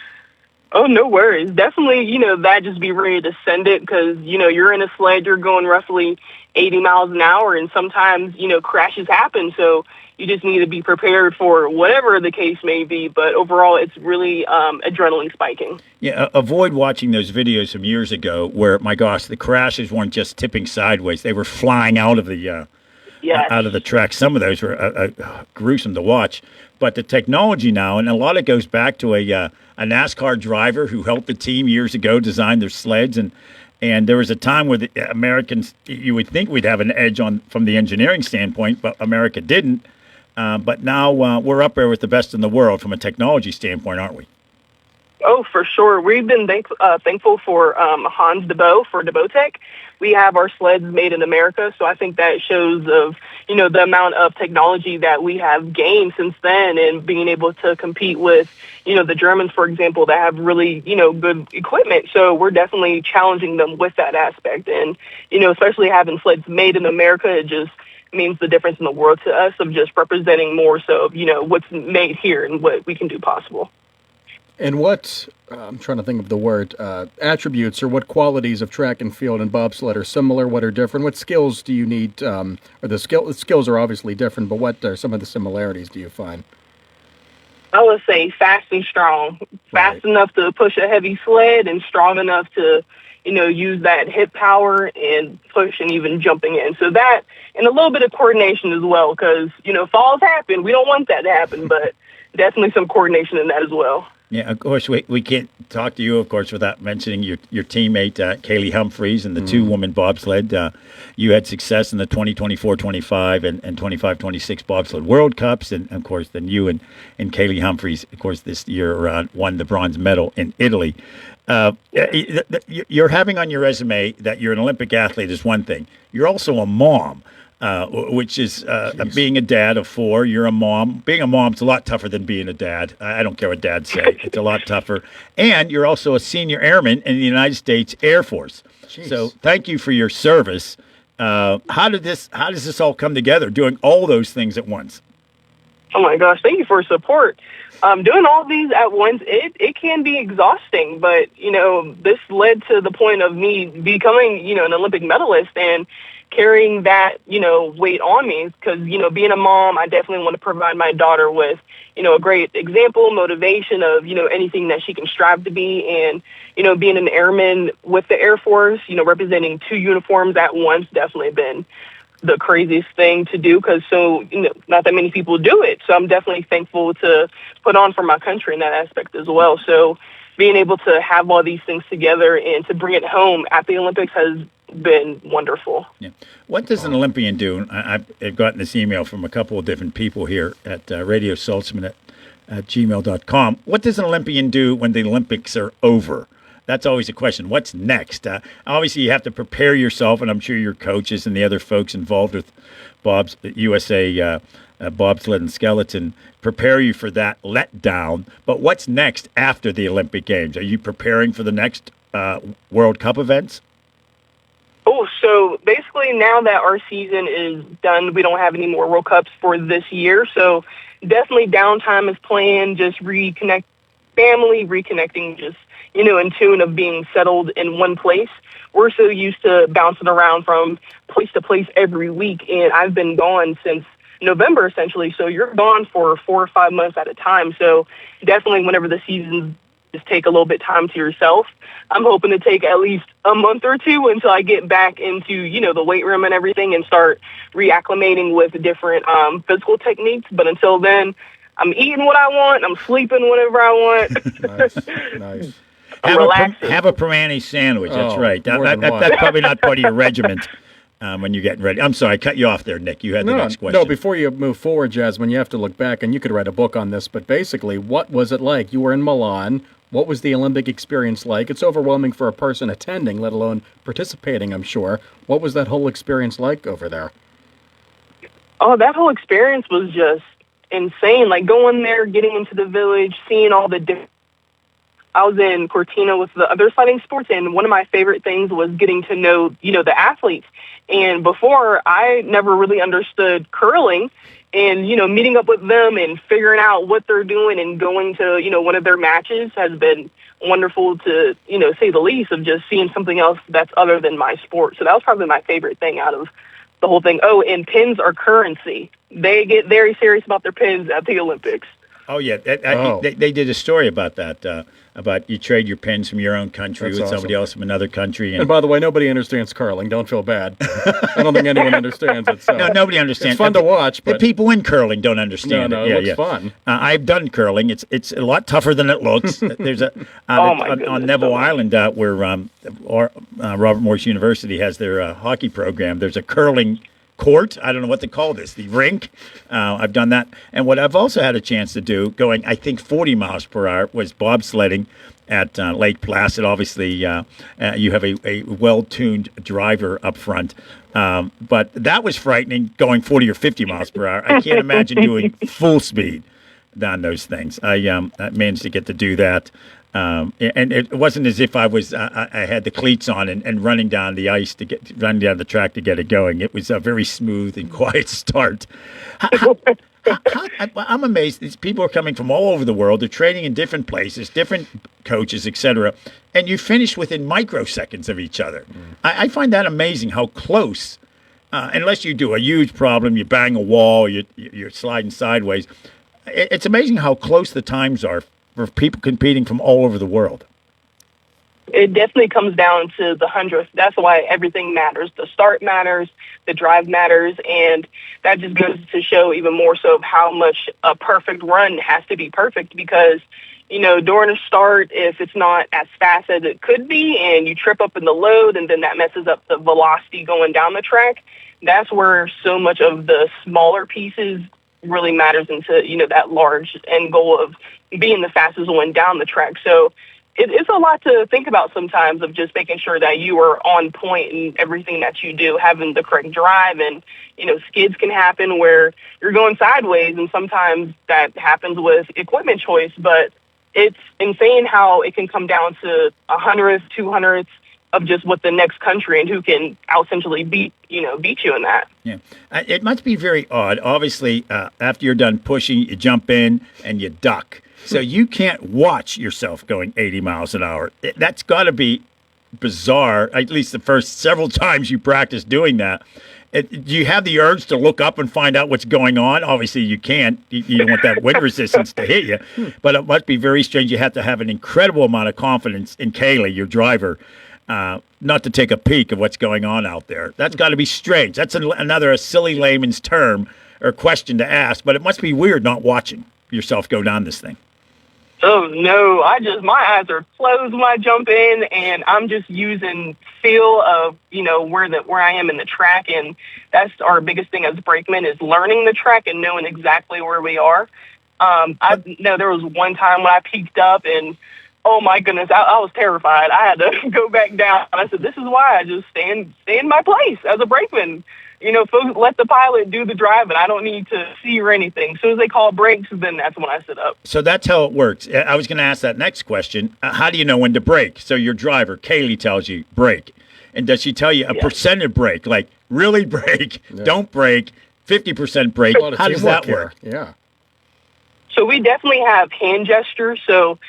Oh, no worries. Definitely, that just be ready to send it because, you're in a sled, you're going roughly 80 miles an hour, and sometimes, crashes happen. So you just need to be prepared for whatever the case may be. But overall, it's really adrenaline spiking. Yeah, avoid watching those videos from years ago where, my gosh, the crashes weren't just tipping sideways. They were flying out of the out of the track. Some of those were gruesome to watch. But the technology now, and a lot of it goes back to a NASCAR driver who helped the team years ago design their sleds. And there was a time where the Americans, you would think we'd have an edge from the engineering standpoint, but America didn't. But now we're up there with the best in the world from a technology standpoint, aren't we? Oh, for sure. We've been thankful for Hans DeBow for DeBowTech. We have our sleds made in America, so I think that shows of, the amount of technology that we have gained since then and being able to compete with, the Germans, for example, that have really, good equipment. So we're definitely challenging them with that aspect. And, especially having sleds made in America, it just means the difference in the world to us of just representing more so, what's made here and what we can do possible. And what, I'm trying to think of the word, attributes or what qualities of track and field and bobsled are similar, what are different? What skills do you need, or the skills are obviously different, but what are some of the similarities do you find? I would say fast and strong. Fast enough to push a heavy sled and strong enough to, use that hip power and push and even jumping in. So that, and a little bit of coordination as well, because, falls happen. We don't want that to happen, but definitely some coordination in that as well. Yeah, of course, we can't talk to you, of course, without mentioning your teammate, Kaylee Humphreys, and the two-woman bobsled. You had success in the 2024-25 and 25-26 bobsled World Cups, and, of course, then you and Kaylee Humphreys, of course, this year won the bronze medal in Italy. You're having on your resume that you're an Olympic athlete is one thing. You're also a mom. Which is being a dad of four. You're a mom. Being a mom's a lot tougher than being a dad. I don't care what dads say. It's a lot tougher. And you're also a senior airman in the United States Air Force. Jeez. So thank you for your service. How does this all come together, doing all those things at once? Oh, my gosh. Thank you for support. Doing all these at once, it can be exhausting. But, this led to the point of me becoming, an Olympic medalist and carrying that, weight on me because, being a mom, I definitely want to provide my daughter with, a great example, motivation of, anything that she can strive to be. And, being an airman with the Air Force, representing two uniforms at once definitely been the craziest thing to do because not that many people do it. So I'm definitely thankful to put on for my country in that aspect as well. So being able to have all these things together and to bring it home at the Olympics has been wonderful. Yeah. What does an Olympian do? I've gotten this email from a couple of different people here at Radio Saltzman at gmail.com. What does an Olympian do when the Olympics are over? That's always a question. What's next? Obviously, you have to prepare yourself, and I'm sure your coaches and the other folks involved with Bob's USA bobsled and skeleton prepare you for that letdown. But what's next after the Olympic Games? Are you preparing for the next World Cup events? Oh, so basically now that our season is done, we don't have any more World Cups for this year. So definitely downtime is planned, just reconnecting, just, in tune of being settled in one place. We're so used to bouncing around from place to place every week, and I've been gone since November, essentially. So you're gone for 4 or 5 months at a time. So definitely whenever the seasons just take a little bit time to yourself, I'm hoping to take at least a month or two until I get back into, you know, the weight room and everything and start reacclimating with different physical techniques. But until then, I'm eating what I want. I'm sleeping whenever I want. Nice. Have a Perani sandwich. That's right. That's probably not part of your regiment when you're getting ready. I'm sorry, I cut you off there, Nick. You had the next question. No, before you move forward, Jasmine, you have to look back, and you could write a book on this, but basically, what was it like? You were in Milan. What was the Olympic experience like? It's overwhelming for a person attending, let alone participating, I'm sure. What was that whole experience like over there? Oh, that whole experience was just insane. Like going there, getting into the village, seeing all the different... I was in Cortina with the other sliding sports, and one of my favorite things was getting to know, you know, the athletes. And before, I never really understood curling, and, you know, meeting up with them and figuring out what they're doing and going to, you know, one of their matches has been wonderful to, you know, say the least, of just seeing something else that's other than my sport. So that was probably my favorite thing out of the whole thing. Oh, and pins are currency. They get very serious about their pins at the Olympics. Oh, yeah. They did a story about that, about you trade your pins from your own country with somebody else from another country. And by the way, nobody understands curling. Don't feel bad. I don't think anyone understands it. So. No, nobody understands. It's fun to watch. But... the people in curling don't understand it. It looks fun. I've done curling. It's a lot tougher than it looks. There's on Neville Island where Robert Morris University has their hockey program. There's a curling court. I don't know what they call this, the rink. I've done that. And what I've also had a chance to do, going, I think, 40 miles per hour, was bobsledding at Lake Placid. Obviously, you have a well-tuned driver up front. But that was frightening, going 40 or 50 miles per hour. I can't imagine doing full speed on those things. I managed to get to do that. And it wasn't as if I had the cleats on and running down the ice running down the track to get it going. It was a very smooth and quiet start. I'm amazed. These people are coming from all over the world. They're training in different places, different coaches, etc. And you finish within microseconds of each other. I find that amazing how close, unless you do a huge problem, you bang a wall, you're sliding sideways. It's amazing how close the times are for people competing from all over the world. It definitely comes down to the 100th. That's why everything matters. The start matters, the drive matters, and that just goes to show even more so of how much a perfect run has to be perfect, because, you know, during a start, if it's not as fast as it could be and you trip up in the load and then that messes up the velocity going down the track, that's where so much of the smaller pieces really matters into, you know, that large end goal of being the fastest one down the track. So it's a lot to think about sometimes, of just making sure that you are on point in everything that you do, having the correct drive. And, you know, skids can happen where you're going sideways, and sometimes that happens with equipment choice. But it's insane how it can come down to 100th, 200th of just what the next country and who can essentially beat you in that. Yeah, it must be very odd. Obviously, after you're done pushing, you jump in and you duck. So you can't watch yourself going 80 miles an hour. That's got to be bizarre, at least the first several times you practice doing that. Do you have the urge to look up and find out what's going on? Obviously, you can't. You don't want that wind resistance to hit you. But it must be very strange. You have to have an incredible amount of confidence in Kaylee, your driver, not to take a peek of what's going on out there. That's got to be strange. That's another silly layman's term or question to ask, but it must be weird not watching yourself go down this thing. Oh, no, my eyes are closed when I jump in, and I'm just using feel of, you know, where I am in the track. And that's our biggest thing as brakemen, is learning the track and knowing exactly where we are. I know there was one time when I peaked up, and oh my goodness, I was terrified. I had to go back down. I said, this is why I just stay in my place as a brakeman. You know, folks, let the pilot do the driving. I don't need to see or anything. As soon as they call brakes, then that's when I sit up. So that's how it works. I was going to ask that next question. How do you know when to brake? So your driver, Kaylee, tells you brake. And does she tell you a percentage brake, like really brake, don't brake, 50% brake? How does that work? Yeah. So we definitely have hand gestures. So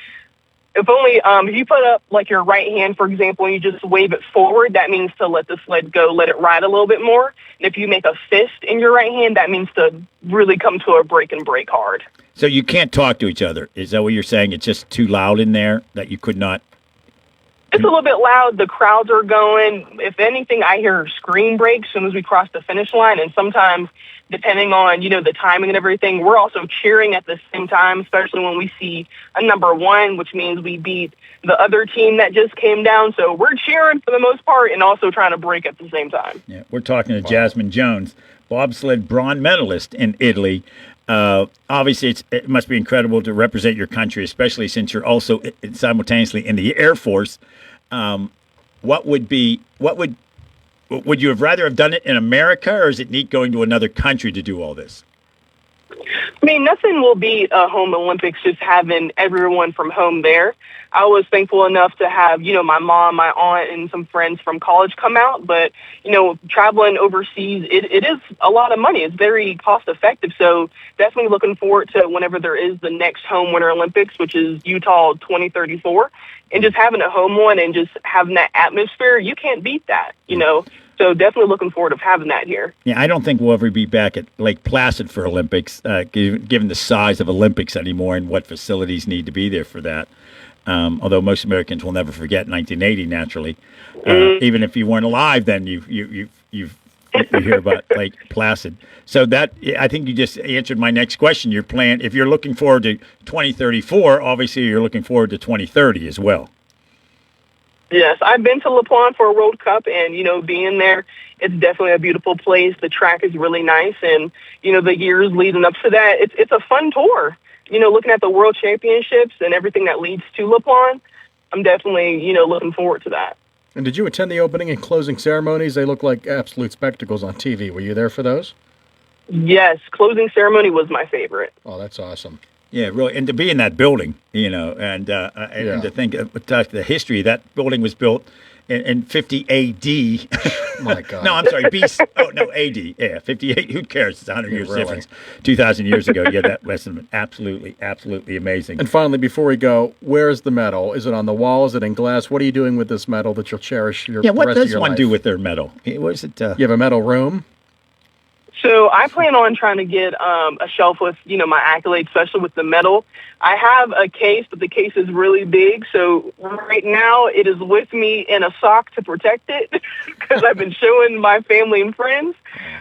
If only, if you put up like your right hand, for example, and you just wave it forward, that means to let the sled go, let it ride a little bit more. And if you make a fist in your right hand, that means to really come to a break and break hard. So you can't talk to each other. Is that what you're saying? It's just too loud in there that you could not? It's a little bit loud. The crowds are going. If anything, I hear screen breaks as soon as we cross the finish line. And sometimes, depending on, the timing and everything, we're also cheering at the same time, especially when we see a number one, which means we beat the other team that just came down. So we're cheering for the most part and also trying to break at the same time. Yeah, we're talking to Jasmine Jones, bobsled bronze medalist in Italy. Obviously, it must be incredible to represent your country, especially since you're also simultaneously in the Air Force. Would you have rather have done it in America, or is it neat going to another country to do all this? I mean, nothing will beat a home Olympics, just having everyone from home there. I was thankful enough to have, my mom, my aunt, and some friends from college come out. But, traveling overseas, it is a lot of money. It's very cost effective. So definitely looking forward to whenever there is the next home Winter Olympics, which is Utah 2034. And just having a home one and just having that atmosphere, you can't beat that, So definitely looking forward to having that here. Yeah, I don't think we'll ever be back at Lake Placid for Olympics, given the size of Olympics anymore and what facilities need to be there for that. Although most Americans will never forget 1980, naturally. Even if you weren't alive then, you hear about Lake Placid. So that, I think you just answered my next question. Your plan, if you're looking forward to 2034, obviously you're looking forward to 2030 as well. Yes, I've been to La Plagne for a World Cup, and, being there, it's definitely a beautiful place. The track is really nice, and, the years leading up to that, it's a fun tour. Looking at the World Championships and everything that leads to La Plagne, I'm definitely, looking forward to that. And did you attend the opening and closing ceremonies? They look like absolute spectacles on TV. Were you there for those? Yes, closing ceremony was my favorite. Oh, that's awesome. Yeah, really, and to be in that building, and to think of the history, that building was built in 50 A.D. My God. No, I'm sorry, BC. Oh, no, A.D. Yeah, 58. Who cares? It's 100 years difference. 2,000 years ago. Yeah, that was absolutely amazing. And finally, before we go, where's the medal? Is it on the wall? Is it in glass? What are you doing with this medal that you'll cherish the rest of your life? Yeah, what does one do with their medal? What is it? You have a medal room? So I plan on trying to get a shelf with, my accolades, especially with the medal. I have a case, but the case is really big. So right now it is with me in a sock to protect it because I've been showing my family and friends.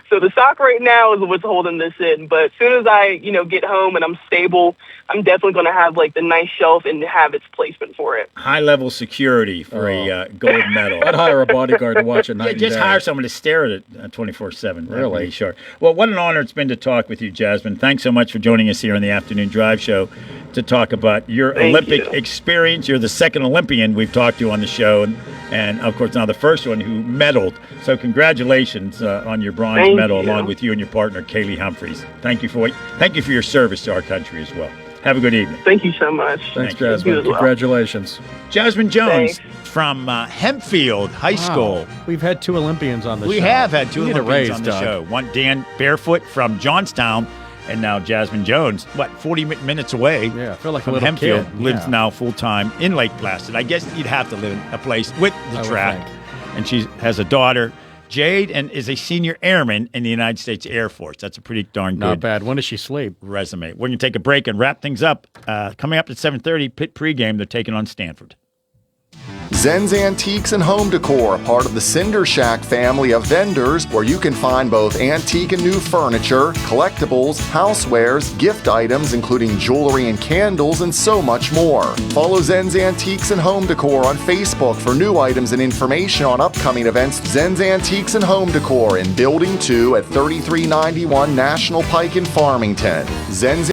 So the sock right now is what's holding this in. But as soon as I, get home and I'm stable, I'm definitely going to have like the nice shelf and have its placement for it. High level security for a gold medal. I'd hire a bodyguard to watch it night and just day. hire someone to stare at it 24/7. Really? Sure. Well, what an honor it's been to talk with you, Jasmine. Thanks so much for joining us here on the Afternoon Drive Show to talk about your Olympic experience. You're the second Olympian we've talked to on the show, and of course now the first one who medaled. So congratulations on your bronze medal, along with you and your partner Kaylee Humphreys. Thank you for your service to our country as well. Have a good evening. Thank you so much. Thanks, Jasmine. Congratulations. Jasmine Jones from Hempfield High School. We've had two Olympians on the show. We have had two Olympians on the show. One, Dan Barefoot from Johnstown, and now Jasmine Jones, 40 minutes away. Yeah, I feel like from a little Hempfield, kid. lives now full-time in Lake Placid. I guess you'd have to live in a place with the track. And she has a daughter, Jade, and is a senior airman in the United States Air Force. That's a pretty darn good. Not bad. When does she sleep? Resume. We're going to take a break and wrap things up. Coming up at 7:30, Pitt pregame. They're taking on Stanford. Zen's Antiques and Home Decor, part of the Cinder Shack family of vendors, where you can find both antique and new furniture, collectibles, housewares, gift items, including jewelry and candles, and so much more. Follow Zen's Antiques and Home Decor on Facebook for new items and information on upcoming events. Zen's Antiques and Home Decor in Building 2 at 3391 National Pike in Farmington. Zen's